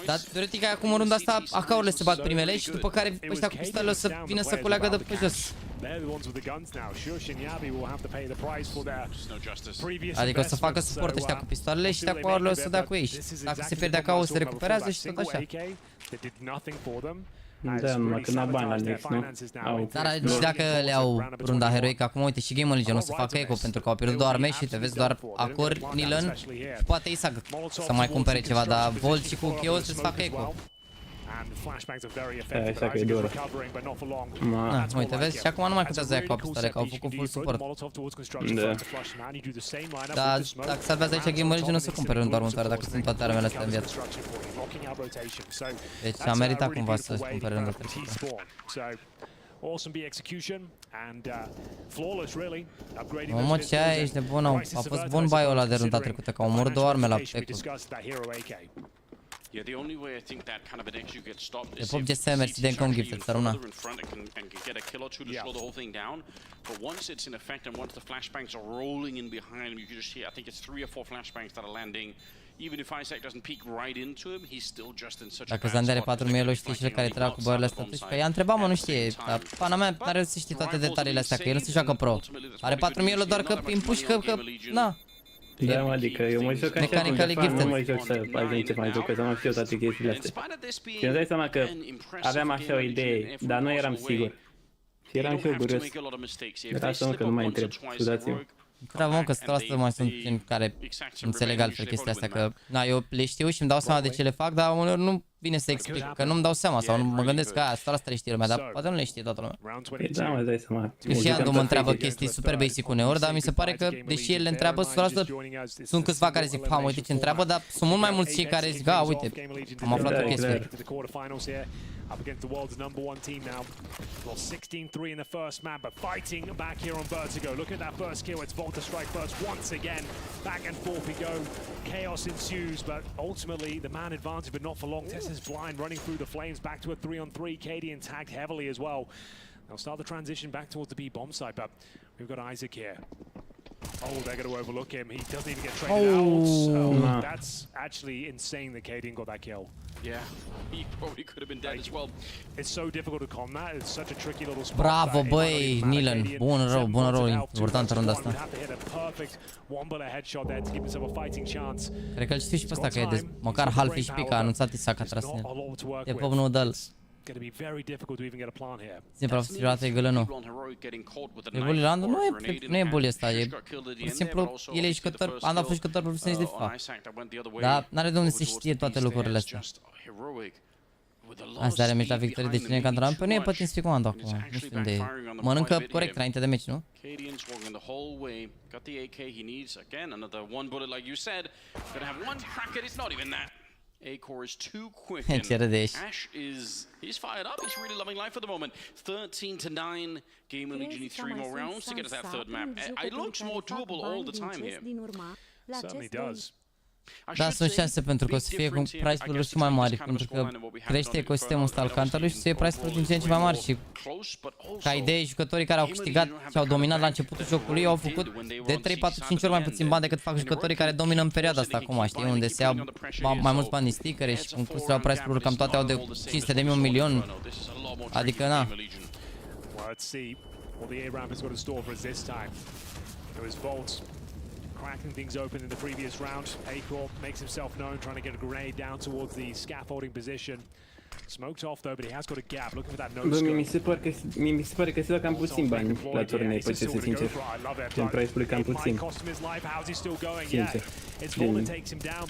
Dar teoretic acum în runda asta AK-urile se bat primele și după care ăștia cu pistolele o să vină să culeagă de pe jos. Adică o să facă suport ăștia cu pistoalele și ăștia cu AK-urile o să dea cu ei. Și dacă se pierde AK-ul se recuperează și tot așa. Da, numai că n-a bani la Next, nu? Dar și dacă le au runda heroică acum, uite și GameRegion o să facă eco pentru că au pierdut doar arme și te vezi doar Acor, Nilan și poate Isaac să mai cumpere ceva, dar Volt și cu Chaos să-ți facă eco. Așa că e dură. Na, uite, vezi? Și acum nu mai contează aia cu pistole, că au făcut full support. Da. Dar dacă salvează aici GameRegion o să cumpere runda următoare dacă sunt toate armele astea în viață. Deci a meritat cumva să cumpere runda trecută. Mamă, ce ai, ești nebun, a fost bun buy-ul ăla de runda trecută, că au omorât două arme la eco. Yeah, the only way I think that kind of an execute gets stopped is Pop if GSM, merci de încă un gift, Saruna. in front and can get a kill or two to slow the whole thing down. But once it's in effect and once the flashbangs are rolling in behind him, you can just see, I think it's 3 or 4 flashbangs that are landing. Even if Isaac doesn't peek right into him, he's still just in such a Dacă Zandi are 4000 lui, știi și care trăia cu bările astea atunci? Că i-a întrebat, mă, nu știe, dar pana mea n-are să știi toate detaliile astea, că el nu se joacă pro. Are 4000 lui doar că îi împușcă, că, na. Da, mă, adică eu mă joc așa cum de fan, nu mă joc să ajung ce mai joc, că să mă știu toate chestiile astea. Și îmi dai seama că aveam așa o idee, dar nu eram sigur. Și eram și eu curios. Era să că nu mai întreb, scuzați-mă. Treabă, mă, că 100% mai sunt în care înțeleg altfel chestia astea, că na, eu le știu și îmi dau seama de ce le fac, dar uneori nu vine să explic, că nu-mi dau seama sau nu mă gândesc că aia, 100% le știe lumea, dar poate nu le știe toată lumea. Da, mă dai seama. Că și Andu mă întreabă chestii super basic uneori, dar mi se pare că, deși el le întreabă 100%, sunt câțiva care zic, pa, uite ce întreabă, dar sunt mult mai mulți cei care zic, uite, am aflat o chestie. Up against the world's #1 team now. Well, 16-3 in the first map, but fighting back here on Vertigo. Look at that first kill. It's Volt to strike first once again. Back and forth we go. Chaos ensues, but ultimately the man advantage, but not for long. Tess is blind, running through the flames. Back to a 3-on-3. Cadian tagged heavily as well. They'll start the transition back towards the B bomb side, but we've got Isaac here. Oh, they're going to overlook him. He doesn't even get traded out. Oh, that's actually insane that Kaden got that kill. Yeah, he probably could have been dead as well. It's so difficult to combat. It's such a tricky little spot. Bravo, băi, Nilan. Bun rău, important rând asta. Cred că îl știu și pe ăsta că e de măcar half HP, că a anunțat Isaac a tras în el. De pop nu dă-l. Simplu a fost privată, e gălănul. E bully Landu? Nu e bully ăsta, e pur și simplu, el e jucător, am dat fost jucător profesionist de FIFA. Dar n-are de unde să știe toate lucrurile astea. Asta are meci la victorie de cine cantonament, păi nu e pe Teamspeak Comando acum, nu știu unde e. Mănâncă corect înainte de meci, nu? A-Core is too quick. Ash he's fired up. He's really loving life at the moment. 13-9. Gamerlegion needs 3 more rounds to get us that third map. It looks more doable all the time here. Certainly does. Da, sunt șanse pentru că o să fie cu price-uri și mai mari, pentru că crește ecosistemul ăsta al counter-ului și să fie price-uri din ce în ce mai mari și ca idee, jucătorii care au câștigat și au dominat la începutul jocului au făcut de 3, 4, 5 ori mai puțin bani decât fac jucătorii care domină în perioada asta acum, știi, unde se iau mai mulți bani din stickere și concursurile au price-uri cam toate au de 500.000, 1 milion, adică na. Cracking things open in the previous round. A-Core makes himself known, trying to get a grenade down towards the scaffolding position. Smoked off though, but he has got a gap, looking for that no scope. Mi se pare că se dă cam puțin bani la turnee, pe ce să sincer. Gen price-uri cam puțin. Sincer.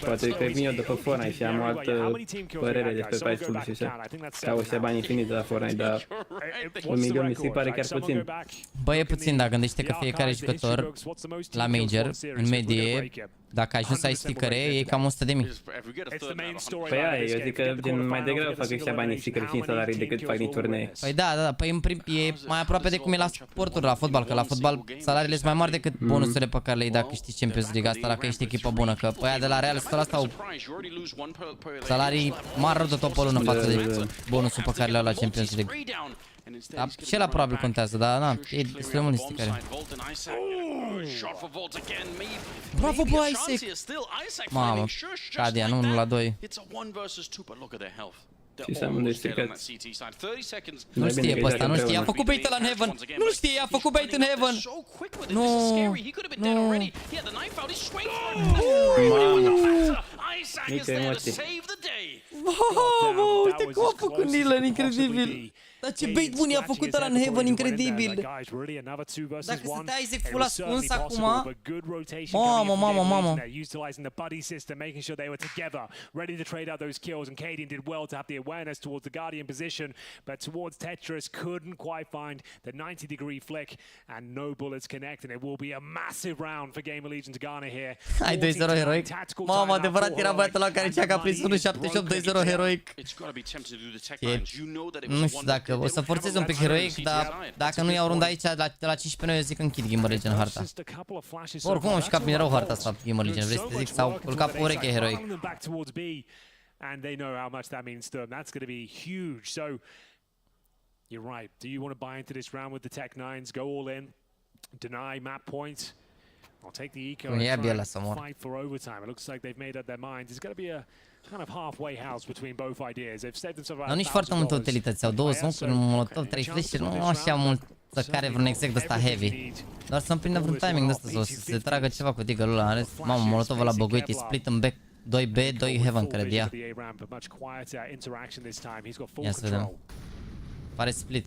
Poate că vin eu după Fortnite și am o altă părere despre price-uri și așa. Ca ăștia bani infiniți de la Fortnite, dar 1 milion mi se pare chiar puțin. Bă, e puțin, dar gândește că fiecare jucător la Major, în medie, dacă ajungi să ai stickere, e cam 100.000. Păi aia, eu zic că gen mai degrabă fac ăștia bani stickere și în salarii decât fac din turnee. Păi da, păi e mai aproape de cum e la sporturi, la fotbal, că la fotbal salariile sunt mai mari decât bonusurile pe care le-ai dacă câștigi Champions League, asta dacă ești echipă bună, că pe aia de la Real Store asta au salarii mari rău de tot pe lună față de bonusul pe care le-au la Champions League. Da, și ăla probabil contează, dar na, e destul de mult stickere. Bravo, bă, Isaac! Mamă, Cadia, nu 1 la 2. Și să amândoi stricați. Nu știe pe ăsta, nu știe, a făcut bait la Heaven! Nu știe, a făcut bait în Heaven! Nu! Nici emoții. Mamă, uite cum a făcut Nilan, incredibil! Dar ce bait bun i-a făcut ăla în Heaven, incredibil! Dacă stătea Isaac full ascuns acum... Mamă! Awareness towards the Guardian position, but towards Tetris couldn't quite find the 90-degree flick, and no bullets connect, and it will be a massive round for Gamerlegion to garner here. Hai 2-0 heroic. Mamă, adevărat era băiatul ăla care cea că a prins 1.78, 2-0 heroic. Nu știu dacă o să forțez un pic heroic, dar dacă nu iau runda aici de la 15 eu zic închid Gamerlegion harta. Oricum am și cap bine rău harta asta Gamerlegion, vrei să te zic, sau îl cap ureche heroic. And they know how much that means to them. That's going to be huge. So, you're right. Do you want to buy into this round with the Tech Nines? Go all in. Deny map point. I'll take the eco and try and fight for overtime. It looks like they've made up their minds. It's going to be a kind of halfway house between both ideas. They've saved themselves about $1,000. Nu nici foarte multe utilități. Au 2 smoke-uri, un molotov, 3 flash-uri. Nu așa mult să care vreun exact ăsta heavy. Doar să-mi prindă vreun timing de ăsta sau să se tragă ceva cu tigălul ăla. În rest, mamă, molotovul ăla băguit, e split în back. 2B, 2 Heaven, cred, ia. Ia să vedem. Pare split.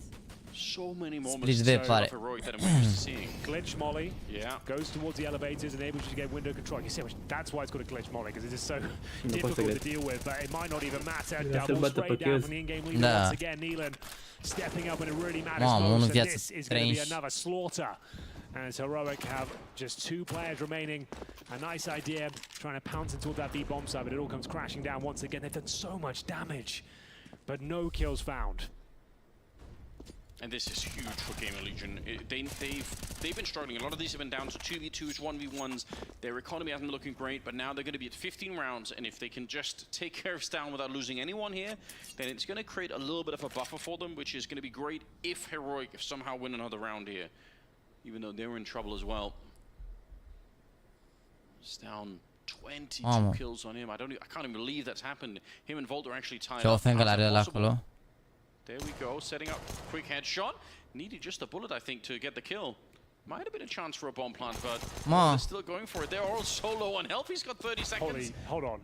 Split B pare. Glitch molly goes towards the elevators and able to get window control. You see, that's why it's got a glitch molly, because it is so difficult to deal with, but it might not even matter. Double spray down from the in-game leader once again. Neelan stepping up when it really matters most, and this is going to be another slaughter. As Heroic have just 2 players remaining. A nice idea, trying to pounce into that B bomb side, but it all comes crashing down once again. They've done so much damage, but no kills found. And this is huge for GamerLegion. They've been struggling. A lot of these have been down to 2v2s, 1v1s. Their economy hasn't been looking great, but now they're going to be at 15 rounds, and if they can just take care of Stown without losing anyone here, then it's going to create a little bit of a buffer for them, which is going to be great if Heroic somehow win another round here, even though they're in trouble as well. Stown 22 kills on him. I can't even believe that's happened. Him and Volt are actually tied up. There we go, setting up quick headshot. Needed just a bullet, I think, to get the kill. Might have been a chance for a bomb plant, but they're still going for it. They're all so low on health. He's got 30 seconds. Hold on.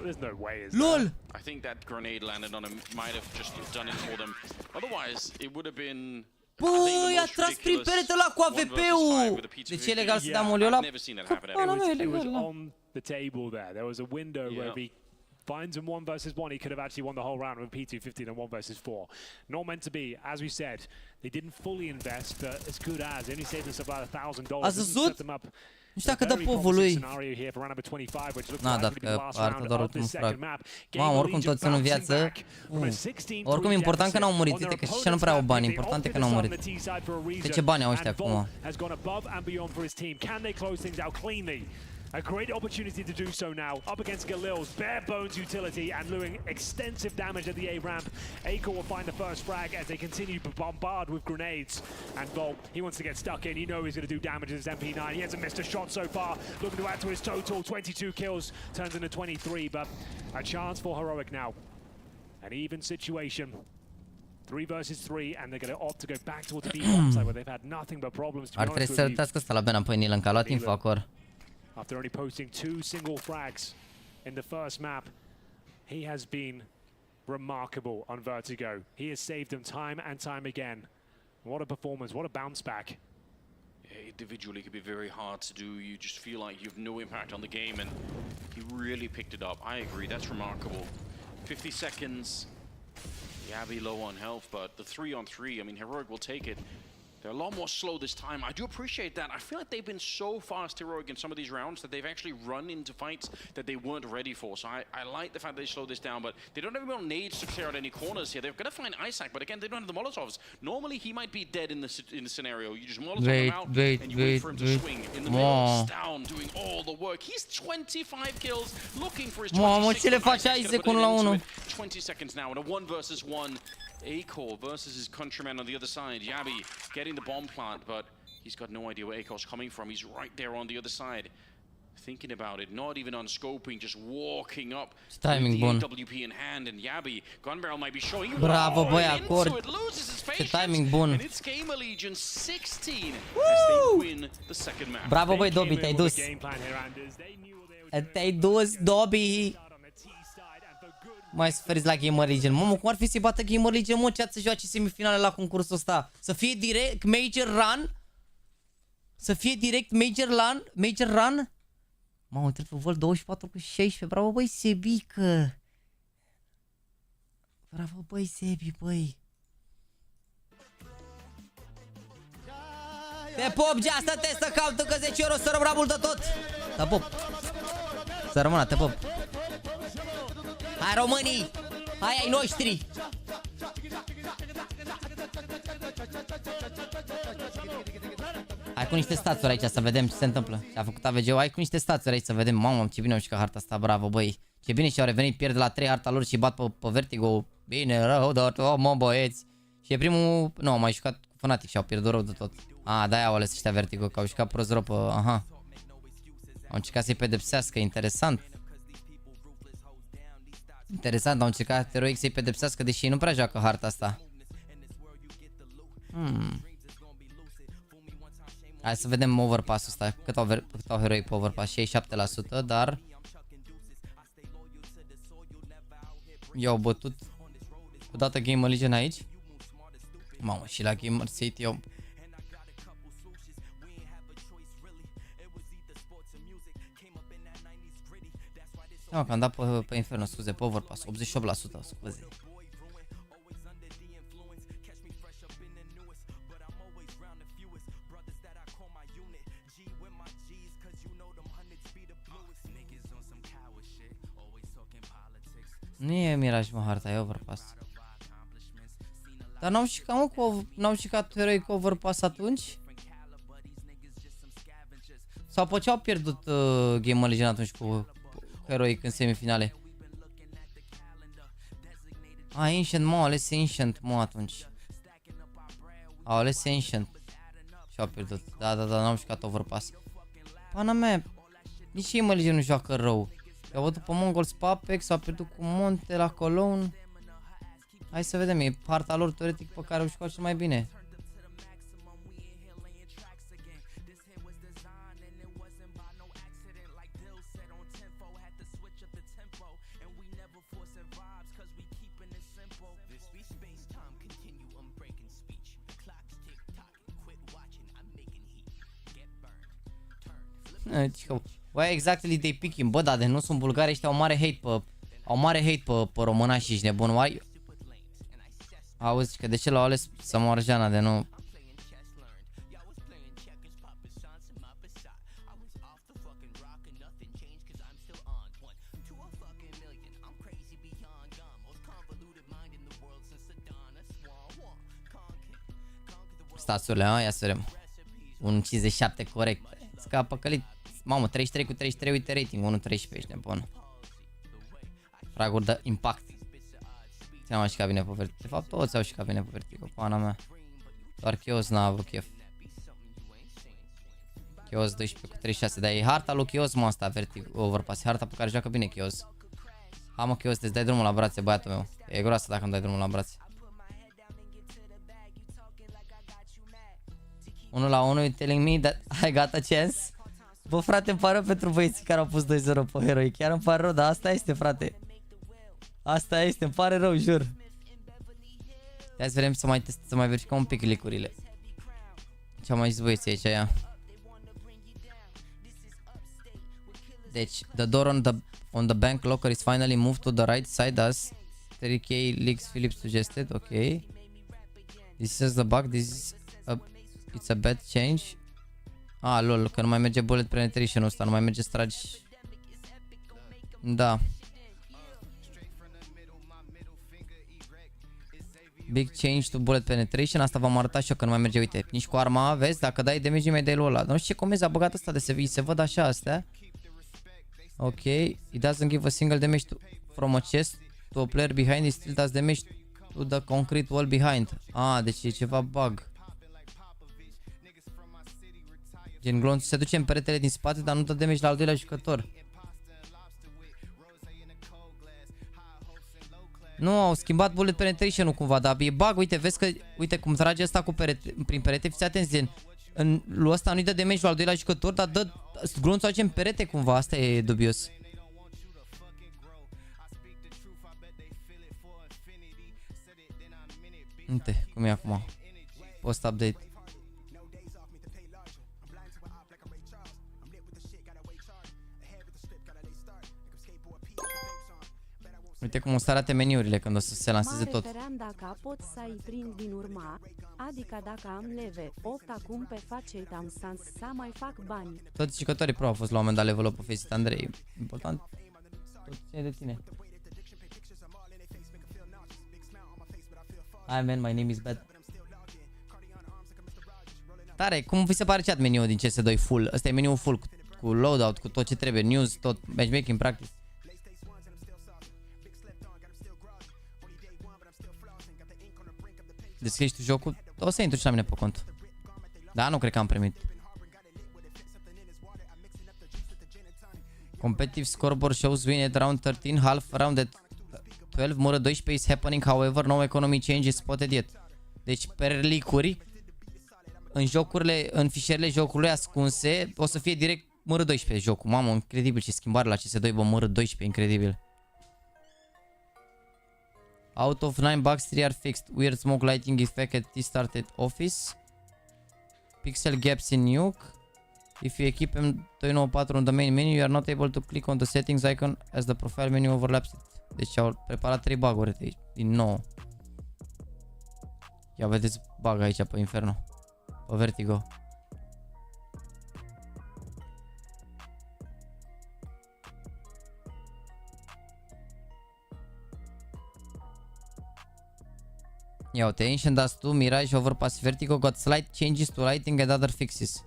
There's no way. LOL! I think that grenade landed on him. Might have just done it for them. Otherwise, it would have been... Bă, i-a tras prin perete ăla cu AWP-ul! Deci e legal să dea moliul ăla? Pana mea, e legal. It was on the table there. There was a window where he finds him 1 versus 1. He could have actually won the whole round with P215 and 1 versus 4. Not meant to be. As we said, they didn't fully invest, but as good as. They only saved us about $1,000. Ați văzut? Nu știu dacă dă povul lui. N-a dat că arată doar ultimul frag. Mamă, oricum toți sunt în viață. Oricum e important că n-au murit. Uite că și nu prea au bani. Important e că n-au murit. De ce bani au ăștia acum? A great opportunity to do so now, up against Galil's bare bones utility and doing extensive damage at the A ramp. Aiko will find the first frag as they continue to bombard with grenades. And Volt, he wants to get stuck in. You know he's going to do damage with his MP9. He hasn't missed a shot so far. Looking to add to his total. 22 kills turns into 23, but a chance for Heroic now. An even situation. 3 versus 3, and they're going to opt to go back towards the B bomb side where they've had nothing but problems. Ar trebui să uitați ăsta la Ben apoi Nilan, că a luat info acolo. After only posting 2 single frags in the first map, he has been remarkable on Vertigo. He has saved them time and time again. What a performance, what a bounce back. Yeah, individually it could be very hard to do. You just feel like you have no impact on the game, and he really picked it up. I agree, that's remarkable. 50 seconds. Yabby low on health, but the 3-on-3, I mean, Heroic will take it. They're a lot more slow this time. I do appreciate that. I feel like they've been so fast, Heroic, in some of these rounds that they've actually run into fights that they weren't ready for. So I like the fact that they slowed this down, but they don't have any nades to clear out any corners here. They're going to find Isaac, but again, they don't have the Molotovs. Normally, he might be dead in the scenario. You just Molotov him out, and you wait for him to swing. In the middle, Stown doing all the work. He's 25 kills, looking for his 26. 20 seconds now, and a 1 versus 1. Acor versus his countryman on the other side. Yabby getting the bomb plant, but he's got no idea where Acor's coming from. He's right there on the other side. Thinking about it, not even on scoping, just walking up with the AWP in hand, and Yabby, gun barrel might be showing. Bravo, băi, acord. Ce timing bun. And it's GamerLegion 16 as they win the second match. Bravo, băi, Dobby, te-ai dus. Te-ai dus, Dobby. Mai suferiți la GamerLegion. Mamă, cum ar fi să-i bată GamerLegion, mă, ce să joace semifinale la concursul ăsta? Să fie direct Major Run? Să fie direct Major Run? Mamă, trebuie Volt 24 cu 16. Bravo, băi, Sebică. Bravo, băi, Sebi, băi. Te pop, Geasta, te să caută că 10 euro să rămână mult de tot. Te pop. Să rămână, te pop. Hai, românii! Hai, ai noștri! Hai cu niște stațuri aici să vedem ce se întâmplă. Ce a făcut AVG-ul. Hai cu niște stațuri aici să vedem. Mamă, ce bine au jucat harta asta, bravo, băi. Ce bine și-au revenit, pierd la 3 harta lor și bat pe Vertigo. Bine, rău de tot, mă, băieți. Și e primul... Nu, au mai jucat cu Fnatic și au pierdut rău de tot. A, de-aia au ales ăștia Vertigo, că au jucat prost rău pe... Aha. Au încercat să-i pedepsească, interesant. Interesant, au încercat Heroic să-i pedepsească, deși ei nu prea joacă harta asta. Hai să vedem overpass-ul ăsta, cât au Heroic pe overpass, 67%, dar... I-au bătut odată GamerLegion aici. Mamă, și la Gamers8 eu... Da, că am dat pe Inferno, scuze, pe overpass, 88%, scuze. Nu e Miraj, mă, harta, e overpass. Dar n-au șticat, mă, n-au șticat Heroic Overpass atunci? Sau pe ce au pierdut Gamerlegion atunci cu Heroic în semifinale? Ancient, mă, au ales Ancient, mă, atunci. Au ales Ancient. Și au pierdut. Da, n-au jucat Overpass. Pana mea, nici Gamerlegion nu joacă rău. I-au văzut pe Mongols pe Apex, au pierdut cu Monte la Cologne. Hai să vedem, e partea lor teoretic pe care o jucat cel mai bine. Why exactly they pick him? Bă, da, de nu sunt bulgari, ăștia au mare hate pe românași și ești nebun. Why? Auzi, că de ce l-au ales să moară Jana de nu? Stasurile, ia să vedem. 1.57 corect. Scapă călit. Mamă, 33 cu 33, uite rating, 1.13, ești nebun. Fraguri de impact. Ți-am și ca bine pe Vertigo. De fapt, toți au și ca bine pe Vertigo, pana mea. Doar Chios n-a avut chef. Chios 12 cu 36, dar e harta lui Chios, mă, asta, Vertigo Overpass. Harta pe care joacă bine Chios. Ha, mă, Chios, te-ți dai drumul la brațe, băiatul meu. E groasă dacă îmi dai drumul la brațe. 1 la 1, you telling me that I got a chance? Bă, frate, îmi pare rău pentru băieții care au pus 2-0 pe Heroi. Chiar îmi pare rău, dar asta este, frate. Asta este, îmi pare rău, jur. Hai să vedem să mai verificăm un pic licurile. Ce am mai zis băieții aici, ia. Deci, the door on the bank locker is finally moved to the right side as 3K Leaks Phillips suggested. Ok. This is the bug, it's a bad change. Ah, lol, că nu mai merge bullet penetration-ul ăsta, nu mai merge stragi. Da. Big change to bullet penetration, asta v-am arătat și eu că nu mai merge, uite, nici cu arma, vezi, dacă dai damage mai dai lui ăla. Nu știu ce comenzi a băgat ăsta de se văd așa astea. Ok, it doesn't give a single damage from a chest to a player behind, it still does damage to the concrete wall behind. Ah, deci e ceva bug. Gen glonț se duce în peretele din spate, dar nu dă damage la al doilea jucător. Nu, au schimbat bullet penetration-ul cumva, dar e bug, uite, vezi că, uite cum trage asta cu prin perete, fiți atenți, gen, lui ăsta nu-i dă damage la al doilea jucător, dar dă glonțul în perete cumva, asta e dubios. Uite, cum e acum, post-update. Uite cum o să arate meniurile când o să se lanseze tot. Mă refeream dacă pot să-i prind din urma, adică dacă am leve 8 acum pe Faceit am sans să mai fac bani. Toți jucătorii pro au fost la un moment dat level up pe Faceit, Andrei. Important, tot ține de tine. Hi man, my name is Bad. Tare, cum vi se pare chat meniul din CS2 full? Ăsta e meniul full cu loadout, cu tot ce trebuie, news, tot matchmaking, practice. Deschizi tu jocul, o să intru și la mine pe cont. Da, nu cred că am primit. Competitive scoreboard shows win at round 13, half round at 12, mură 12 is happening, however no economy change is spotted yet. Deci per Linkuri, în fișierele jocului ascunse, o să fie direct mură 12 jocul. Mamă, incredibil ce schimbare la CS2, bă, mură 12, incredibil. Out of 9 bugs, 3 are fixed. Weird smoke lighting effect at T-started office. Pixel gaps in nuke. If you equip M294 on the main menu, you are not able to click on the settings icon as the profile menu overlaps it. Deci au preparat 3 bug-uri din nou. Ia vedeți bug aici pe Inferno. Pe Vertigo. Ia uite, Ancient Dust 2, Mirage, Overpass, Vertigo, got slight changes to lighting and other fixes.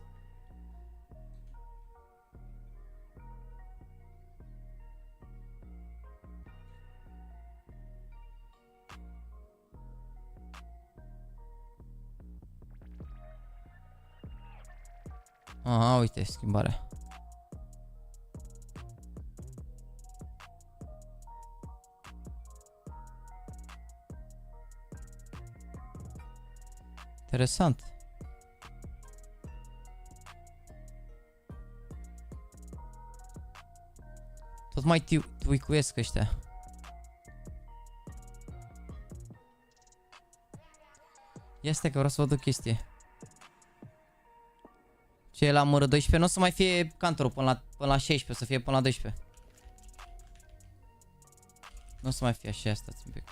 Aha, uite, schimbarea. Interesant. Tot mai tweakuiesc ăștia. Ia stai că vreau să văd o chestie. Ce e la mără 12? Nu o să mai fie cantorul până la 16, o să fie până la 12. Nu o să mai fie așa, stați un pic.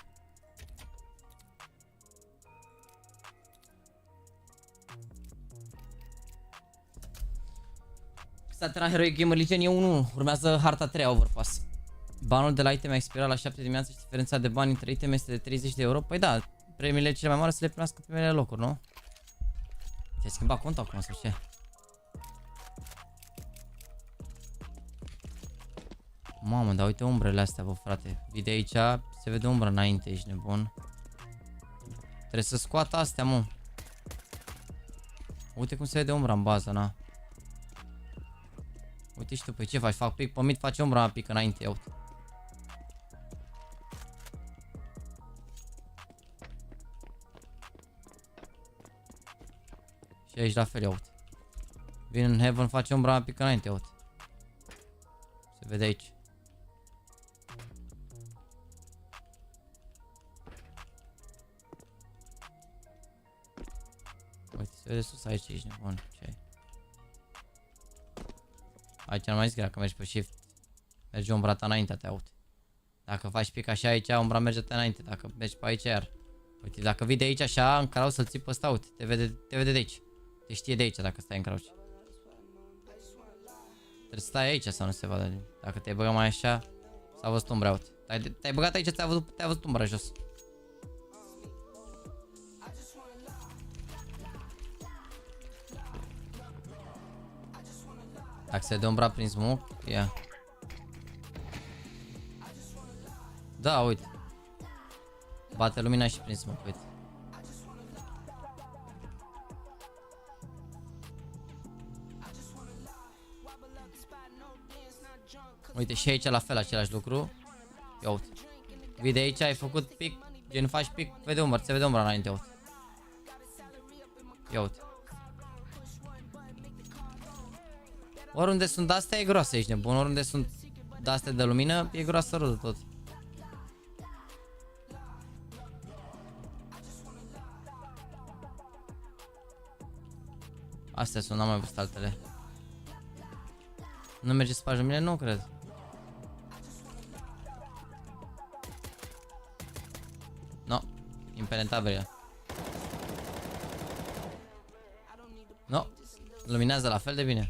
Statena Heroic Gamerlegion e 1-1, urmează harta 3 Overpass. Banul de la item a expirat la 7 dimineața și diferența de bani între item este de 30 de euro. Păi da, premiile cele mai mari să le primească primele locuri, nu? Ți-ai schimbat contul acum sau ce? Mamă, dar uite umbrele astea, bă, frate. Vii de aici, se vede umbra înainte, ești nebun. Trebuie să scoată astea, mă. Uite cum se vede umbra în bază, na. Uite și tu, păi ce faci? Fac pic pe mid, face umbra pic înainte, ia uite. Și aici la fel, ia uite. Vin în Heaven, face umbra pic înainte, ia uite. Se vede aici. Uite, se vede sus aici, ești nebun. Ce ai? Aici nu mai zic că mergi pe shift. Merge umbra ta înainte, te aud. Dacă faci pic așa aici, umbra merge te înainte. Dacă mergi pe aici iar. Uite, dacă vii de aici așa, în crouch să-l ții pe ăsta, uite, te vede de aici. Te știe de aici dacă stai în crouch. Trebuie să stai aici să nu se vadă. Dacă te-ai băgat mai așa, s-a văzut umbra, uite. Te-ai băgat aici, te-a văzut umbra jos. Dacă se dă umbra prin smoke, ia. Da, uite. Bate lumina și prin smoke, uite. Uite, și aici la fel același lucru. Ia uite. Vii de aici, ai făcut pic, gen faci pic, vede umbra, se vede umbra înainte, uite. Ia uite. Oriunde sunt de-astea e groasă, ești nebun, oriunde sunt de-astea de lumină e groasă rău de tot. Astea sunt, n-am mai văzut altele. Nu merge să faci lumine? Nu cred. No, impenetrabilă. No, luminează la fel de bine.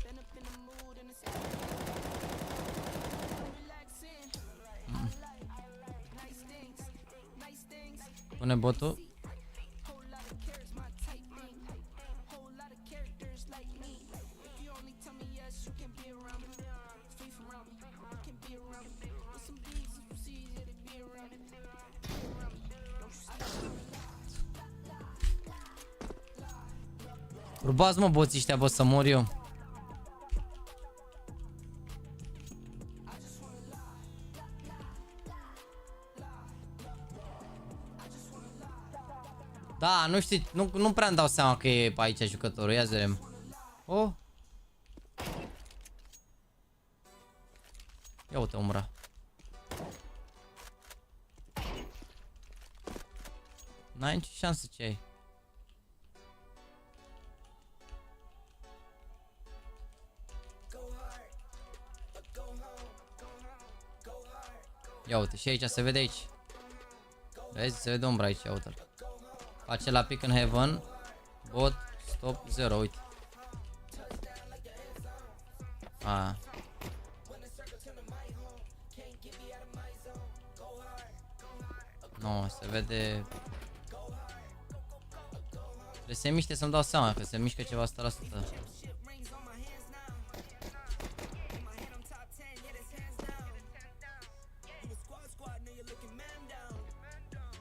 Pune botul. Rubați mă boții ăștia, bă, să mor eu. Da, nu știu, nu prea îmi dau seama că e pe aici jucătorul, ia zărem. Oh. Ia uite umbra. N-ai nicio șansă ce ai. Ia uite, și aici se vede aici. Vezi, se vede umbra aici, ia uite-l. Face la pick în heaven. Bot, stop, 0, uite. A. Nu, se vede. Trebuie să se miște să-mi dau seama că se mișcă ceva 100%.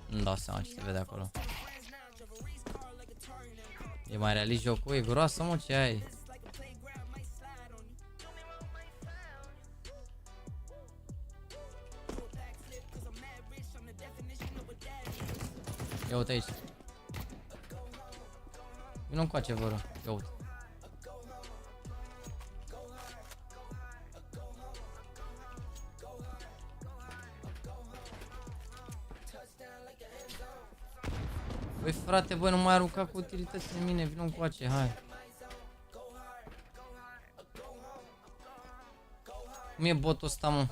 Nu dau seama ce se vede acolo. E mai realist jocul? E groasă, mă, ce ai? Ia uite aici. Vino încoace, vă rog. Ia uite. Băi frate, băi, nu mai arunca cu utilități în mine, vino încoace, hai. Cum e botul ăsta, mă?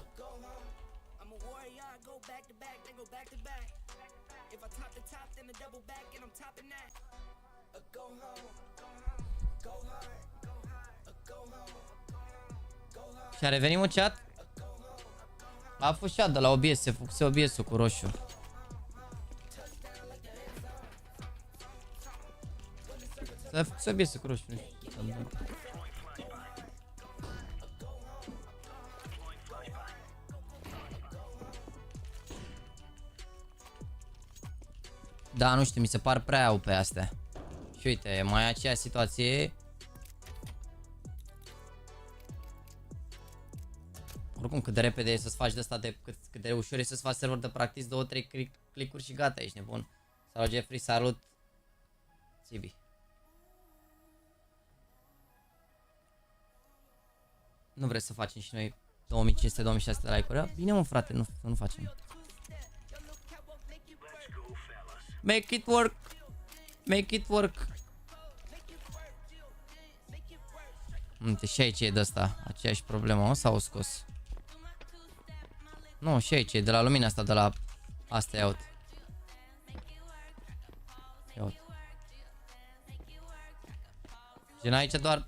Și a revenit, mă, chat? A fost chat de la OBS, se făcuse OBS-ul cu roșu. Se făcuse OBS-ul cu roșu, nu știu. Da, nu știu, mi se par prea au pe astea. Și uite, mai e aceeași situație. Oricum, cât de repede e să-ți faci de asta, cât de ușor e să-ți faci server de practice, 2-3 clicuri și gata, ești nebun. Salut Jeffrey, salut Tibi. Nu vreți să facem și noi 2500-2600 de like-uri? Bine, mă, frate, nu facem. Make it work. Make it work. Uite, și aici e de asta, aceeași problemă, o sau o scos? Nu, și aici e de la lumina asta, de la asta, ia uite. Ia uite. Gen aici doar...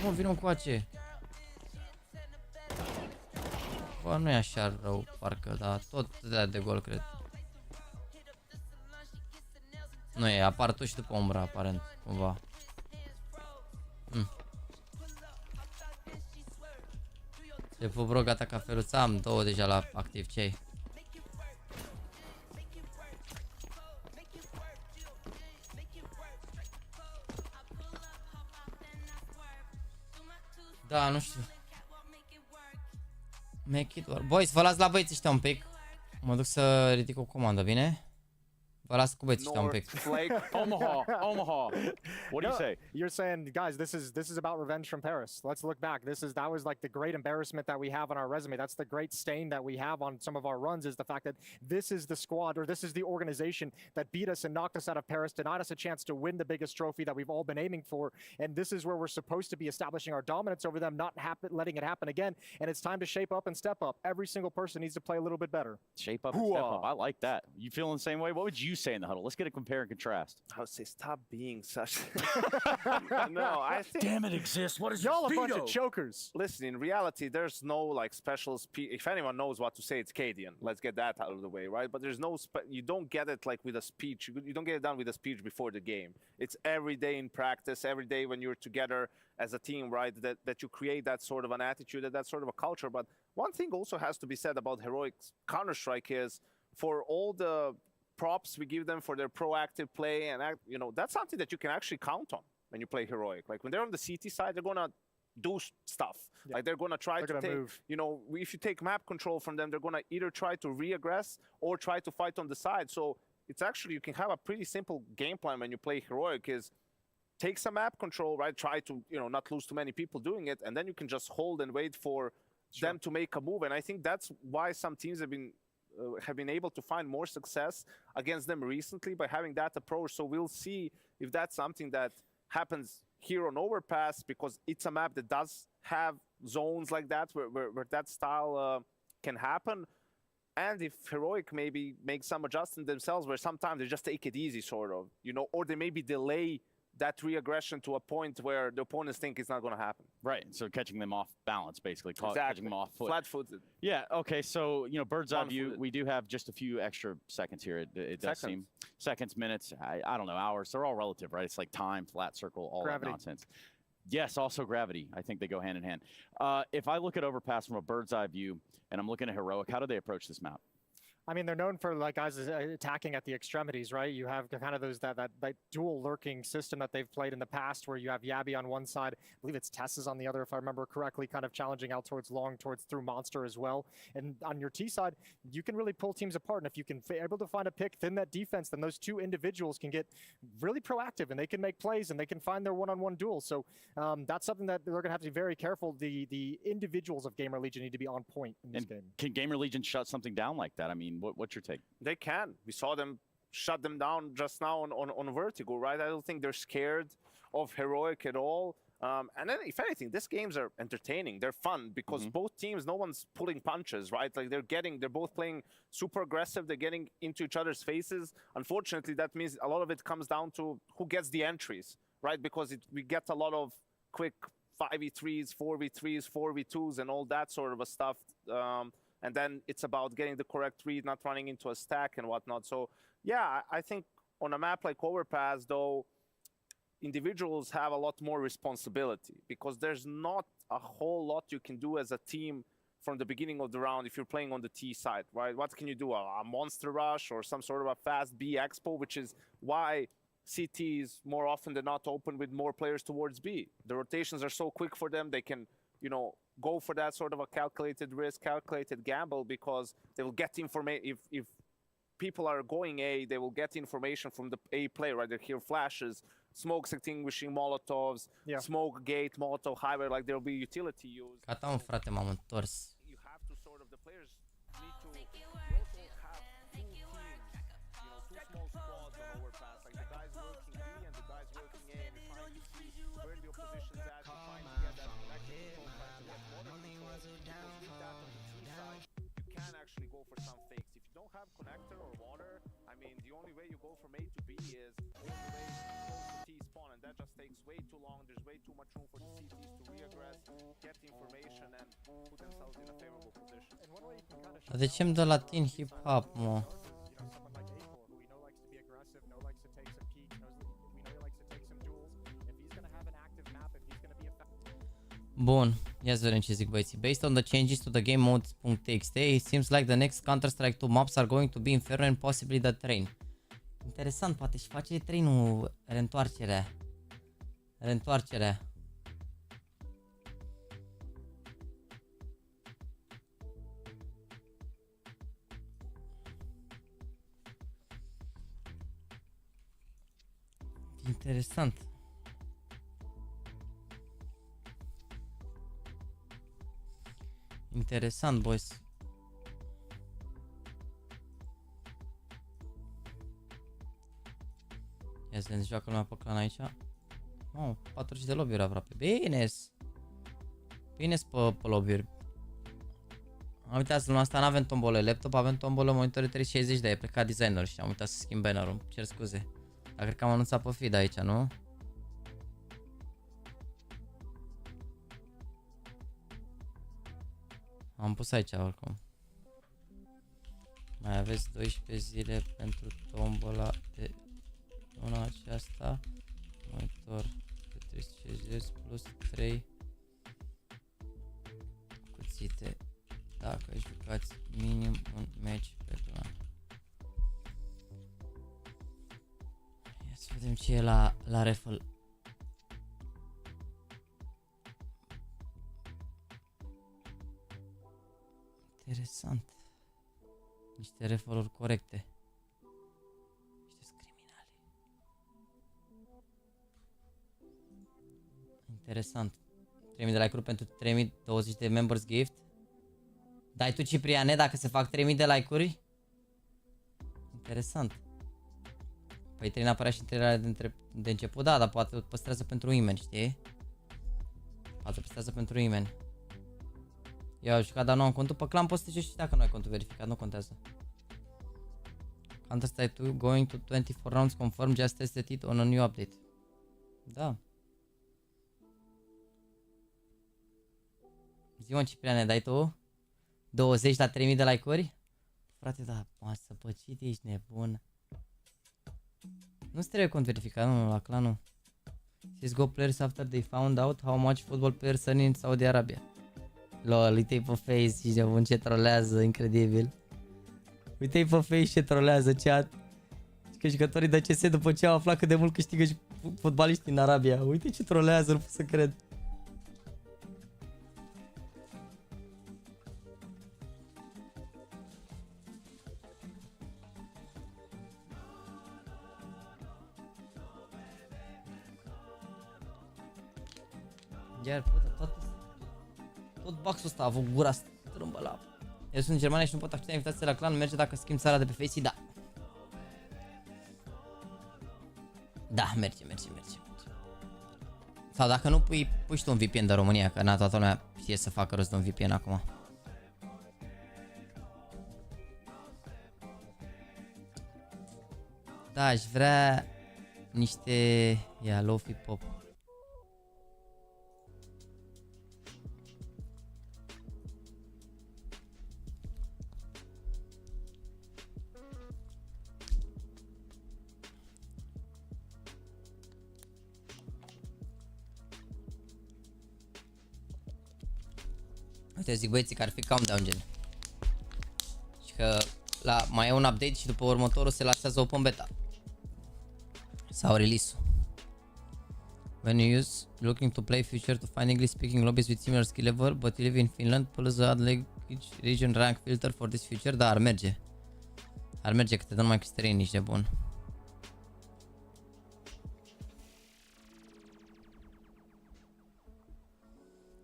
Mă, vină încoace. Bă, nu e așa rău, parcă, dar tot de gol, cred. Nu e, apar tu și după umbra, aparent, cumva. Te pup, bro, gata cafeluța, am 2 deja la activ, ce-ai? Da, nu știu. Make it work. Boys, vă las la băieți ăștia un pic. Mă duc să ridic o comandă, bine? Vă las cu băieții ăștia un pic. Omaha. What do you say? You're saying, guys, this is about revenge from Paris. Let's look back. That was like the great embarrassment that we have on our resume. That's the great stain that we have on some of our runs, is the fact that this is the squad, or this is the organization that beat us and knocked us out of Paris, denied us a chance to win the biggest trophy that we've all been aiming for. And this is where we're supposed to be establishing our dominance over them, not letting it happen again. And it's time to shape up and step up. Every single person needs to play a little bit better. Shape up and step up. I like that. You feeling the same way? What would you say in the huddle? Let's get a compare and contrast. I would say stop being such. No, I think. Damn, it exists. What is y'all a bunch of chokers? Listen, in reality, there's no like special speech. If anyone knows what to say, it's Cadian. Let's get that out of the way, right? But there's no. You don't get it like with a speech. You don't get it done with a speech before the game. It's every day in practice, every day when you're together as a team, right? That you create that sort of an attitude, that sort of a culture. But one thing also has to be said about Heroic Counter-Strike is, for all the props we give them for their proactive play, and you know, that's something that you can actually count on when you play Heroic. Like when they're on the CT side, they're gonna do stuff. Yeah. Like they're gonna try to take, move. You know, if you take map control from them, they're gonna either try to re-aggress or try to fight on the side. So it's actually, you can have a pretty simple game plan when you play Heroic, is take some map control, right? Try to, you know, not lose too many people doing it, and then you can just hold and wait for them to make a move. And I think that's why some teams have been able to find more success against them recently, by having that approach. So we'll see if that's something that happens here on Overpass, because it's a map that does have zones like that where that style can happen. And if Heroic maybe make some adjustments themselves, where sometimes they just take it easy, sort of, you know, or they maybe delay that re-aggression to a point where the opponents think it's not going to happen. Right, so catching them off balance, basically, Exactly. catching them off foot. Flat-footed. Yeah, okay, so, you know, bird's eye view, One-footed. we do have just a few extra seconds here, it does seem. Seconds, minutes, I don't know, hours, they're all relative, right? It's like time, flat circle, all that nonsense. Yes, also gravity, I think they go hand in hand. If I look at Overpass from a bird's eye view, and I'm looking at Heroic, how do they approach this map? I mean, they're known for like guys attacking at the extremities, right? You have kind of those that dual lurking system that they've played in the past, where you have Yabby on one side, I believe it's Tessa's on the other, if I remember correctly, kind of challenging out towards long, through Monster as well. And on your T side, you can really pull teams apart. And if you can able to find a pick, thin that defense, then those two individuals can get really proactive and they can make plays and they can find their one-on-one duels. So that's something that they're going to have to be very careful. The individuals of Gamer Legion need to be on point in this game. Can Gamer Legion shut something down like that? I mean, what's your take? They can. We saw them shut them down just now on Vertigo, right? I don't think they're scared of Heroic at all. And then, if anything, these games are entertaining. They're fun because both teams, no one's pulling punches, right? Like they're both playing super aggressive. They're getting into each other's faces. Unfortunately, that means a lot of it comes down to who gets the entries, right? Because we get a lot of quick 5v3s, 4v3s, 4v2s, and all that sort of a stuff. And then it's about getting the correct read, not running into a stack and whatnot. So, yeah, I think on a map like Overpass, though, individuals have a lot more responsibility because there's not a whole lot you can do as a team from the beginning of the round if you're playing on the T side, right? What can you do? A monster rush or some sort of a fast B expo, which is why CT is more often than not open with more players towards B. The rotations are so quick for them, they can, you know, go for that sort of a calculated risk, calculated gamble, because they will get information. If people are going A, they will get information from the A player, right? They hear flashes, smokes extinguishing Molotovs, smoke gate, Molotov highway, like there will be utility used. Gata, mă, frate, m-am întors. You have to sort of, the players need to also have two teams, you know, two small squads on Overpass, like the guys working B and the guys working A, and you're trying to see where the opposition's at, you're trying to get that connected control, trying to get water control, because with that on the T side, you can actually go for some fakes. If you don't have connector or water, I mean, the only way you go from A to B is all the way close to T spawn, and that just takes way too long. There's way too much room for the CTs to re-aggress, get information, and put themselves in a favorable position. And one way you can kind of Dar de ce-mi dă la tin hip-hop, mă? Bun, ia să vedem ce zic băieții. Based on the changes to the game modes.txt, it seems like the next Counter-Strike 2 maps are going to be Inferno and possibly the Train. Interesant, poate și face trainul reîntoarcerea. Reîntoarcerea. Interesant. Interesant, boys. Ia să vedem, joacă lumea pe clan aici. Oh, 40 de lobby-uri aproape. Bine-s. Bine-s pe lobby-uri. Am uitat să luna asta n-avem tombolă laptop, avem tombolă monitor 360, dar e plecat designer și am uitat să schimb banner-ul. Cer scuze. Dar cred că am anunțat pe feed aici, nu? Am pus aici oricum. Mai aveți 12 zile pentru tombola de luna aceasta. Monitor de 360 plus 3 cuțite dacă jucați minim un match pe lună. Ia să vedem ce e la raffle. Interesant. Niște raffle-uri corecte. Niște criminali. Interesant. 3000 de like-uri pentru 3020 de members gift. Dai tu, Cipriane, dacă se fac 3000 de like-uri? Interesant. Păi 3 n-apărea și întrebarea de început, da, dar poate o păstrează pentru imeni, știi? Poate o păstrează pentru imeni. Eu am jucat, dar nu am contul pe clan, poți să te joci și dacă nu ai contul verificat, nu contează. Counter-Strike 2 going to 24 rounds confirmed, just tested it on a new update. Da. Zi-mă, Cipriane, dai tu 20 la 3000 de like-uri? Frate, da, masă păcit, ești nebun. Nu-ți trebuie cont verificat, nu, la clanul. CSGO players after they found out how much football players earn in Saudi Arabia. Lol, uite-i pe face și nebun ce trolează, incredibil. Uite-i pe face ce trolează, chat. Că jucătorii de CS după ce au aflat cât de mult câștigă și fotbaliștii în Arabia. Uite ce trolează, nu pot să cred. Iar, tot boxul ăsta a avut gura strâmbă la... Eu sunt în Germania și nu pot accepta invitații la clan, merge dacă schimb țara de pe Facey? Da. Da, merge. Sau dacă nu, pui și tu un VPN de România, că na, toată lumea știe să facă rost de un VPN acum. Da, aș vrea niște... Ia, Lofi Pop. Uite, zic băieții că ar fi countdown gen. Și că mai e un update și după următorul se lansează open beta. Sau release-ul. When you use looking to play future to find English speaking lobbies with similar skill level but you live in Finland, plus the add language region rank filter for this future. Da, ar merge. Ar merge că te dă numai cu străini, nici de bun.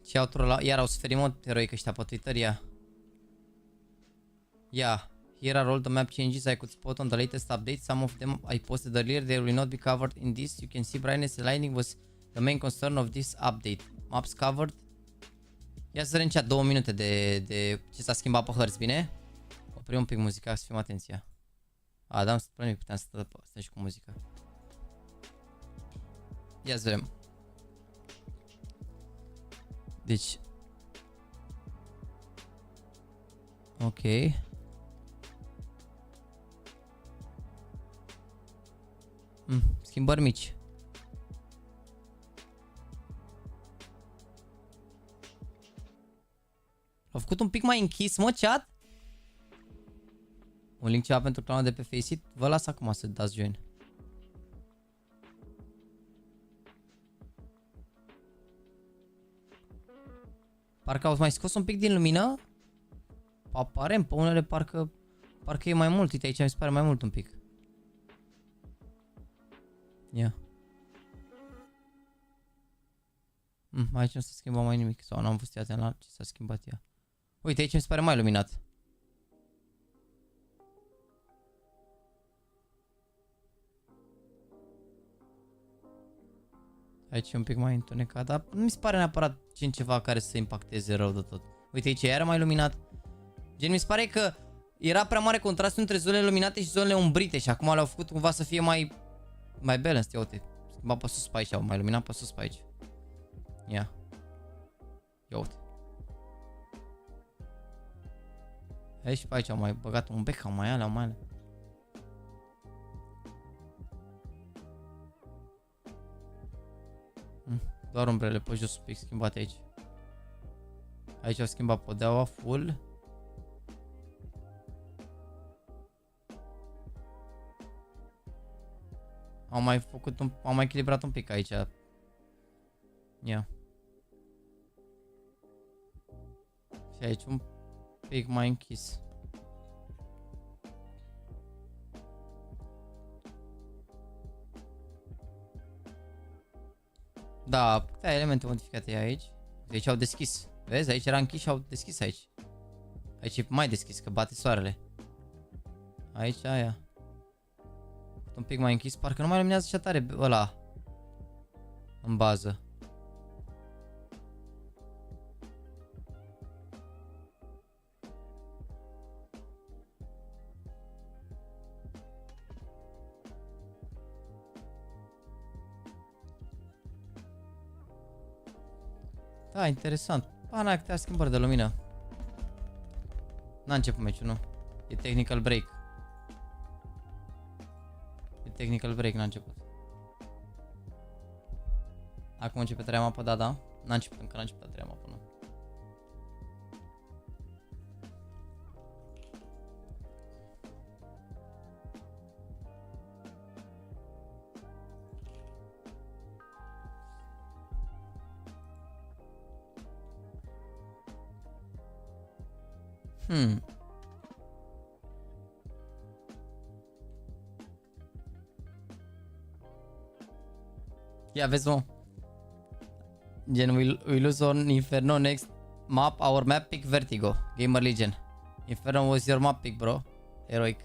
Și iar au suferit mod heroic ăștia pe Twitter, ia. Yeah, here are all the map changes I could spot on the latest update. Some of them I posted earlier, they will not be covered in this. You can see brightness aligning was the main concern of this update. Maps covered. Ia să vedem cea 2 minute de ce s-a schimbat pe hărți, bine? Oprim un pic muzica, să fim atenția. A, da, puteam să stăm și cu muzica. Ia să vedem. Deci... Ok. Schimbări mici. L-au făcut un pic mai închis, mă, chat? Un link ceva pentru clanul de pe Faceit. Vă las acum să dați join. Parcă au mai scos un pic din lumină. Aparent, pe unele parcă e mai mult. Uite, aici mi se pare mai mult un pic. Ia. Aici nu s-a schimbat mai nimic. Sau n-am fost atent la ce s-a schimbat ea. Uite, aici mi se pare mai luminat. Aici e un pic mai întunecat, dar nu mi se pare neapărat gen ceva care să impacteze rău de tot. Uite, aici e iară mai luminat. Gen, mi se pare că era prea mare contrast între zonele luminate și zonele umbrite și acum le-au făcut cumva să fie mai balanced. Ia uite, schimba pe sus pe aici, au mai luminat pe sus pe aici. Ia. Ia uite. Aici și pe aici au mai băgat un bec, au mai alea. Doar umbrele pe jos un pic schimbate aici. Aici au schimbat podeaua full. Au mai echilibrat un pic aici. Ia. Și aici un pic mai închis. Da, câte elemente modificate aici. Deci au deschis. Vezi? Aici era închis și au deschis aici. Aici e mai deschis, că bate soarele. Aici aia. Un pic mai închis. Parcă nu mai luminează așa tare ăla. În bază. Da, interesant. Pana, câteva schimbări de lumină. N-a început meciul, nu. E technical break. E technical break, n-a început. Acum începe treia mapă, da, da. N-a început, încă n-a început a treia mapă, nu. Ia vezi, mă. Gen, we lose on Inferno next map. Our map pick Vertigo. GamerLegion. Inferno was your map pick, bro. Heroic.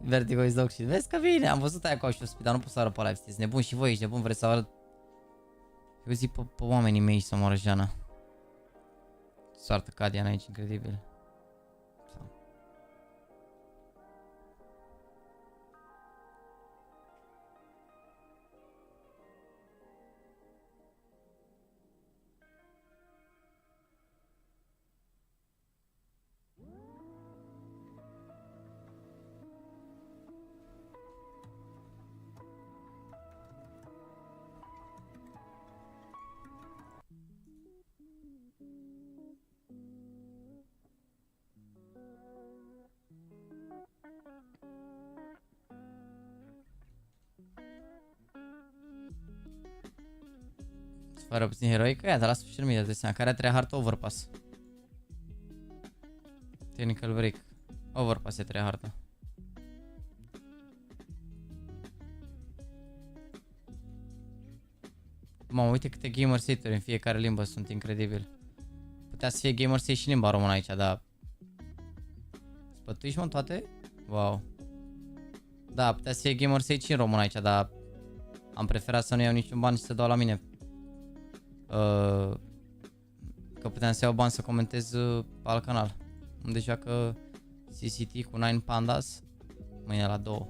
Vertigo is dog shit. Vezi că vine. Am văzut aia cu așa speed, dar nu pot să arăt pe live. Sunteți nebuni și voi ești nebun. Vreți să arăt. Eu zic pe oamenii mei să moară Jana. Soartă Cadian aici, incredibil. Fără puțin heroic, aia de la social media de seama, care a treia hartă overpass. Technical break. Overpass e treia hartă. Mamă, uite câte Gamers8-uri în fiecare limbă, sunt incredibil. Putea să fie Gamers8 și limba română aici, dar... Spătuiși, mă, toate? Wow. Da, putea să fie Gamers8 și în română aici, dar... Am preferat să nu iau niciun ban și să dau la mine. Că puteam să iau bani să comentez pe alt canal. Unde joacă CCT cu 9 Pandas. Mâine la 2.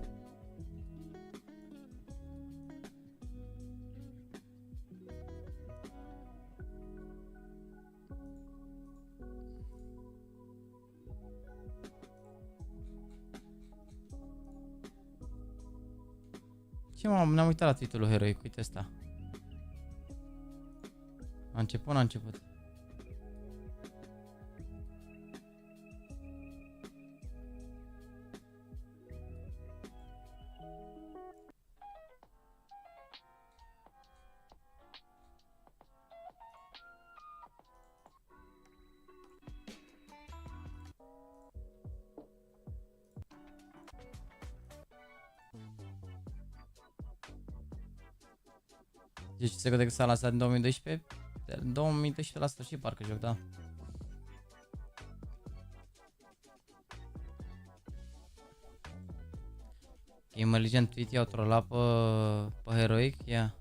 Ce m-am ne-am uitat la titlul Heroic, uite ăsta. A început, n-a început. Deci se gândesc că s-a lansat în 2012? 2012 la sfârșit parcă joc, da. GamerLegion tweet i-au trollat pe Heroic, ia.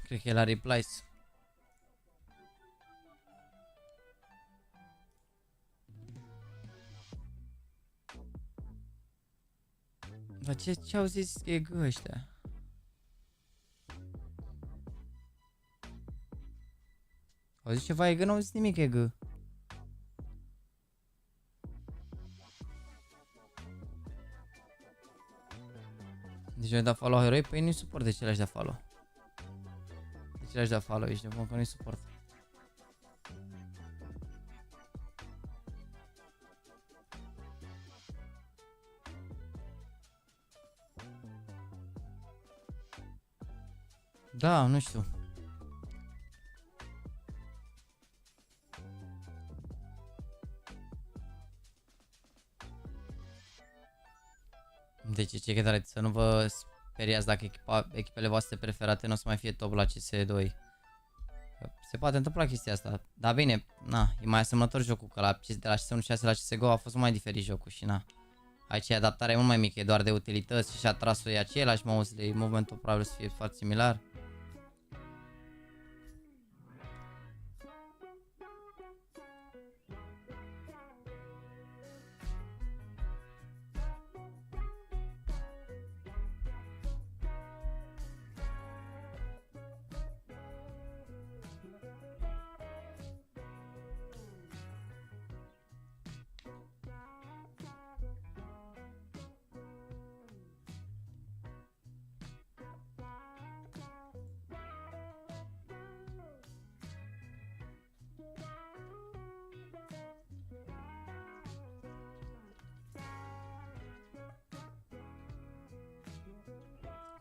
Cred că e la replies. Dar ce au zis EG ăștia? Au zis ceva EG, n-au zis nimic EG. Deci eu dat follow heroi, păi nu-i suport de ce le-aș da follow. De ce le-aș da follow, ești nebun că nu-i suport. Da, nu știu. Deci ce tare, să nu vă speriați dacă echipele voastre preferate nu o să mai fie top la CS2. Se poate întâmpla chestia asta. Dar bine, na, e mai asemănător jocul, că de la CS1 la CSGO a fost mai diferit jocul și na. Aici adaptarea e mult mai mică, e doar de utilități și atrasul e același, mouse-ul, movementul probabil să fie foarte similar.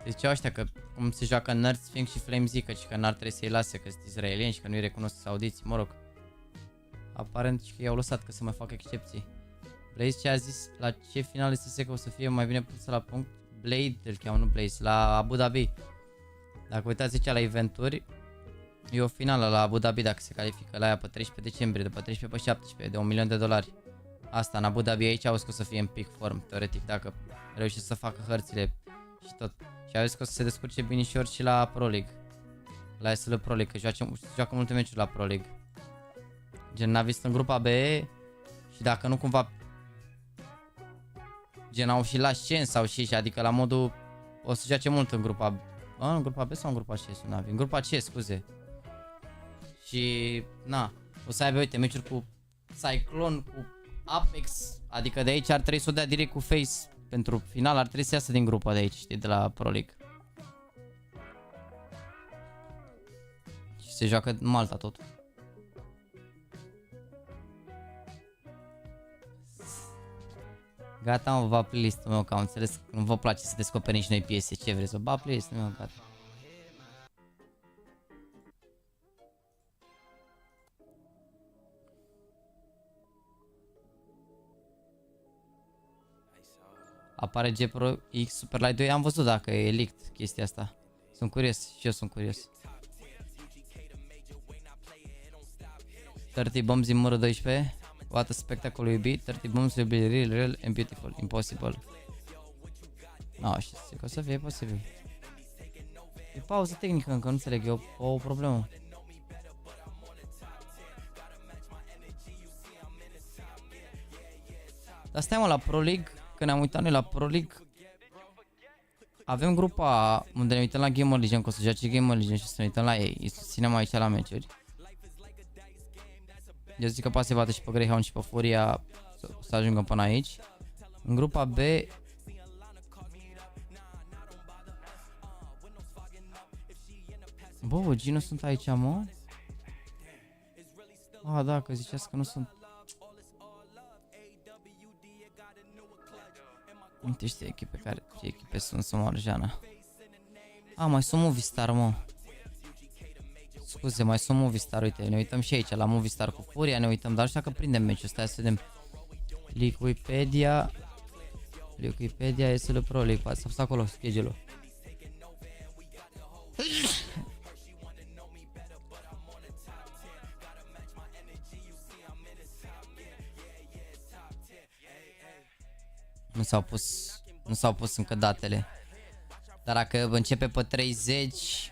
Ziceau ăștia că cum se joacă Nerd, Sphinx și Flame zică și că n-ar trebui să-i lase că sunt israelieni și că nu-i recunosc saudiții, mă rog. Aparent și că i-au lăsat că să mai fac excepții. Blaze ce a zis la ce final este că o să fie mai bine pusă la punct? Blade, îl cheamă, nu Blaze, la Abu Dhabi. Dacă uitați aici la eventuri, e o finală la Abu Dhabi dacă se califică la aia pe 13 decembrie, după 13 pe 17, de $1.000.000. Asta în Abu Dhabi, aici au zis că o să fie în peak form, teoretic, dacă reușesc să facă hărțile și tot. Și au zis că o să se descurce binișor și la Pro League. La SL Pro League, că joacă multe meciuri la Pro League. Gen, n-a vist în grupa B și dacă nu cumva gen au și la Shen sau și adică la modul o să joace mult în grupa B. În grupa B sau în grupa C? În grupa C, scuze. Și na, o să aibă, uite, meciuri cu Cyclone, cu Apex, adică de aici ar trebui să o dea direct cu Face pentru final, ar trebui să iasă din grupa de aici, știi, de la Pro League. Și se joacă în Malta tot. Gata, mă, va playlist-ul meu, că am înțeles că nu vă place să descoperim și noi piese. Ce vreți să ba playlist-ul meu, gata. Apare GPRO X Superlight 2, am văzut dacă e leaked chestia asta. Sunt curios, și eu sunt curios. 30 bombs in Mură 12. What a spectacle will be. 30 bombs will be real and beautiful. Impossible. No, știu că o să fie posibil. E pauză tehnică încă, nu înțeleg, e o problemă. Dar stai mă, la Pro League, că ne-am uitat noi la Pro League, avem grupa unde ne uităm la GamerLegion, că o să joace GamerLegion și să ne uităm la ei. Îi susținem aici la meciuri. Eu zic că poate să bate și pe Greyhound și pe Furia să ajungă până aici. În grupa B bă, OG nu sunt aici, mă? Ah, da, că ziceați că nu sunt. Uite, știi echipe care, ce echipe sunt Arjana. Ah, mai sunt Movistar, mă. Scuze, mai sunt Movistar, uite, ne uităm și aici la Movistar cu Furia, ne uităm, dar nu știu dacă prindem meciul, stai să vedem. LiviuPM, SL Pro League, poate să apăs acolo schedule-ul. Nu s-au pus încă datele. Dar dacă începe pe 30,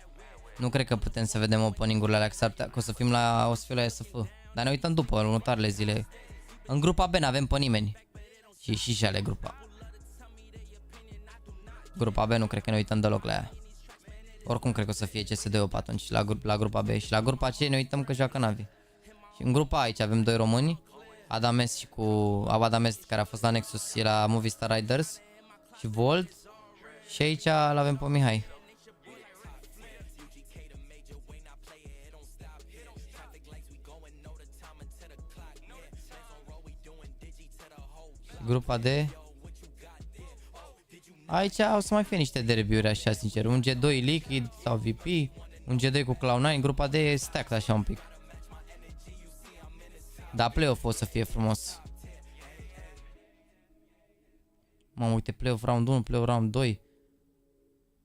nu cred că putem să vedem opening-urile alea, că o să fim la SF. Dar ne uităm după, în următoarele zile. În grupa B n-avem pe nimeni. Și ale grupa. Grupa B nu cred că ne uităm deloc la ea. Oricum cred că o să fie CSD-ul pe atunci la grupa B. Și la grupa C ne uităm că joacă Navi. Și în grupa A aici avem doi români. Adames și cu Adames, care a fost la Nexus, e la Movistar Riders. Și Volt. Și aici l-avem pe Mihai. Grupa D. Aici o să mai fie niște derbiuri așa, sincer. Un G2 Liquid sau VP, un G2 cu Cloud9, grupa D e stacked așa un pic. Dar play-off o să fie frumos. Mamă, uite, play-off round 1, play-off round 2.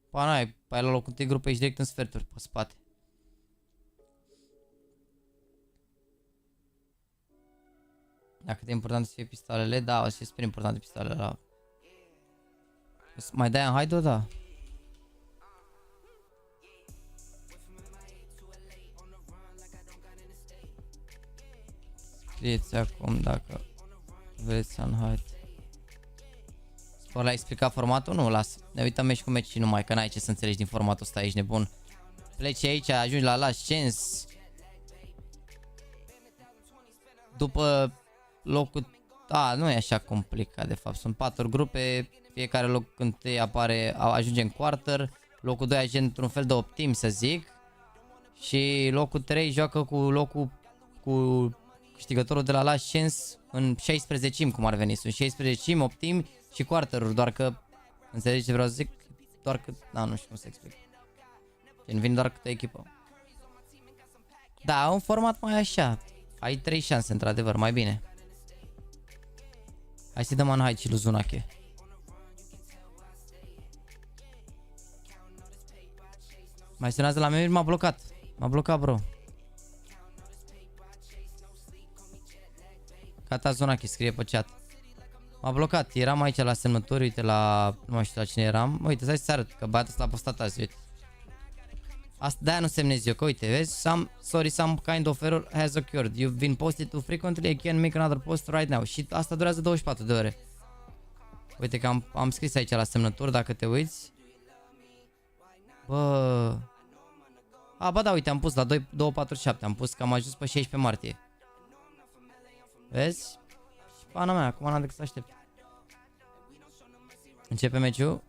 Pa n-ai, pe la locul 1 grupă ești direct în sferturi, pe spate. Dacă e important să fie pistolele, da, o să fie super importante pistolele la... Mai dai în Haido, da. Scrieți acum dacă vreți să înhait. Ori l-ai explicat formatul? Nu, las. Ne uităm meci cu meci și numai, că n-ai ce să înțelegi din formatul ăsta, ești nebun. Pleci aici, ajungi la last chance. După locul... Da, nu e așa complicat de fapt. Sunt 4 grupe, fiecare loc întâi apare, ajunge în quarter. Locul 2 ajunge într-un fel de optim, să zic. Și locul 3 joacă cu câștigătorul de la last chance în 16-im, cum ar veni. Sunt 16-im, optim și quarter-uri, doar că înțelegi ce vreau să zic? doar cât... Da, nu știu cum să explic. Gen, vin doar câte echipă. Da, un format mai așa. Ai 3 șanse, într-adevăr, mai bine. Hai să dăm un hide și lui Zunache. Mai sunează la mine, m-a blocat. M-a blocat, bro. Gata, Zunache, scrie pe chat. M-a blocat, eram aici la semnături, uite la... Nu mai știu la cine eram. Uite, stai să arăt, că băiatul ăsta a postat azi, uite. Asta de-aia nu semnez eu, că uite, vezi? Some kind of error has occurred. You've been posted too frequently, I can make another post right now. Și asta durează 24 de ore. Uite că am scris aici la semnături, dacă te uiți. Bă... A, ba da, uite, am pus la 2.47, am pus că am ajuns pe 16 martie. Vezi? Și pana mea, acum n-am decât să aștept. Începe meciul.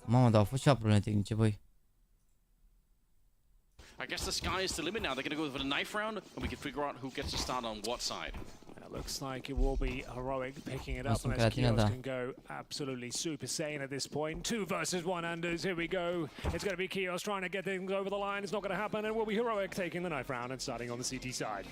Mamă, dar au fost și probleme tehnice, băi. I guess the sky is the limit now. They're going to go for the knife round, and we can figure out who gets to start on what side. It looks like it will be Heroic picking it up, unless Kios can go absolutely super sane at this point. 2 versus 1 unders, here we go. It's going to be Kios trying to get things over the line. It's not going to happen, and it will be Heroic taking the knife round and starting on the CT side.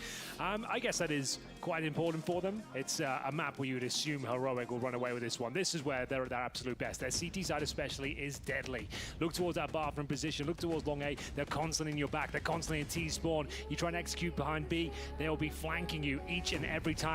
I guess that is quite important for them. It's a map where you would assume Heroic will run away with this one. This is where they're at their absolute best. Their CT side especially is deadly. Look towards that bathroom position, look towards long A. They're constantly in your back, they're constantly in T spawn. You try and execute behind B, they'll be flanking you each and every time.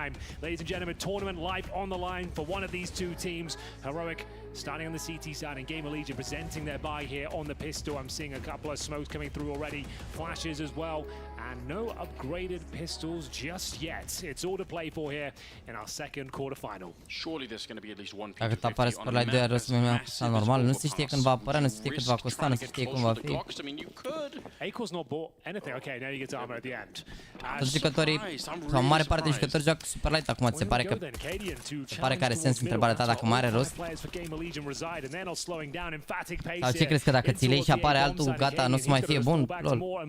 Ladies and gentlemen, tournament life on the line for one of these two teams. Heroic starting on the CT side and GAMERLEGION presenting their buy here on the pistol. I'm seeing a couple of smokes coming through already, flashes as well, and no upgraded pistols just yet. It's all to play for here in our second quarterfinal. Surely there's going to be at least one piece. Dacă apare Superlight 2, răspunsul normal, nu se știe când va apărea, nu se știe cât va costa, nu se știe cum va fi. Acor's not bought anything. Okay, now he gets armor at the end. Toți jucătorii, sau în mare parte de jucători joacă Superlight acum, ți se pare că are sens întrebarea ta dacă mai are rost? Sau ce crezi că dacă ți le iei și apare altul, gata, nu o să mai fie bun? Lol.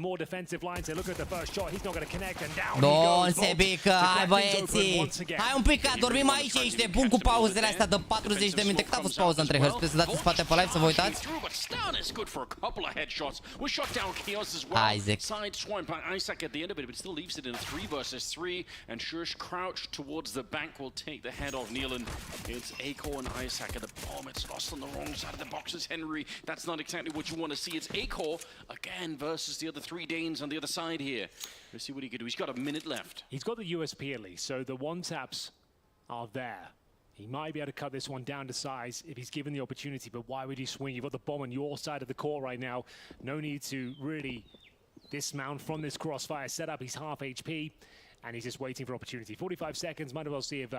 Don't se pică, hai băieții! Hai un pic, că dormim aici, ești nebun cu pauzele astea de 40 de minute. Cât a fost pauză între hărți? Să dați în spate pe live să vă uitați? Isaac. Isaac at the end of it, but still leaves it in a 3 versus 3, and Shush crouched towards the bank will take the head of Nealon. It's Acor and Isaac at the bottom. It's lost on the wrong side of the boxes, Henry. That's not exactly what you want to see. It's Acor again versus the other 3 Danes on the other side here. Let's see what he can do. He's got a minute left. He's got the USP at least, so the one taps are there. He might be able to cut this one down to size if he's given the opportunity, but why would you swing? You've got the bomb on your side of the court right now. No need to really dismount from this crossfire setup. He's half HP, and he's just waiting for opportunity. 45 seconds, might as well see if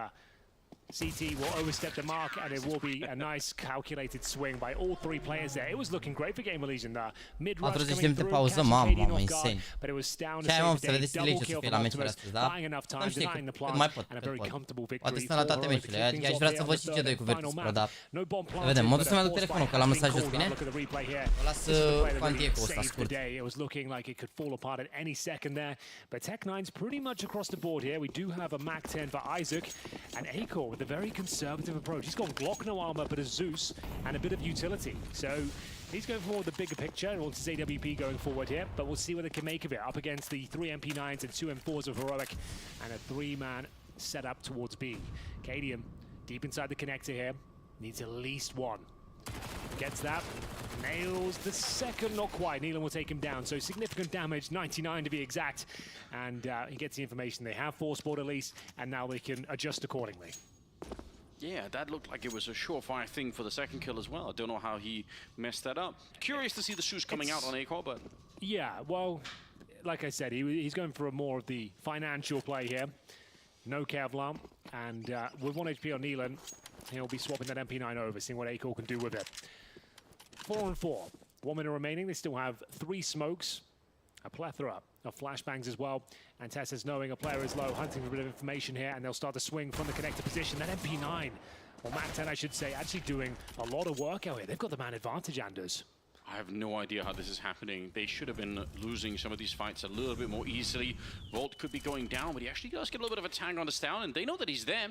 CT will overstep the mark, and it will be a nice calculated swing by all 3 players there. It was looking great for GAMERLEGION there. Mid-rush coming through, catching KD off guard, but it was down to save day. Double kill from Optimus, buying enough time, denying the plant, and a very comfortable victory for Heroic. Aș vrea să văd și G2 cu Virtus Pro, dar... Vedem, mă duc să-mi aduc telefonul, că l-am lăsat jos, bine? O las Quantie-ul ăsta scurt. It was looking like it could fall apart at any second there, but Tech9's pretty much across the board here. We do have a Mac 10 for Isaac, and Acor with a very conservative approach. He's got Glock no armor, but a Zeus and a bit of utility. So he's going for the bigger picture and wants his AWP going forward here, but we'll see what they can make of it. Up against the 3 MP9s and 2 M4s of Heroic, and a 3-man setup towards B. Cadium deep inside the connector here. Needs at least 1. Gets that. Nails the second, not quite. Nealon will take him down, so significant damage, 99 to be exact. And he gets the information. They have force board at least, and now they can adjust accordingly. Yeah, that looked like it was a surefire thing for the second kill as well. I don't know how he messed that up. Curious to see the shoes coming out on Acor, but... Yeah, well, like I said, he's going for more of the financial play here. No Kevlar, and with 1 HP on Nealon, he'll be swapping that MP9 over, seeing what Acor can do with it. 4-on-4. 1 minute remaining. They still have 3 smokes, a plethora of flashbangs as well, and Tessa's knowing a player is low, hunting for a bit of information here, and they'll start to swing from the connector position. That MP9, or Mac 10 I should say, actually doing a lot of work out here. They've got the man advantage, Anders. I have no idea how this is happening. They should have been losing some of these fights a little bit more easily. Volt could be going down, but he actually does get a little bit of a tag on the down, and they know that he's there.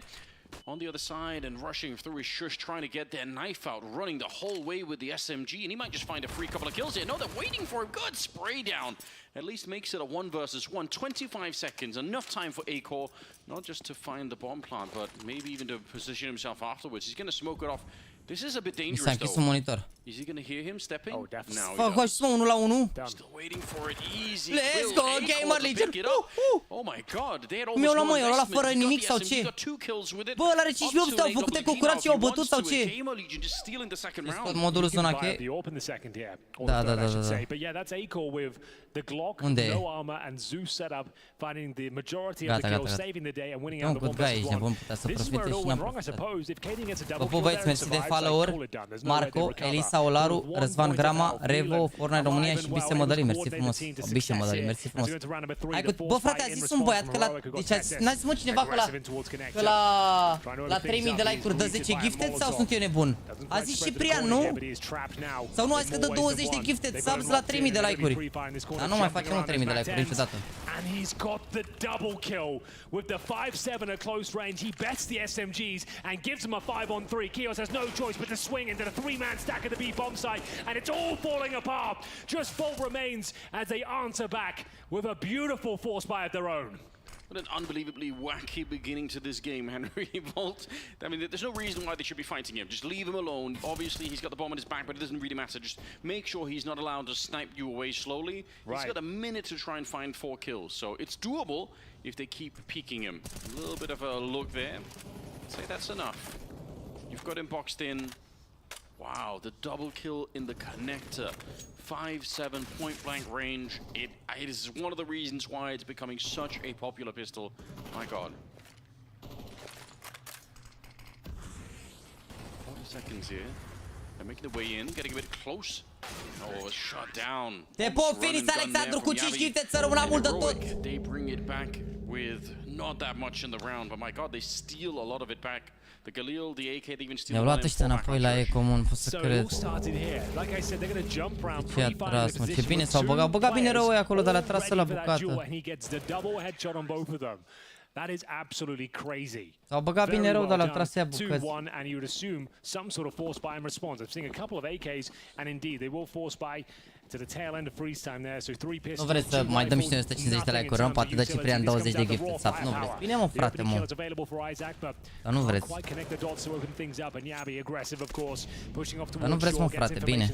On the other side and rushing through is Shush, trying to get their knife out, running the whole way with the SMG, and he might just find a free couple of kills here. No, they're waiting for a good spray down. At least makes it a 1 versus 1. 25 seconds, enough time for Acor, not just to find the bomb plant, but maybe even to position himself afterwards. He's going to smoke it off. This is a bit dangerous though. Monitor. Is he going to hear him stepping? Oh, definitely. No, Fac hoci 1 la 1. Still waiting for it. Easy. Let's go, GamerLegion. Oh my god, they had Mi-au almost luat, no mă, i-au luat investment. fără He got nimic the sau SMG, ce? got 2 kills with it. Bă, ăla are 5 8 au făcute cu curații, au bătut sau ce? GamerLegion just stealing the second round. Tot modul zona cheie. Da, da, da, da. But yeah, that's Acor with the Glock, Unde no armor, and Zeus setup, finding the majority of the Gata, kills, gata. saving the day, and winning out the 1 Gai, versus ești 1. nebun, putea să This is where profite it all și went n-am wrong, I profitat. suppose. If Kading gets a double Vă kill băieți, there and mersi de survives, follower, call it done. There's no way they Marco, recover. Elisa Olaru, With 1 Răzvan point Grama, about Revo, Whelan, Fortnite România și Bise Mădălin, mersi frumos. Bise Mădălin, mersi frumos. Hai că, bă frate, a zis un băiat că la, deci n-a zis mă cineva că la 3000 de like-uri dă 10 gifted sau sunt eu nebun? A zis Ciprian, nu? Sau nu a zis că dă 20 de gifted subs la 3000 de like-uri? Dar nu mai facem 3000 de like-uri niciodată. And he's got the double kill with the 5-7 at close range. He bets the SMGs and gives them a 5-on-3. Kios has no choice but to swing into the 3-man stack at the B bomb site, and it's all falling apart. Just Volt remains as they answer back with a beautiful force buy of their own. What an unbelievably wacky beginning to this game, Henry. Volt. I mean, there's no reason why they should be fighting him. Just leave him alone. Obviously, he's got the bomb in his back, but it doesn't really matter. Just make sure he's not allowed to snipe you away slowly. Right. He's got a minute to try and find 4 kills, so it's doable if they keep peeking him. A little bit of a look there. I'd say that's enough. You've got him boxed in. Wow, the double kill in the connector. 5-7 point blank range. It is one of the reasons why it's becoming such a popular pistol. My god. 40 seconds here. They're making their way in, getting a bit close. Oh, shut down. Te pot finiți, Alexandru, cu 5 gifted, să rămână mult de tot. They bring it back with not that much in the round, but my god, they steal a lot of it back. The Galil, the AK, they even steal. Ne-au luat ăștia înapoi la E comun, pot să cred. Ce a tras, mă, ce bine s-au băgat bine rău ăia acolo, dar le-a tras la bucată. That is absolutely crazy. S-au băgat bine rău, dar le-au tras ea bucăți. 2-1, and you would assume some sort of force buy in response. I'm seeing a couple of AKs, and indeed they will force buy to the tail end of freeze time there. So 3 pistols. Nu vreți să mai dăm și noi 150 de like-uri, nu? Poate dă Ciprian 20 de gifted subs. Nu vreți. Bine, mă, frate, mă. Dar nu vreți. Dar nu vreți, mă, frate, bine.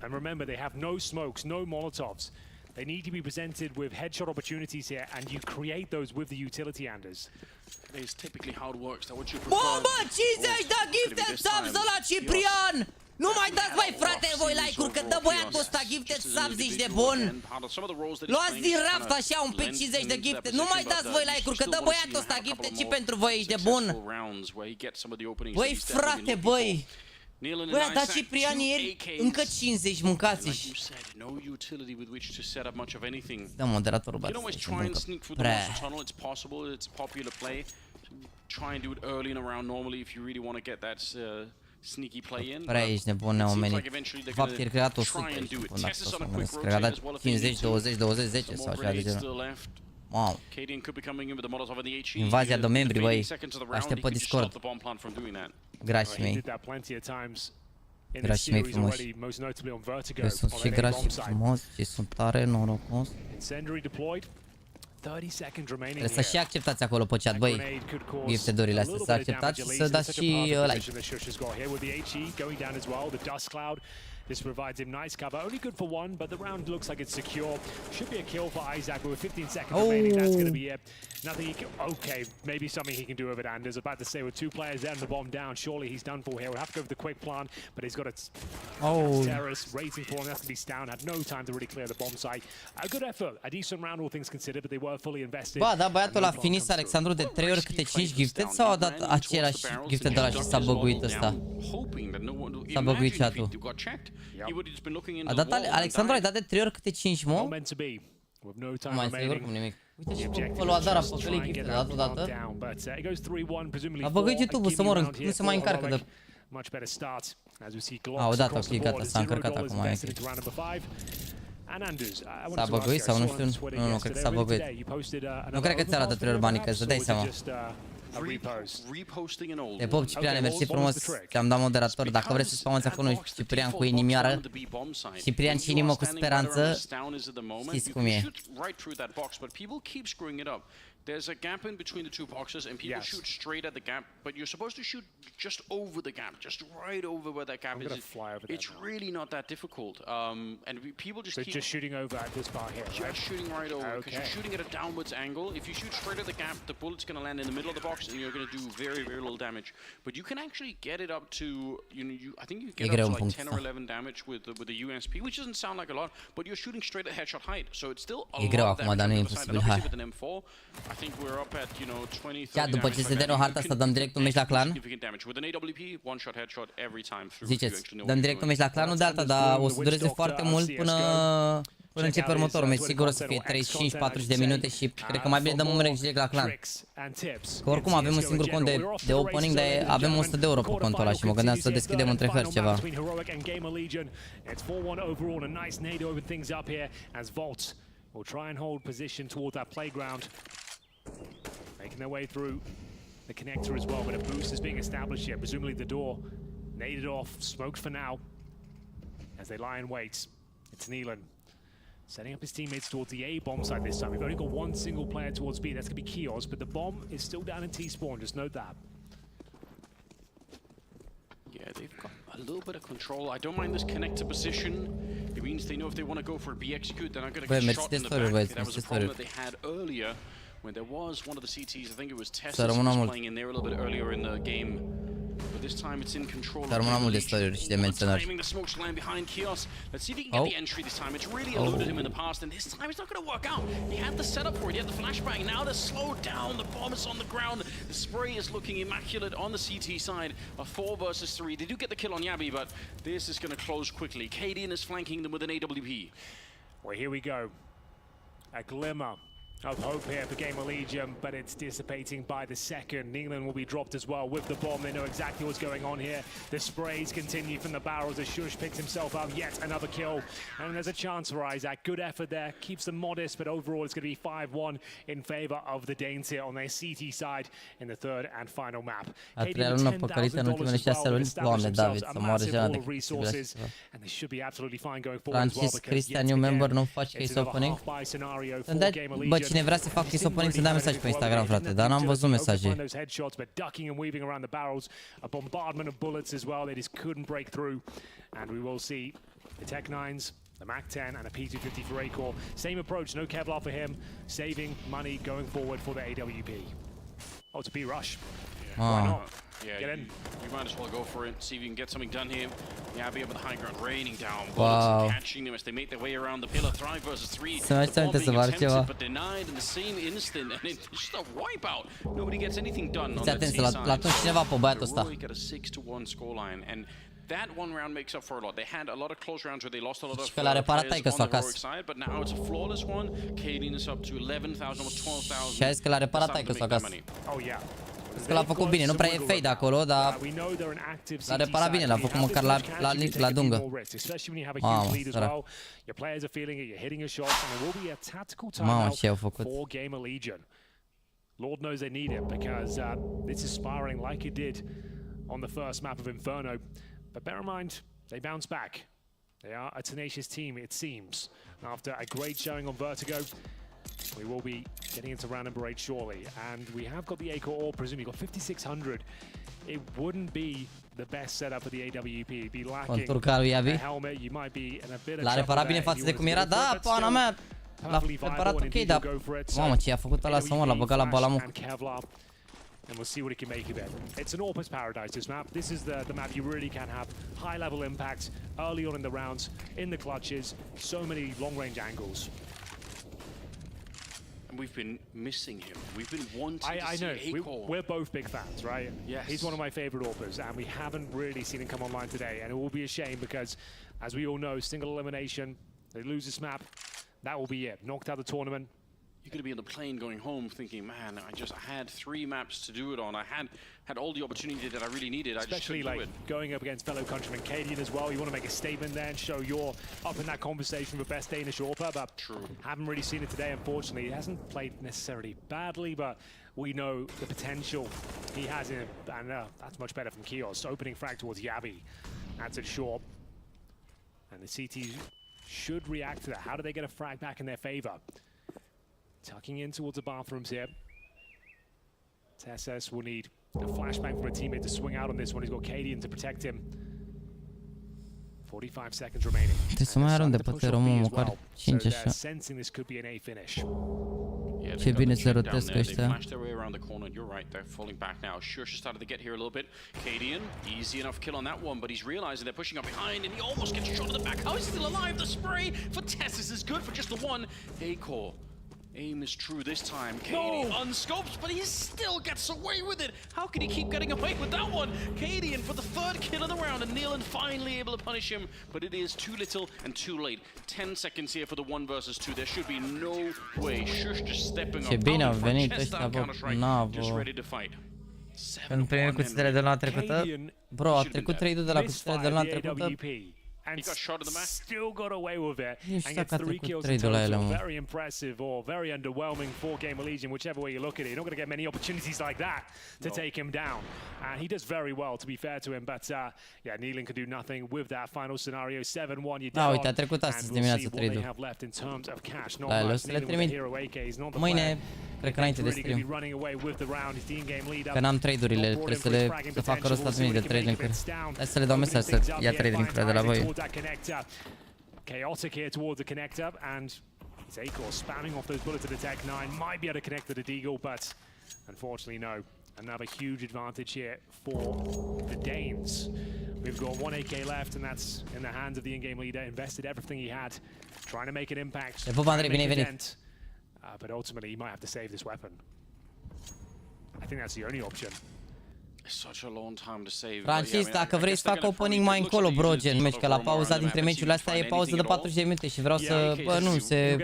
And remember, they have no smokes, no Molotovs. They need to be presented with headshot opportunities here, and you create those with the utility Anders. It's typically how it works. That what you prefer. Bă, 50 de gifted subs de la Ciprian! Nu mai dați, mai frate, voi like-uri, că dă băiatul ăsta gifted subs, ești de bun! Luați din raft așa un pic 50 de gifted, nu mai dați voi like-uri, că dă băiatul ăsta gifted și pentru voi, ești de bun! Băi, frate, băi! Băi, a dat Ciprian ieri încă 50, mâncați-și! Da, moderatorul bate să-și muncă. Prea. Prea ești nebun, neomenit. De fapt, el cred 100, ești nebun, dacă să mă gândesc. Cred că a dat 50, 20, 20, 10 sau așa de genul. Wow. Invazia de membri, băi. Aștept pe Discord. Grașii mei. Grașii mei frumoși. Eu sunt și grașii frumos și sunt tare norocos. Trebuie să și acceptați acolo pe chat, băi, gifted-urile astea, să acceptați și să dați și like. This provides him nice cover, only good for 1, but the round looks like it's secure. Should be a kill for Isaac, but with 15 seconds remaining, that's going to be it. Nothing he can... Okay, maybe something he can do with it, Anders. About to say, with 2 players there and the bomb down, surely he's done for here. We'll have to go for the quick plan, but he's got a terrorist racing for him. That's going to be down. Had no time to really clear the bomb site. A good effort, a decent round, all things considered, but they were fully invested. Ba, da, băiatul a finis Alexandru de 3 ori câte 5 gifted sau a dat același gifted de ăla și s-a băguit ăsta? S-a băguit chat-ul. A dat Alexandru, ai dat de 3 ori câte 5, mă? Nu mai înțeleg cum nimic. Uite și pe lui Adar a păcălit gifted, a dat odată. A băguit YouTube-ul să mor, nu se mai încarcă de... A, odată, ok, gata, s-a încărcat acum, e ok. S-a băguit sau nu știu? Nu, cred că s-a băguit. Nu cred că ți arată 3 ori banii, că să dai seama. Reposting an old Te pup, Cipriane, mersi frumos, te-am dat moderator. Dacă vreți să spamați acolo Ciprian cu inimioară, Ciprian și inimă cu speranță, știți cum e. There's a gap in between the two boxes, and people shoot straight at the gap, but you're supposed to shoot just over the gap, just right over where that gap is. It's really not that difficult. And people just keep just shooting over at this bar here, right? Just shooting right over, because you're shooting at a downwards angle. If you shoot straight at the gap, the bullet's going to land in the middle of the box, and you're going to do very, very little damage. But you can actually get it up to, I think you get up to like 10 or 11 damage with the USP, which doesn't sound like a lot, but you're shooting straight at headshot height, so it's still a lot of damage. With an M4, I think we're up at 20, 30 Chiar după ce se dă o hartă asta, dăm direct un meci la clan. Ziceți, dăm direct un meci la clan, nu de alta, dar o să dureze foarte mult până începe următorul meci. Sigur o să fie 35-40 de minute și cred că mai bine dăm un meci direct la clan. Că oricum avem un singur cont de opening, dar avem 100 de euro pe contul ăla și mă gândeam să deschidem între fel ceva. We'll try and hold position toward that playground. Making their way through the connector as well, but a boost is being established here. Presumably the door naded off, smoked for now. As they lie in wait, it's Neelan setting up his teammates towards the A bomb side this time. We've only got one single player towards B, that's going to be Kios, but the bomb is still down in T-spawn, just note that. Yeah, they've got a little bit of control. I don't mind this connector position. It means they know if they want to go for a B execute, they're not going to get shot in the back. That was a problem that they had earlier when there was one of the CTs. I think it was Tessa playing in there a little bit earlier in the game. But this time it's in control. Mult de story și de menționări. Timing the smokes land behind Kios. Let's see if he can get the entry this time. It's really eluded him in the past, and this time it's not going to work out. He had the setup for it. He had the flashbang. Now they're slowed down. The bomb is on the ground. The spray is looking immaculate on the CT side. A 4 versus 3. They do get the kill on Yabi, but this is going to close quickly. Cadian is flanking them with an AWP. Well, here we go. A glimmer of hope here for GAMERLEGION, but it's dissipating by the second. Neelan will be dropped as well with the bomb. They know exactly what's going on here. The sprays continue from the barrels as Shush picks himself up. Yet another kill. And there's a chance for Isaac. Good effort there. Keeps them modest, but overall it's going to be 5-1 in favor of the Danes here on their CT side in the third and final map. A treia lună păcălită în ultimele 6 luni. Doamne, David, să moară jena de resources, and they should be absolutely fine going forward as well. Francis Christian, new member, nu faci case opening. Bă, cine vrea să facă case opening să dea mesaj pe Instagram, frate, dar n-am văzut mesaje. A bombardment of bullets as well. They just couldn't break through, and we will see the Tech 9s, the Mac 10, and a P250 for A-Core. Same approach, no Kevlar for him, saving money going forward for the AWP. Oh, it's a B-rush. Why not? Yeah, get in. You might as well go for it, see if you can get something done here. Yeah, be up at the high ground, raining down Wow. bullets, catching them as they make their way around the pillar. Thrive versus 3. Attempted, but denied in the same instant, and it's just a wipeout. Nobody gets anything done on that C side. Really get a 6-1 scoreline, and that one round makes up for a lot. They had a lot of close rounds where they lost a lot of players on the heroic side, but now it's a flawless one. Cadian is up to 11,000, almost 12,000. Și a zis că l-a reparat taică-sul acasă. Oh, yeah. Că l-a făcut bine, nu prea e fade acolo, dar l-a reparat bine, l-a făcut măcar la dungă. Mamă, sărac. Mamă, ce au făcut. Lord knows they need it because this is spiraling like it did on the first map of Inferno. But bear in mind, they bounce back. They are a tenacious team, it seems. After a great showing on Vertigo, we will be getting into round number 8 shortly, and we have got the A-Core ore, presumably got 5,600. It wouldn't be the best setup for the AWP. It'd be lacking a helmet. You might be in a bit of l-a reparat bine față de cum era, da, pana mea, l-a reparat ok, dar mamă, ce i-a făcut ăla să mor, l-a băgat la balamuc. And we'll see what it can make of it. It's an Orpus paradise, this map. This is the map you really can have high-level impact early on in the rounds, in the clutches, so many long-range angles. And we've been missing him. We've been wanting to see A-Core. We're both big fans, right? Yes. He's one of my favorite Orpus, and we haven't really seen him come online today, and it will be a shame because, as we all know, single elimination, they lose this map, that will be it. Knocked out the tournament. you're going to be on the plane going home thinking, man, I had 3 maps to do it on. I had all the opportunity that I really needed. Especially I just like do it. going up against fellow countryman Cadian as well. You want to make a statement there and show you're up in that conversation with best Danish AWPer, but haven't really seen it today, unfortunately. He hasn't played necessarily badly, but we know the potential he has in him, and that's much better from Kios. Opening frag towards Yabi. That's it short. And the CT should react to that. How do they get a frag back in their favor? Tucking in towards the bathrooms here. TSS will need a flashbang from a teammate to swing out on this one. He's got Cadian to protect him. 45 seconds remaining. Trebuie să mai arunde pe teromul măcar 5 așa. Sensing this could be an A finish. Ce bine se rotesc ăștia. They flashed their way around the corner. You're right, they're falling back now. Shush started to get here a little bit. Cadian, easy enough kill on that one, but he's realizing they're pushing up behind, and he almost gets shot in the back. How is he still alive? The spray for Tessus is good for just the one. A-core. Aim is true this time. Cadian unscopes, but he still gets away with it. How can he keep getting away with that one? Cadian for the 3rd kill of the round, and Nealon finally able to punish him, but it is too little and too late. 10 seconds here for the 1 versus 2. There should be no way. Shush just stepping up. Ce bine au venit ăștia, bă. Just ready to fight. Când primim cuțitele de luna trecută, bro, a trecut 3-2 de la cuțitele de luna trecută. And still got away with it and gets 3 kills in total. Very impressive or very underwhelming for Gamerlegion, whichever way you look at it. You're not going to get many opportunities like that to take him down. And he does very well, to be fair to him. But yeah, Nealon can do nothing with that final scenario. 7-1, you're down. Uite, a trecut astăzi dimineața 3-2. La el o să le trimit mâine, cred că înainte de stream. Că n-am trade-urile, trebuie să facă rost la mine de 3 link-uri. Hai să le dau mesaj să ia 3 link-uri de la voi. Chaotic here towards the connector, and it's A-core spamming off those bullets at the Tech 9. Might be able to connect to the Deagle, but unfortunately no. Another huge advantage here for the Danes. We've got 1 AK left, and that's in the hands of the in-game leader. Invested everything he had, trying to make an impact, but ultimately he might have to save this weapon. I think that's the only option. Such a long time to save. Francis, dacă vrei să fac opening mai încolo, bro, gen meci, că la pauza dintre meciurile astea e pauză de 40 de minute și vreau să, bă, nu, să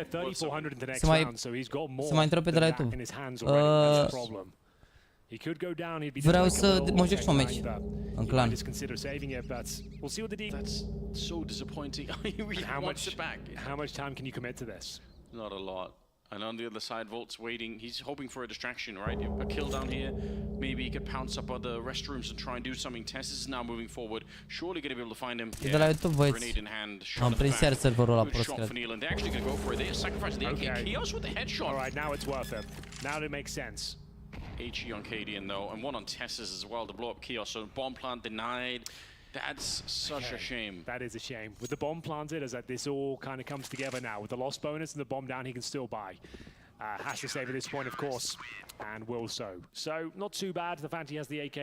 mai intră pe de la YouTube. Vreau să mă joc și un meci în clan. That's so disappointing. He really wants it back. How much time can you commit to this? Not a lot. And on the other side, Volt's waiting. He's hoping for a distraction, right? A kill down here. Maybe he could pounce up other restrooms and try and do something. Tess is now moving forward. Surely going to be able to find him. De la YouTube, băieți. Grenade in hand. Am prins iar serverul ăla prost, cred. They're actually going to go for it. They sacrifice the AK. Chaos with the headshot. All right, now it's worth it. Now it makes sense. HE on Cadian though, and one on Tess's as well to blow up Chaos. So bomb plant denied. That's such a shame. That is a shame. With the bomb planted, as that this all kind of comes together now. With the lost bonus and the bomb down, he can still buy. Has to save at this point, of course, and will so. So, not too bad. The fact he has the AK,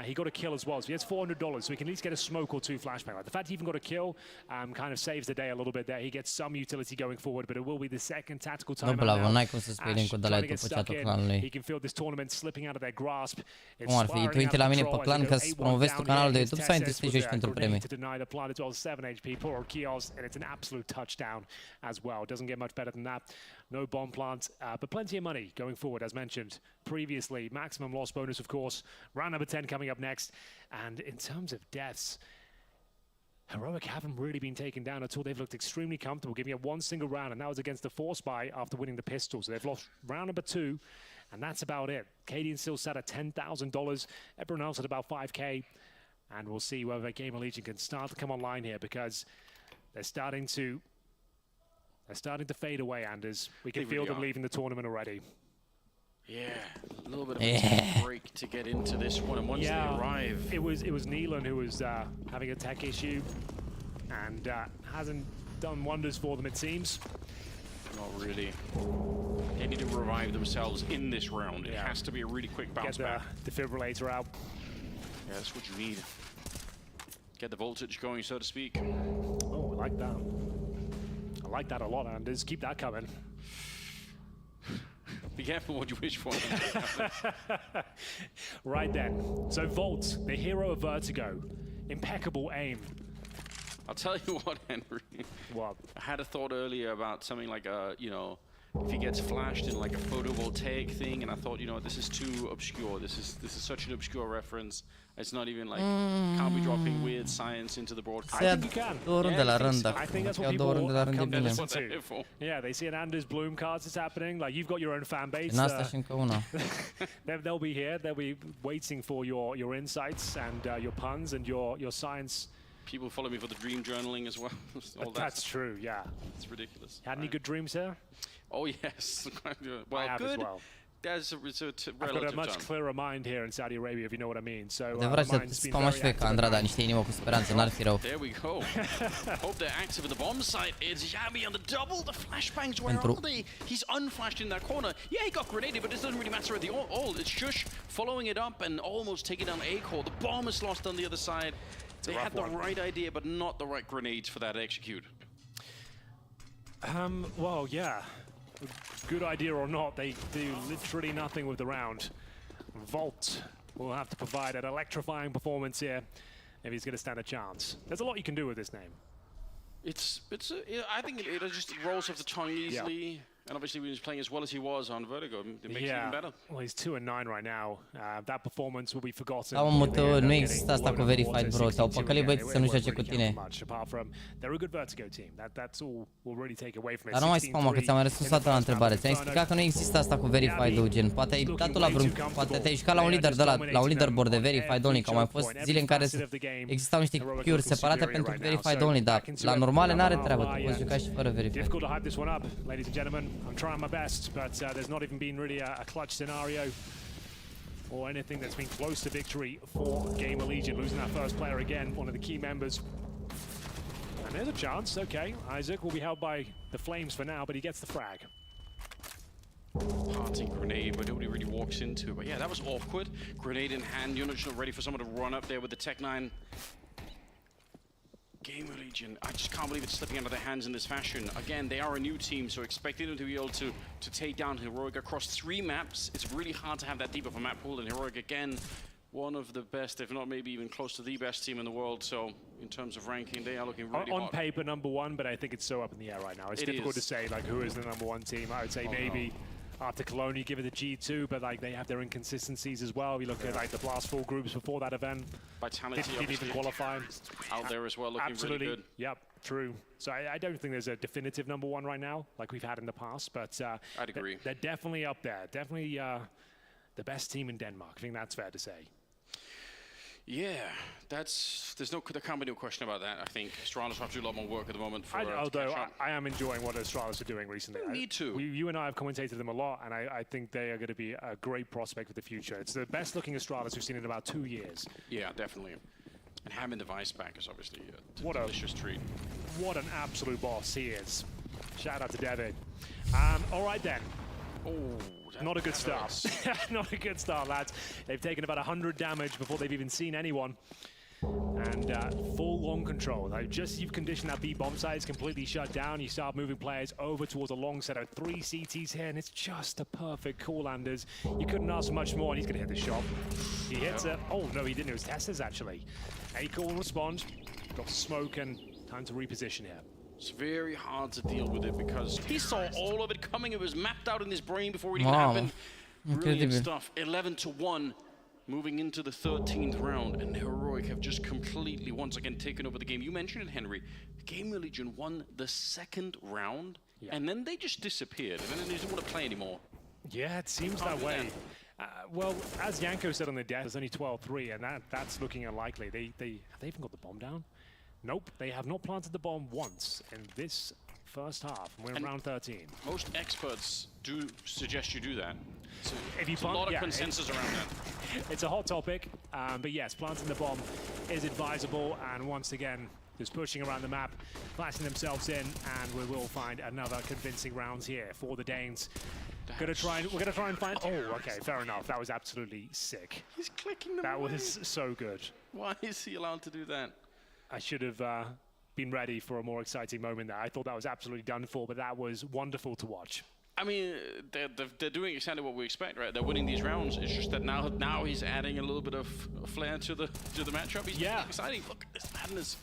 he got a kill as well. So he has $400, so he can at least get a smoke or 2 flashbang. Like, the fact he even got a kill kind of saves the day a little bit there. He gets some utility going forward, but it will be the second tactical time. N-ai cum să spui link-ul de la YouTube pe chatul clanului. He can feel this tournament slipping out of their grasp. Cum ar fi? Tu intri la mine pe clan că să promovezi tu canalul de YouTube sau intri să te joci pentru premii? To deny the plant as well, 7 HP for Kios, and it's an absolute touchdown as well. Doesn't get much better than that. No bomb plant, but plenty of money going forward, as mentioned previously. Maximum loss bonus, of course. Round number 10 coming up next. And in terms of deaths, Heroic haven't really been taken down at all. They've looked extremely comfortable, giving up 1 single round, and that was against the Force Buy after winning the pistol. So they've lost round number 2, and that's about it. Cadian still sat at $10,000. Everyone else at about 5K. And we'll see whether Gamerlegion can start to come online here, because they're starting to fade away, Anders. We can feel them leaving the tournament already. Yeah, a little bit of a break to get into this one, and once they arrive... It was Nealon who was having a tech issue, and hasn't done wonders for them, it seems. Not really. They need to revive themselves in this round. It has to be a really quick bounce back. Get the defibrillator out. Yeah, that's what you need. Get the voltage going, so to speak. Oh, I like that. I like that a lot, Anders. Keep that coming. Be careful what you wish for. Right then. So Volt, the hero of Vertigo. Impeccable aim. I'll tell you what, Henry. What? I had a thought earlier about something like a, you know, if he gets flashed in like a photovoltaic thing, and I thought, you know, this is too obscure. This is such an obscure reference. It's not even like can't be dropping weird science into the broadcast. I think you can. I think that's what people come to listen to. Yeah, they see an Anders Bloom cards is happening. Like you've got your own fan base. They'll be here. They'll be waiting for your insights and your puns and your science. People follow me for the dream journaling as well. That's true. Yeah, it's ridiculous. Had any good dreams here? Oh yes. Well, I have good. As well. I've got a much clearer mind here in Saudi Arabia, if you know what I mean. So adevărat să spam și pe Andrada niște inimă cu speranță, n-ar fi rău. There we go. Hope they're active at the bomb site. It's Yami on the double. The flashbangs, where are they? He's unflashed in that corner. Yeah, he got grenaded, but it doesn't really matter at all. It's Shush following it up and almost taking down A-Core. The bomb is lost on the other side. They had the right idea, but not the right grenades for that to execute. Well, yeah. Good idea or not, they do literally nothing with the round. Volt will have to provide an electrifying performance here if he's going to stand a chance. There's a lot you can do with this name. I think it just rolls off the tongue easily. Yeah. And obviously when he's playing as well as he was on Vertigo, it makes it even better. Well, he's 2-9 right now. That performance will be forgotten. Da, mă, nu există asta cu verified, bro. Te-au păcălit băieții să nu joace cu tine. They're a good Vertigo team. That's all we'll really take away from it. Dar nu mai spam, că ți-am mai răspuns toată la întrebare. Ți-am explicat că nu există asta cu verified, gen. Poate ai dat la vreun, poate te-ai jucat la un lider de la un leaderboard de verified only, că au mai fost zile în care existau niște queue-uri separate pentru verified only, dar la normale n-are treabă, tu poți juca și fără verified. Difficult to hype this one up, ladies and gentlemen. I'm trying my best. But there's not even been really a clutch scenario or anything that's been close to victory for GamerLegion, losing that first player again, one of the key members. And there's a chance, okay, Isaac will be held by the Flames for now, but he gets the frag. Parting grenade, but nobody really walks into it. But yeah, that was awkward. Grenade in hand, you're not just ready for someone to run up there with the Tech 9. GamerLegion, I just can't believe it's slipping out of their hands in this fashion. Again, they are a new team, so expecting them to be able to take down Heroic across 3 maps. It's really hard to have that deep of a map pool, and Heroic, again, one of the best, if not maybe even close to the best team in the world. So in terms of ranking, they are looking really on hot. paper, #1, but I think it's so up in the air right now. It's difficult to say, like, who is the #1 team. I would say maybe... No. After Cologne, you give it a G2, but like they have their inconsistencies as well. We look at like the Blast 4 groups before that event. Vitality didn't even qualify. Out there as well, looking really good. Yep, true. So I don't think there's a definitive #1 right now, like we've had in the past, but I'd agree. They're definitely up there. Definitely the best team in Denmark. I think that's fair to say. Yeah, there can't be no question about that. I think Astralis have to do a lot more work at the moment. Although I am enjoying what Astralis are doing recently. You need to. You and I have commentated them a lot, and I think they are going to be a great prospect for the future. It's the best looking Astralis we've seen in about 2 years. Yeah, definitely. And having the Vice back is obviously a delicious treat. What an absolute boss he is. Shout out to David. All right then. Oh, not a good start. Not a good start, lads. They've taken about 100 damage before they've even seen anyone. And full on control. You've conditioned that B bomb site, it's completely shut down. You start moving players over towards a long set of 3 CTs here, and it's just a perfect call, Anders. You couldn't ask for much more, and he's going to hit the shot. He hits it. Oh, no, he didn't. It was testers, actually. A-Call will respond. Got smoke and time to reposition here. It's very hard to deal with it because he saw all of it coming. It was mapped out in his brain before it even happened. Brilliant stuff. 11-1. Moving into the 13th round, and Heroic have just completely, once again, taken over the game. You mentioned it, Henry. GamerLegion won the 2nd round, and then they just disappeared, and then they didn't want to play anymore. Yeah, it seems that way. Well, as Yanko said on the death, there's only 12-3, and that's looking unlikely. Have they even got the bomb down? Nope, they have not planted the bomb once in this first half. We're in round 13. Most experts do suggest you do that. So if you plant, a lot of consensus around that. It's a hot topic, but yes, planting the bomb is advisable. And once again, just pushing around the map, flashing themselves in, and we will find another convincing round here for the Danes. We're gonna try and find. Oh, okay, fair enough. That was absolutely sick. He's clicking them. That was so good. Why is he allowed to do that? I should have been ready for a more exciting moment there. I thought that was absolutely done for, but that was wonderful to watch. I mean, they're doing exactly what we expect, right? They're winning these rounds. It's just that now he's adding a little bit of flair to the matchup. He's making it exciting. Look, this madness.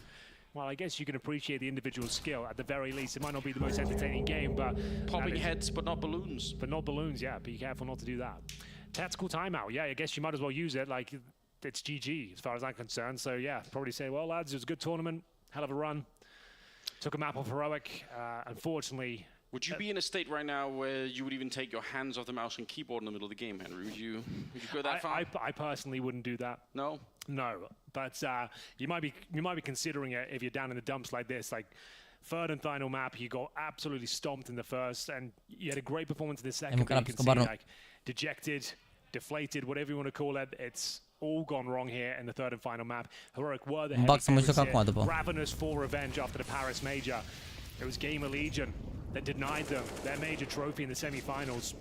well, I guess you can appreciate the individual skill. At the very least, it might not be the most entertaining game, but... Popping heads, but not balloons. But not balloons, yeah. Be careful not to do that. Tactical timeout. Yeah, I guess you might as well use it. Like, it's GG as far as I'm concerned. So, yeah, probably say, well, lads, it was a good tournament. Hell of a run. Took a map off Heroic. Unfortunately... Would you be in a state right now where you would even take your hands off the mouse and keyboard in the middle of the game, Henry? Would you go that far? I personally wouldn't do that. No? No, but you might be considering it if you're down in the dumps like this. Like, third and final map, you got absolutely stomped in the first, and you had a great performance in the second. But you can see, like, dejected, deflated, whatever you want to call it. It's all gone wrong here in the third and final map. Heroic were the heavy favorites here, ravenous for revenge after the Paris Major. It was GamerLegion that denied them their major trophy in the semi-finals.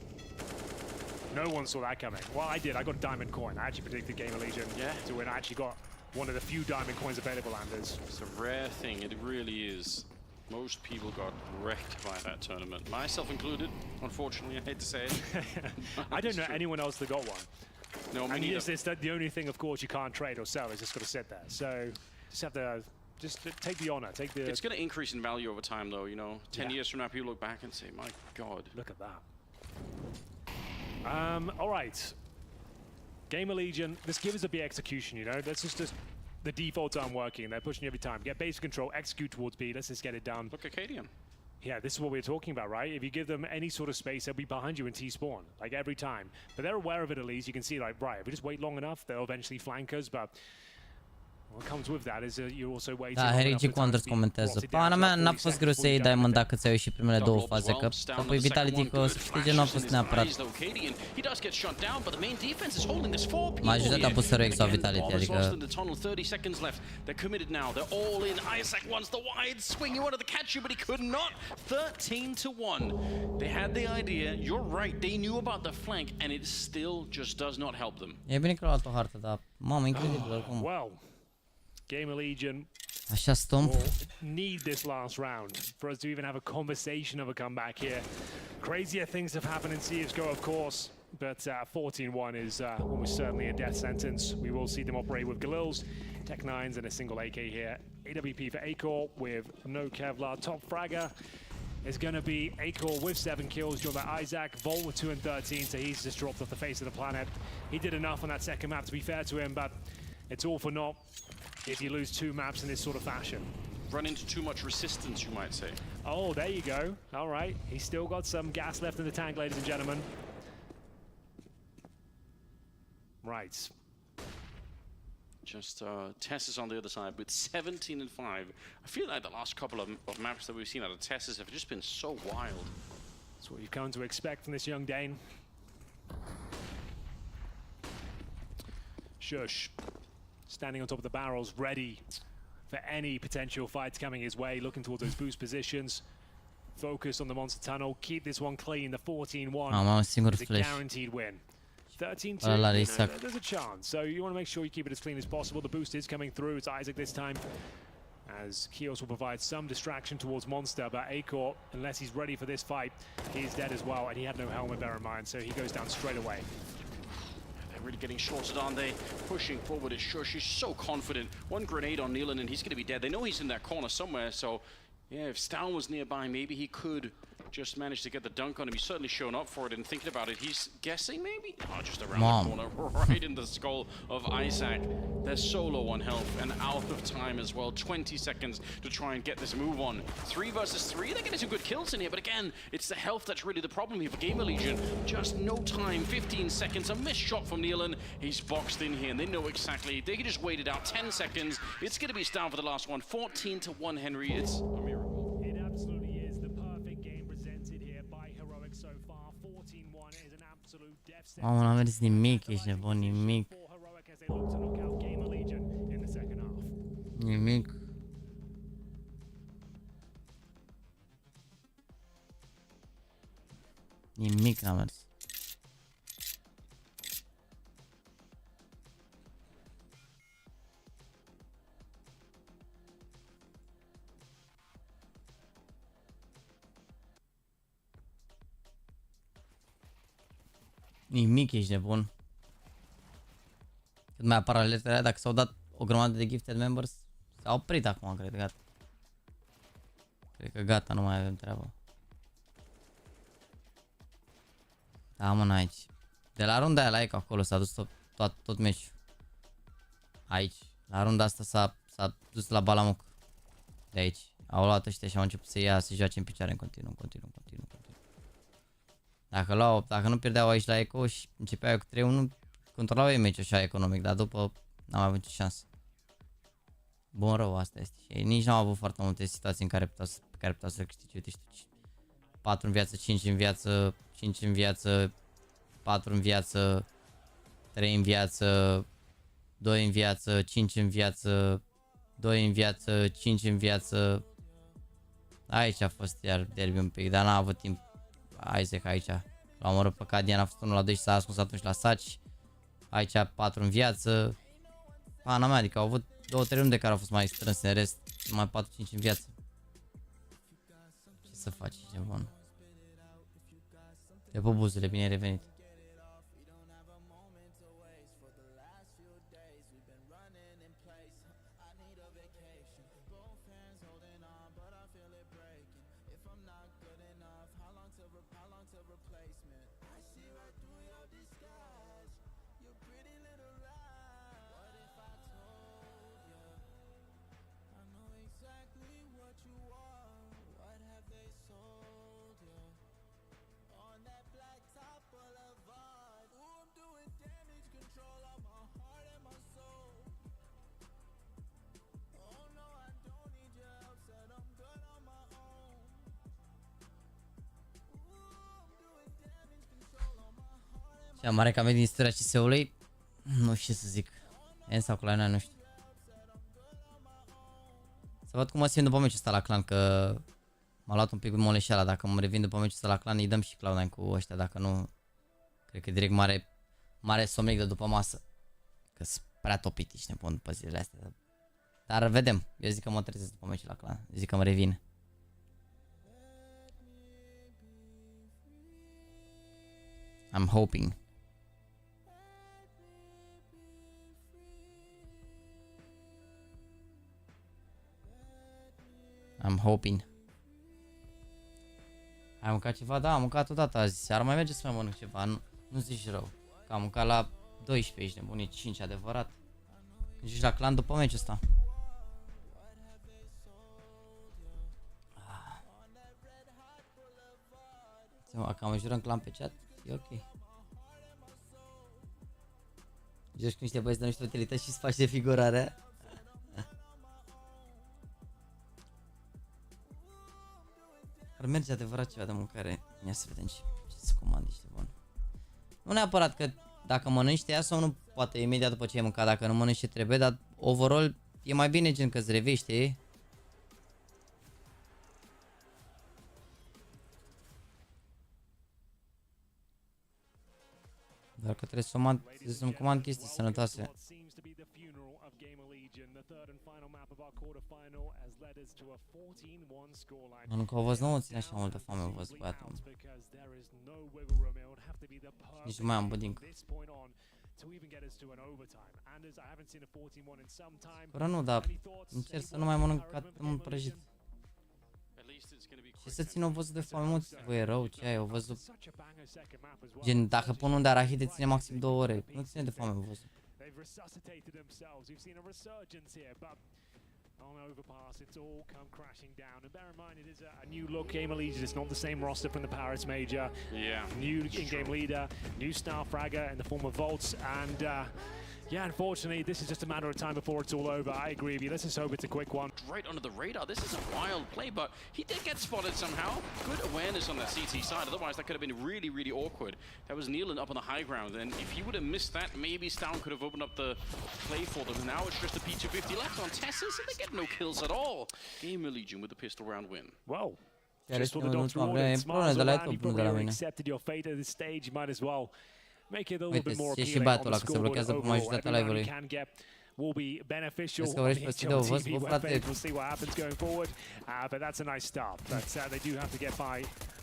No one saw that coming. Well, I did. I got a diamond coin. I actually predicted GamerLegion to win. I actually got one of the few diamond coins available, Anders. It's a rare thing. It really is. Most people got wrecked by that tournament. Myself included, unfortunately. I hate to say it. I don't know anyone else that got one. No, me and neither. Yes, it's the only thing, of course, you can't trade or sell. It's just got to sit there. So just have to... Just take the honor, take the... It's going to increase in value over time, though, you know. 10 years from now, people look back and say, my God. Look at that. All right. GamerLegion, this gives us a bit execution, you know. That's just the defaults aren't working. They're pushing every time. Get base control, execute towards B. Let's just get it done. Look at Cadian. Yeah, this is what we're talking about, right? If you give them any sort of space, they'll be behind you in T-spawn, like every time. But they're aware of it at least. You can see, like, right, if we just wait long enough, they'll eventually flank us, but... What comes with that is you're also waiting. Da, Herigi Quanders comentează. Pana mea n-a fost greu să iei Diamond dacă ți-ai ieșit primele două faze, că apoi Vitality că să câștige nu a fost neapărat majoritatea busterului sau Vitality, adică... 30 seconds left. They're committed now. They're all in. Isaac wants the wide swing. He wanted to catch you, but he could not. 13-1. They had the idea. You're right. They knew about the flank, and it still just does not help them. E bine că a luat o hartă, dar mamă, incredibil oricum. Well, GamerLegion Așa stomp. Need this last round for us to even have a conversation of a comeback here. Crazier things have happened in CSGO, of course, but 14-1 is almost certainly a death sentence. We will see them operate with Galils, Tech 9s, and a single AK here. AWP for Acor with no Kevlar. Top fragger is going to be Acor with 7 kills, joined by Isaac. Volt with 2 and 13, so he's just dropped off the face of the planet. He did enough on that second map, to be fair to him, but it's all for naught if you lose 2 maps in this sort of fashion. Run into too much resistance, you might say. Oh, there you go. All right. He's still got some gas left in the tank, ladies and gentlemen. Right. Just Tess is on the other side with 17 and 5. I feel like the last couple of maps that we've seen out of Tess have just been so wild. That's what you've come to expect from this young Dane. Shush. Standing on top of the barrels, ready for any potential fights coming his way, looking towards those boost positions. Focus on the monster tunnel, keep this one clean. The 14-1 is a guaranteed win. 13-2, there's a chance. So you want to make sure you keep it as clean as possible. The boost is coming through. It's Isaac this time, as Kios will provide some distraction towards Monster, but Acor, unless he's ready for this fight, he's dead as well, and he had no helmet, bear in mind, so he goes down straight away. Really getting shorted on. They pushing forward is Shush. He's so confident. One grenade on Nealon and he's going to be dead. They know he's in that corner somewhere, so yeah, if Stan was nearby, maybe he could just manage to get the dunk on him. He's certainly shown up for it, and thinking about it, he's guessing maybe? Oh, just around the corner, right in the skull of Isaac. They're solo on health and out of time as well. 20 seconds to try and get this move on. 3 versus 3, they're getting some good kills in here, but again, it's the health that's really the problem here for GamerLegion. Just no time, 15 seconds, a missed shot from Nealon. He's boxed in here, and they know exactly. They can just wait it out, 10 seconds. It's going to be Stan for the last one. 14-1, Henry. It's a miracle. It absolutely is the perfect game presented here by Heroic so far. 14-1 is an absolute death sentence. Mamă, n-am mers nimic, ești nebun, nimic. Nimic. Nimic n-a mers. Nimic, ești nebun. Cât mai apar alertele, dacă s-au dat o grămadă de gifted members, S-a oprit acum, cred, gata. Cred că gata, nu mai avem treabă. Da, mă, aici. De la runda aia la Eco acolo s-a dus tot meciul. Aici. La runda asta s-a dus la Balamuc. De aici. Au luat ăștia și au început să joace în picioare în continuu. Dacă nu pierdeau aici la Eco și începeau cu 3-1, controlau ei meciul așa economic, dar după n-am avut nicio șansă. Bun rău, asta este. Și ei nici n-au avut foarte multe situații în care puteau să câștige. Uite, știu, 4 în viață, 5 în viață, 5 în viață, 4 în viață, 3 în viață, 2 în viață, 5 în viață, 2 în viață, 5 în viață. Aici a fost iar derby un pic, dar n-a avut timp Isaac aici. L-a omorât pe Cadian, a fost 1 la 2 și s-a ascuns atunci la saci. Aici 4 în viață. Pana mea, adică au avut 2-3 runde care au fost mai strânse, în rest numai 4-5 în viață. Ce să faci, ce bun. De pe buzule, bine ai revenit. Cea mare cam din istoria CS-ului, nu știu ce să zic. N sau cu la noi, nu știu. Să văd cum mă simt după meciul ăsta la clan, că m-a luat un pic moleșeala. Dacă mă revin după meciul ăsta la clan, îi dăm și Cloud9 cu ăștia, dacă nu, cred că direct mare somnic de după masă. Că sunt prea topit, ești nebun după zilele astea. Dar vedem, eu zic că mă trezesc după meciul la clan, eu zic că mă revin. I'm hoping. I'm hoping. Ai mâncat ceva? Da, am mâncat odată azi. Seara mai merge să mai mănânc ceva, nu zici rău. Că am mâncat la 12, ești nebunit, 5 adevărat. Când ești la clan după meciul ăsta. Dacă am jurăm clan pe chat, e ok. Joci cu niște băieți de niște utilități și îți faci de figurare. Ar merge adevărat ceva de mâncare. Ia să vedem ce să comand, ești bun. Nu neapărat că dacă mănânci te ia sau nu, poate imediat după ce ai mâncat, dacă nu mănânci ce trebuie, dar overall e mai bine gen că îți revii, știi? Doar că trebuie să-mi comand chestii sănătoase. Nu că o văz, nu ține așa multă foame, o văz băiatul. Nici nu mai am budincă. Fără nu, dar încerc să nu mai mănânc atât de mult prăjit. Și să țin o văzut de foame, mă, bă, e rău, ce ai, o văzut. Gen, dacă pun un de arahide, ține maxim 2 ore, nu ține de foame, o văzut. On overpass, it's all come crashing down. And bear in mind, it is a new look Gamerlegion. It's not the same roster from the Paris Major. Yeah. New in-game leader, new star fragger in the form of Volts, and yeah, unfortunately, this is just a matter of time before it's all over. I agree with you. Let's just hope it's a quick one. Right under the radar. This is a wild play, but he did get spotted somehow. Good awareness on the CT side. Otherwise, that could have been really, really awkward. That was Nealon up on the high ground, and if he would have missed that, maybe Stown could have opened up the play for them. Now it's just a P250 left on Tessus, and they get no kills at all. Gamerlegion with the pistol round win. Well, just for the doctor order, Smiles around, you probably accepted your fate at this stage. You might as well make it a little bit more appealing on the scoreboard overall. Everyone can get will be beneficial on the HLTV webpage. We'll see what happens going forward, but that's a nice start. But they do have to get by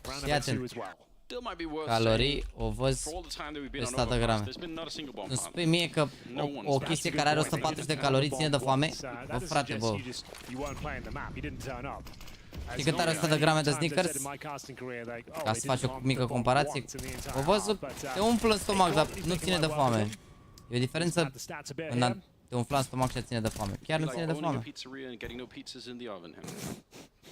round number 2 as well. still might be worth calorii, saying, ovăz, for all the time that we've been peste on 100 grame. Overpass, there's been not a single bomb Îmi plant. spui mie că No one's o done. chestie care are 140 de calorii ține de foame? Bă, frate, bă. Știi cât are 100 de grame de Snickers? Ca să faci o mică comparație. O văzut, te umplă în stomac, dar nu ține de foame. E o diferență în a te umfla în stomac și a ține de foame. Chiar nu ține de foame.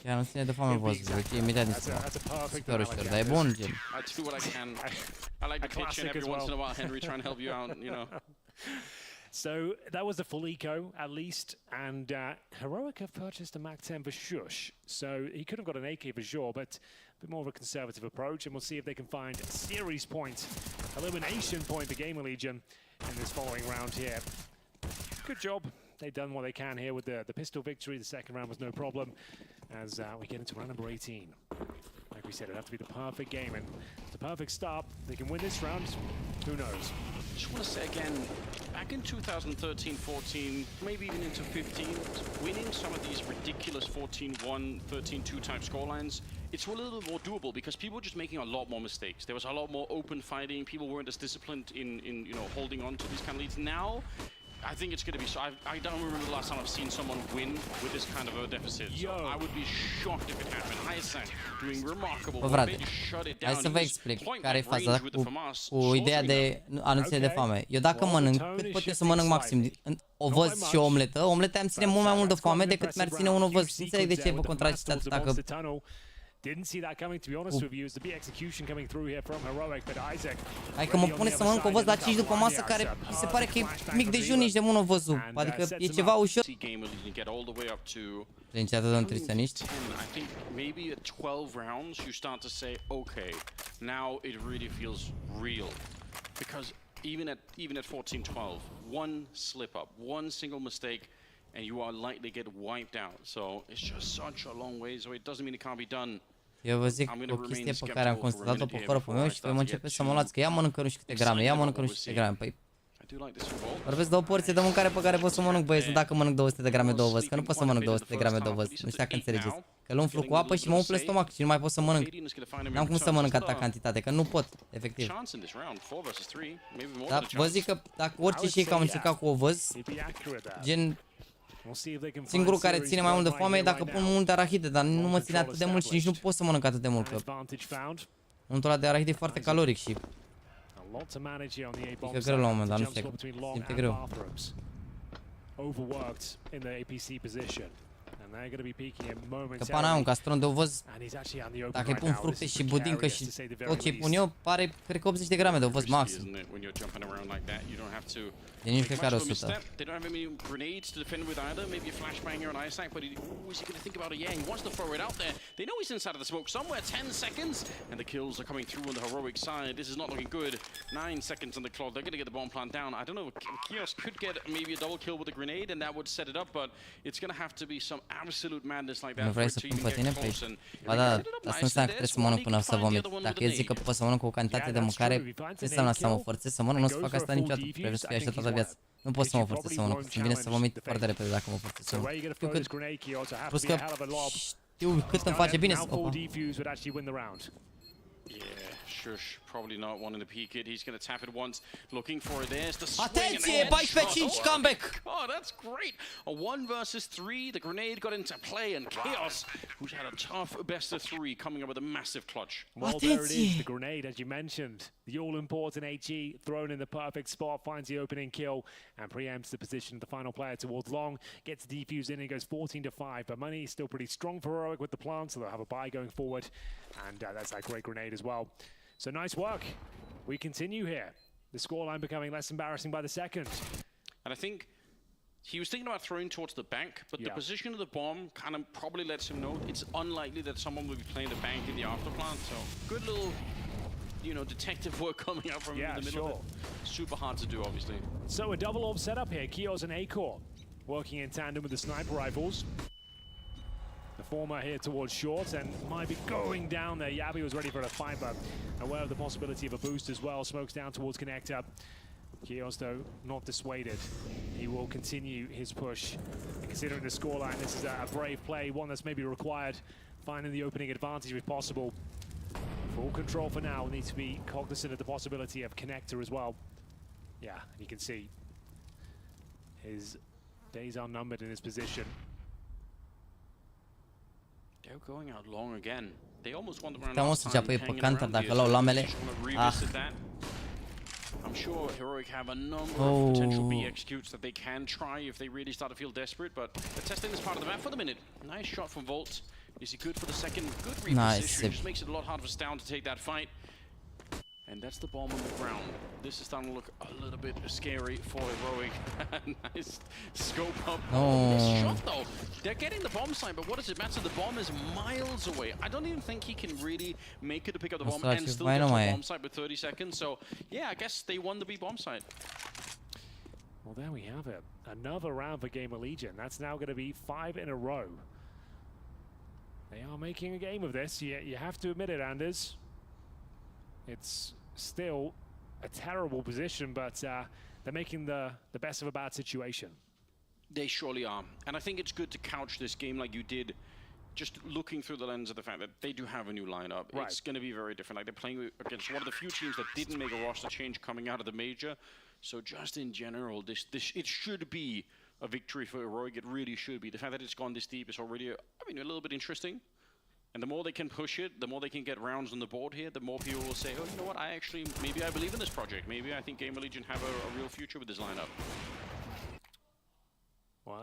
Chiar nu ține de foame, vă zic. Ok, imediat din stomac. Super ușor, dar e bun, gen. I do what I can. I like the kitchen every once in a while, Henry, trying to help you out, you know. So that was the full eco, at least, and Heroic have purchased a MAC-10 for Shush, so he could have got an AK for sure, but a bit more of a conservative approach, and we'll see if they can find a series point, elimination point for Gamerlegion in this following round here. Good job. They've done what they can here with the pistol victory. The second round was no problem, as we get into round number 18. Like we said, it'd have to be the perfect game, and it's a perfect start. They can win this round, who knows? Just want to say again, back in 2013, 14, maybe even into 15, winning some of these ridiculous 14-1, 13-2 type scorelines, it's a little more doable because people were just making a lot more mistakes. There was a lot more open fighting. People weren't as disciplined in you know, holding on to these kind of leads. Now, I think it's going to be so. I don't remember the last time I've seen someone win with this kind of a deficit. So I would be shocked if it happened. Isaac doing remarkable. Bă, frate, hai să vă explic care e faza cu ideea de a nu ține de foame. Eu dacă mănânc, cât pot eu să mănânc maxim? Ovăz și o omletă. Omleta îmi ține mult mai mult de foame decât mi-ar ține un ovăz. Nu înțeleg de ce vă contraziceți atâta că... Didn't see that coming, to be honest with you. It's the big execution coming through here from Heroic, but Isaac. Hai că mă pune să mănânc ovăz la 5 după masă, care mi se pare că e mic dejun, nici de mult o văzut. Adică e ceva ușor. Prince atât de nutriționiști. I think maybe at 12 rounds you start to say, okay, now it really feels real, because even at 14-12, one slip up, one single mistake, and you are likely to get wiped out. So it's just such a long way. So it doesn't mean it can't be done. Eu vă zic o chestie pe care am constatat-o pe corpul meu și voi mă începe să mă luați că ia mănâncă nu știu câte grame, ia mănâncă nu știu câte grame. Păi vorbesc de o porție de mâncare pe care pot să mănânc, băieți, nu dacă mănânc 200 de grame de ovăz, că nu pot să mănânc 200 de grame de ovăz. Nu știu dacă înțelegeți. Că îl umflu cu apă și mă umple stomac și nu mai pot să mănânc. N-am cum să mănânc atâta cantitate, că nu pot, efectiv. Dar vă zic că dacă orice shake am încercat cu ovăz, gen... Singurul care ține mai mult de foame e dacă pun multe arahide, dar nu mă ține atât de mult și nici nu pot să mănânc atât de mult, că untul ăla de arahide e foarte caloric și e greu la un moment dat, nu știu, simte greu. Că pana am un castron de ovăz, dacă îi pun fructe și budincă și tot ce îi pun eu, pare, cred că 80 de grame de ovăz maxim. De nici fiecare 100. Nu vrei să pun pe tine? Păi, ba da, asta nu înseamnă că trebuie să mănânc până să vomit. Dacă eu zic că pot să mănânc cu o cantitate de mâncare, ce înseamnă să mă forțez să mănânc? Nu o să fac asta niciodată, prefer să fie așa toată viața. Nu pot să mă forțez să mănânc, îmi vine să vomit foarte repede dacă mă forțez să mănânc. Știu cât, plus că știu cât îmi face bine să... Opa. Shush, probably not wanting to peek it. He's going to tap it once, looking for it. There's the swing. Atenție, 14-5 comeback. Oh, that's great. A 1 versus 3. The grenade got into play, and Chaos, who's had a tough best of 3, coming up with a massive clutch. Well, there it is, the grenade, as you mentioned. The all-important HE thrown in the perfect spot, finds the opening kill, and preempts the position of the final player towards long. Gets defused in and goes 14-5. But Money is still pretty strong for Heroic with the plant, so they'll have a buy going forward. And that's that great grenade as well. So nice work. We continue here. The scoreline becoming less embarrassing by the second. And I think he was thinking about throwing towards the bank, but the position of the bomb kind of probably lets him know it's unlikely that someone will be playing the bank in the afterplant. So good little, you know, detective work coming out from in the middle of it. Super hard to do, obviously. So a double orb setup here. Kios and Acor working in tandem with the sniper rifles. The former here towards short and might be going down there. Yabi was ready for a fight, but aware of the possibility of a boost as well. Smokes down towards connector. Kios, though, not dissuaded. He will continue his push. And considering the scoreline, this is a brave play, one that's maybe required, finding the opening advantage if possible. Full control for now. Needs to be cognizant of the possibility of connector as well. Yeah, and you can see his days are numbered in his position. They're going out long again. They almost won the round Puteam o last să time, înceapă ei pe hanging canter around dacă here, l-au so lamele. just wanna Ah. revisit that. I'm sure Heroic have a number of potential B executes that they can try if they really start to feel desperate, but they're testing this part of the map for the minute. Nice shot from Volt. Is he good for the second? Good reposition. Just makes it a lot harder for Stown to take that fight. And that's the bomb on the ground. This is starting to look a little bit scary for Heroic. Nice scope up. Missed shot though. They're getting the bomb site, but what does it matter? The bomb is miles away. I don't even think he can really make it to pick up the bomb and still get to the bomb site with 30 seconds. So yeah, I guess they won the B bomb site. Well, there we have it. Another round for GamerLegion. That's now going to be 5 in a row. They are making a game of this. You have to admit it, Anders. It's still a terrible position, but they're making the best of a bad situation. They surely are. And I think it's good to couch this game like you did, just looking through the lens of the fact that they do have a new lineup. Right. It's going to be very different. Like they're playing against one of the few teams that didn't make a roster change coming out of the major. So just in general, this it should be a victory for Heroic. It really should be. The fact that it's gone this deep is already, a little bit interesting. And the more they can push it, the more they can get rounds on the board here, the more people will say, oh, you know what, maybe I believe in this project. Maybe I think GamerLegion have a real future with this lineup. Well,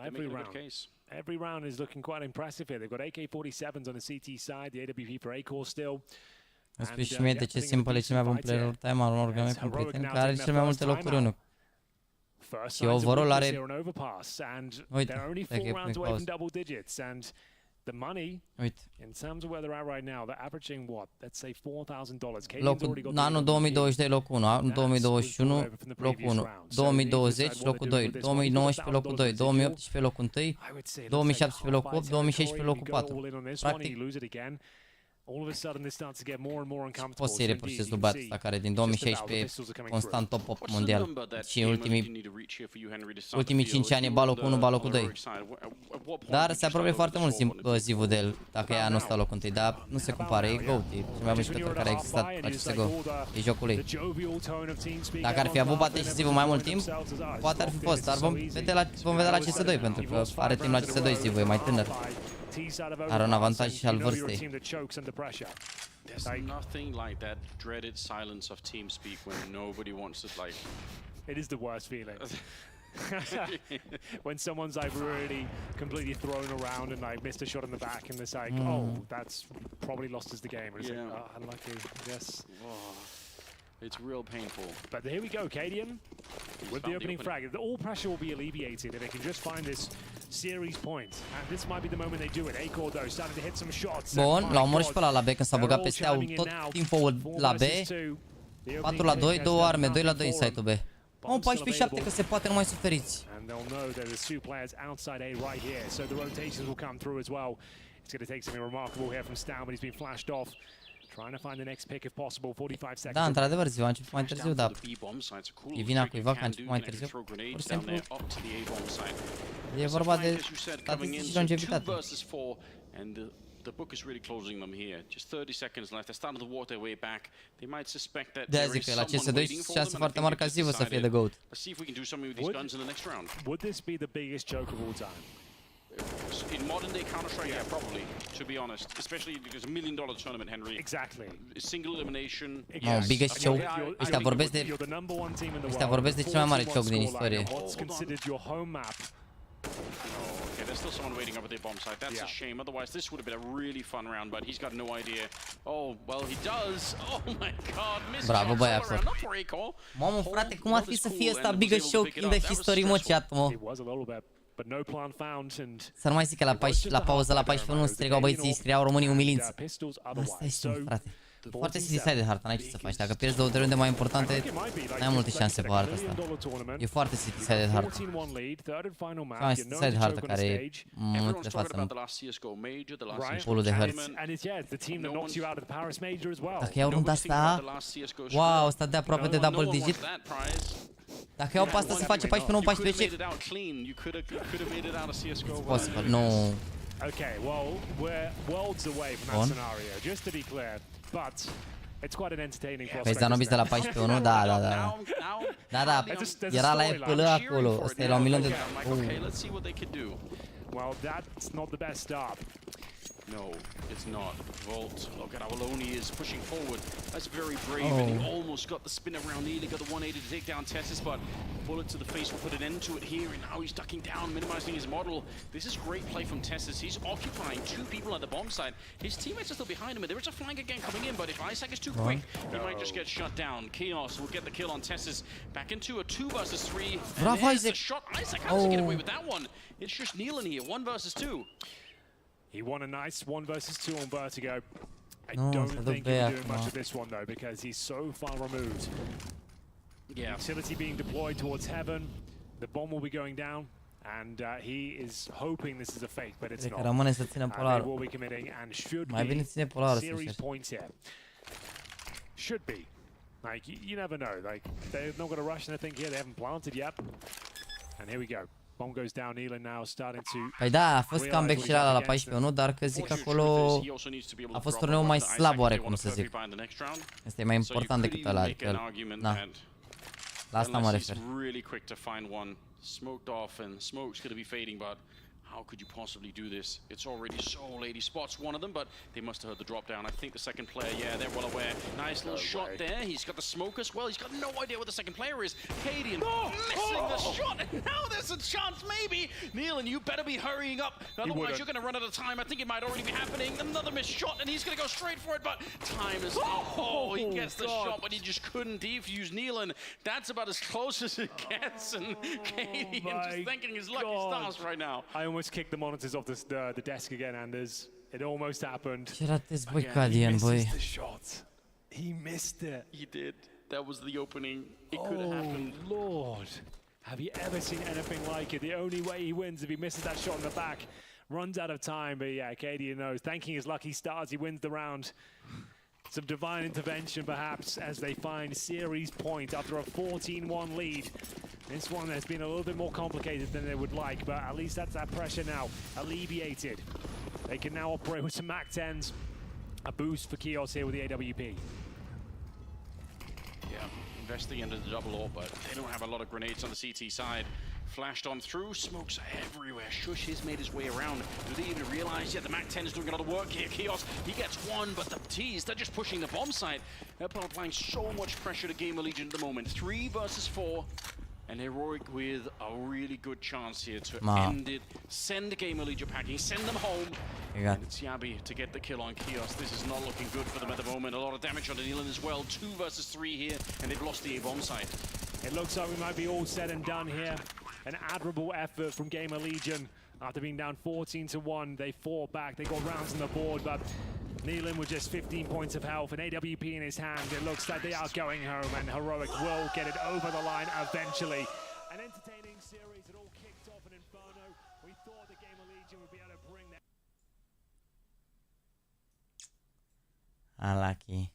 every round is looking quite impressive here. They've got AK-47s on the CT side, the AWP for A-Core still. Îmi spui și mie de ce Simple e cel mai bun player time al unor game cu prieteni, care are cel mai multe locuri 1. Și overall are... Uite, dacă e prin pauză. The money, in terms of where they're at right now, they're averaging what? Let's say $4,000. Locul, anul 2022 locul 1, anul 2021 locul 1, 2020 locul 2, 2019 locul 2, 2018 locul 1, 2017 locul 8, 2016 locul 4. Practic, poți să-i reproșezi lui băiatul ăsta care din 2016 constant top 8 mondial și ultimii 5 ani e ba locul 1, ba locul 2. Dar se apropie foarte mult zivul de el dacă e anul ăsta locul 1, dar nu se compară, e GOAT, e cel mai bun jucător care a existat la CSGO, e jocul lui. Dacă ar fi avut poate și zivul mai mult timp, poate ar fi fost, dar vom vedea la CS2 pentru că are timp la CS2 zivul, e mai tânăr. Are un avantaj și al vârstei. There's nothing like that dreaded silence of Teamspeak when nobody wants to like. It is the worst feeling. When someone's like really completely thrown around and like missed a shot in the back and it's like, oh, that's probably lost us the game. And it's like, oh, unlucky, I guess. It's real painful. But here we go, Cadian with the opening frag. All pressure will be alleviated if they can just find this series point. And this might be the moment they do it. A-Core though starting to hit some shots. Bun, l-au omorât și pe ăla la B când s-a băgat peste, au tot timpul la B. 4 la 2, 2 arme, 2 la 2 în site-ul B. Au 14-7 că se poate, nu mai suferiți. And they'll know that there's two players outside A right here, so the rotations will come through as well. It's going to take something remarkable here from Stown, but he's been flashed off. Trying to find the next pick if possible. 45 seconds. Da, într-adevăr, ziua a început mai târziu, dar e vina cuiva că a început mai târziu. Pur și simplu, e vorba de statistici și longevitate. The book is really closing them here. Just 30 seconds left. They're starting to walk their way back. They might suspect that there is someone waiting for them. Șanse foarte mari ca Zivă să fie the GOAT. Let's see if we can do something with these guns in the next round. Would this be the biggest joke of all time? In modern day Counter-Strike, yeah, probably, to be honest. Especially because $1 million tournament, Henry. Exactly. Single elimination. No, biggest choke. Ăștia vorbesc de cel mai mare choke din istorie. What's considered your home map? Okay, there's still someone waiting up at their bomb site. That's a shame. Otherwise, this would have been a really fun round, but he's got no idea. Oh, well, he does. Oh my god, bravo, băiatul. Mamă, frate, cum ar fi să fie ăsta biggest choke in the history, mă, chat, mă. Să nu mai zic că la pauză, la 14 nu strigau băieții, scriau românii umilinți. Asta este, frate. Foarte city-sided harta, n-ai ce să faci. Dacă pierzi 2 runde mai importante, n-ai multe șanse pe harta asta. E foarte city-sided harta. Mai city-sided harta care e mult de față în pulul de hărți. Dacă iau runda asta, wow, ăsta de aproape de double digit. Dacă iau pe asta se face 14-9, 14. Possible, no. Okay, well, we're worlds away from that scenario, just to be clear. But It's quite an entertaining Păi prospect. Zanobi's de la 14-1, da. Da, era la EPL acolo, ăsta e la 1 milion de... Okay, let's see what they could do. Well, that's not the best start. No, it's not. Volt, look at Awaloni is pushing forward. That's very brave, and he almost got the spin around nearly got the 180 to take down Tessis, but bullet to the face will put an end to it here, and now he's ducking down, minimizing his model. This is great play from Tessis. He's occupying 2 people at the bomb site. His teammates are still behind him, and there is a flank again coming in, but if Isaac is too quick, he might just get shut down. Chaos will get the kill on Tessis. Back into a 2 versus 3. Bravo, and there's Isaac. a shot. Isaac, how does he get away with that one? It's just Nealon here, 1 versus 2. He won a nice 1 versus 2 on Vertigo. I don't think he'll do much of this one though, because he's so far removed. Yeah. Utility being deployed towards heaven. The bomb will be going down, and he is hoping this is a fake, but it's not. Rămâne să ținem They polarul. will be committing and should Mai bine ține polarul, series sincer. points here. Should be. Like, you never know. Like, they're not going to rush anything here. They haven't planted yet. And here we go. Bomb goes down. Elon now starting to... Păi da, a fost comeback și la 14-1, dar că zic acolo a fost turneul mai slab oarecum să zic. Este mai important decât ăla, adică, na. La asta mă refer. Really quick to find one. Smoked off, and smoke's going to be fading, but how could you possibly do this? It's already so late. He spots one of them, but they must have heard the drop down. I think the second player, yeah, they're well aware. Nice little shot there. He's got the smoke as well. He's got no idea what the second player is. Cadian missing the shot, and now there's a chance, maybe. Nealon, you better be hurrying up. Otherwise, you're going to run out of time. I think it might already be happening. Another missed shot, and he's going to go straight for it, but time is... Oh, he gets the shot, but he just couldn't defuse Nealon. That's about as close as it gets, and Cadian just thanking his lucky stars right now. I almost kicked the monitors off the desk again, Anders. It almost happened. Ce ratezi, băi, Cadian, băi. He missed it. He did. That was the opening. It could have happened. Lord. Have you ever seen anything like it? The only way he wins if he misses that shot in the back. Runs out of time, but yeah, Cadian knows. Thanking his lucky stars, he wins the round. Some divine intervention, perhaps, as they find series point after a 14-1 lead. This one has been a little bit more complicated than they would like, but at least that's that pressure now alleviated. They can now operate with some MAC-10s. A boost for Kios here with the AWP. Yeah, investing into the double AWP, but they don't have a lot of grenades on the CT side. Flashed on through, smokes everywhere. Shush has made his way around. Do they even realize yet the MAC-10 is doing a lot of work here? Kios, he gets one, but the T's, they're just pushing the bomb site. They're applying so much pressure to Gamerlegion at the moment. 3 versus 4. And Heroic with a really good chance here to end it. Send Gamerlegion packing, send them home. And it's Yabi to get the kill on Kios. This is not looking good for them at the moment. A lot of damage on the Nealon as well. 2 versus 3 here, and they've lost the A-bomb site. It looks like we might be all said and done here. An admirable effort from Gamerlegion. After being down 14-1, they fought back. They got rounds on the board, but Nealon with just 15 points of health and AWP in his hand. It looks like they are going home, and Heroic will get it over the line eventually. An entertaining series. It all kicked off in Inferno. We thought the Gamerlegion would be able to bring that. Unlucky.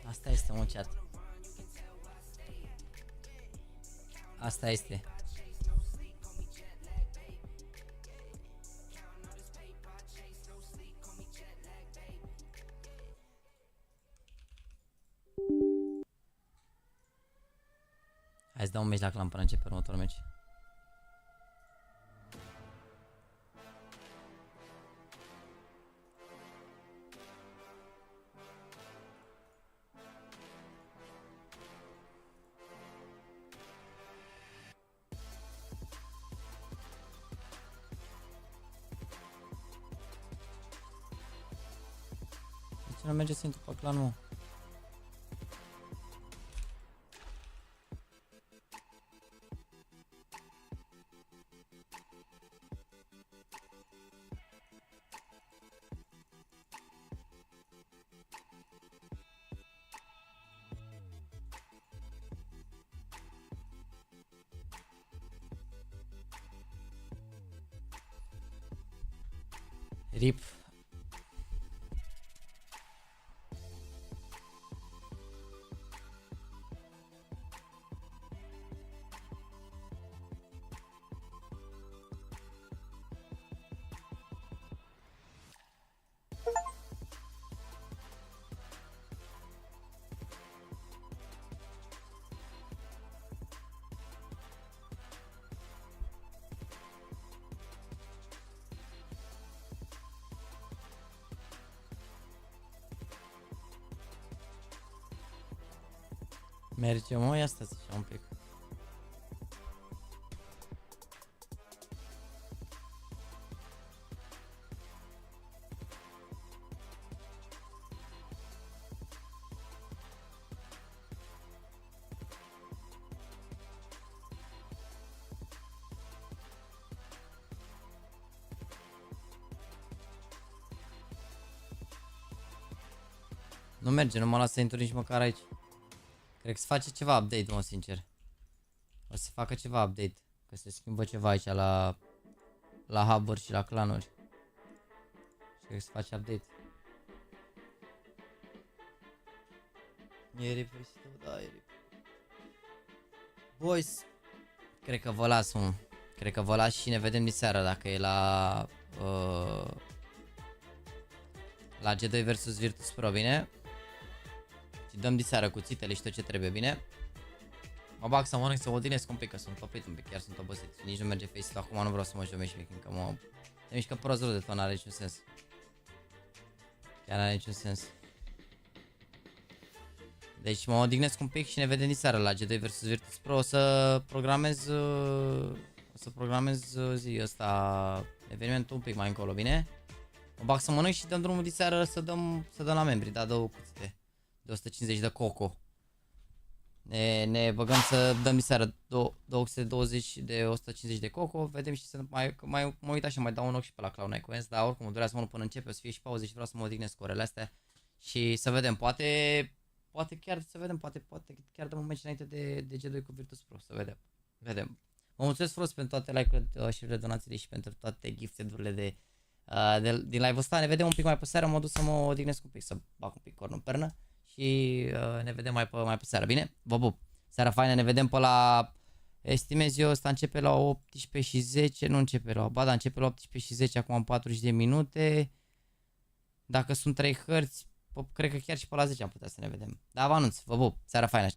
Asta este, mă, chat. Asta este. Hai să dau un meci la clan până începe următorul meci. De ce nu merge să intru pe clan, mă? RIP. Merge, mă, ia stați așa un pic. Nu merge, nu mă lasă să intru nici măcar aici. Cred că se face ceva update, mă, sincer. O să se facă ceva update. Că se schimbă ceva aici la hub-uri și la clanuri. Și cred că se face update. E rip, da, e rip. Boys, cred că vă las, mă. Cred că vă las și ne vedem diseară dacă e la G2 vs Virtus Pro, bine? Și dăm diseară cuțitele și tot ce trebuie, bine? Mă bag să mănânc, să mă odinesc un pic, că sunt topit un pic, chiar sunt obosit. Nici nu merge face-ul, acum nu vreau să mă joc mic, că mă... Se mișcă prost rău de tot, n-are niciun sens. Chiar n-are niciun sens. Deci mă odihnesc un pic și ne vedem diseară la G2 vs Virtus Pro. O să programez zi ăsta, evenimentul un pic mai încolo, bine? Mă bag să mănânc și dăm drumul diseară să dăm la membri, da, 2 cuțite de 150 de coco. Ne băgăm să dăm diseară 220 de 150 de coco, vedem și să mai mă uit așa, mai dau un ochi și pe la Cloud Nine Coins, dar oricum durează mult până începe, o să fie și pauze și vreau să mă odihnesc cu orele astea și să vedem, poate chiar să vedem, poate chiar dăm un match înainte de G2 cu Virtus Pro, să vedem. Vă mulțumesc frumos pentru toate like-urile și donațiile și pentru toate gifted-urile din live-ul ăsta. Ne vedem un pic mai pe seară, mă duc să mă odihnesc un pic, să bag un pic cornul în pernă și ne vedem mai pe seară, bine? Vă pup! Seara faină, ne vedem pe la... Estimez eu, ăsta începe la 18 și 10, nu începe la... Ba da, începe la 18 și 10, acum 40 de minute. Dacă sunt 3 hărți, cred că chiar și pe la 10 am putea să ne vedem. Da, vă anunț, vă pup! Seara faină!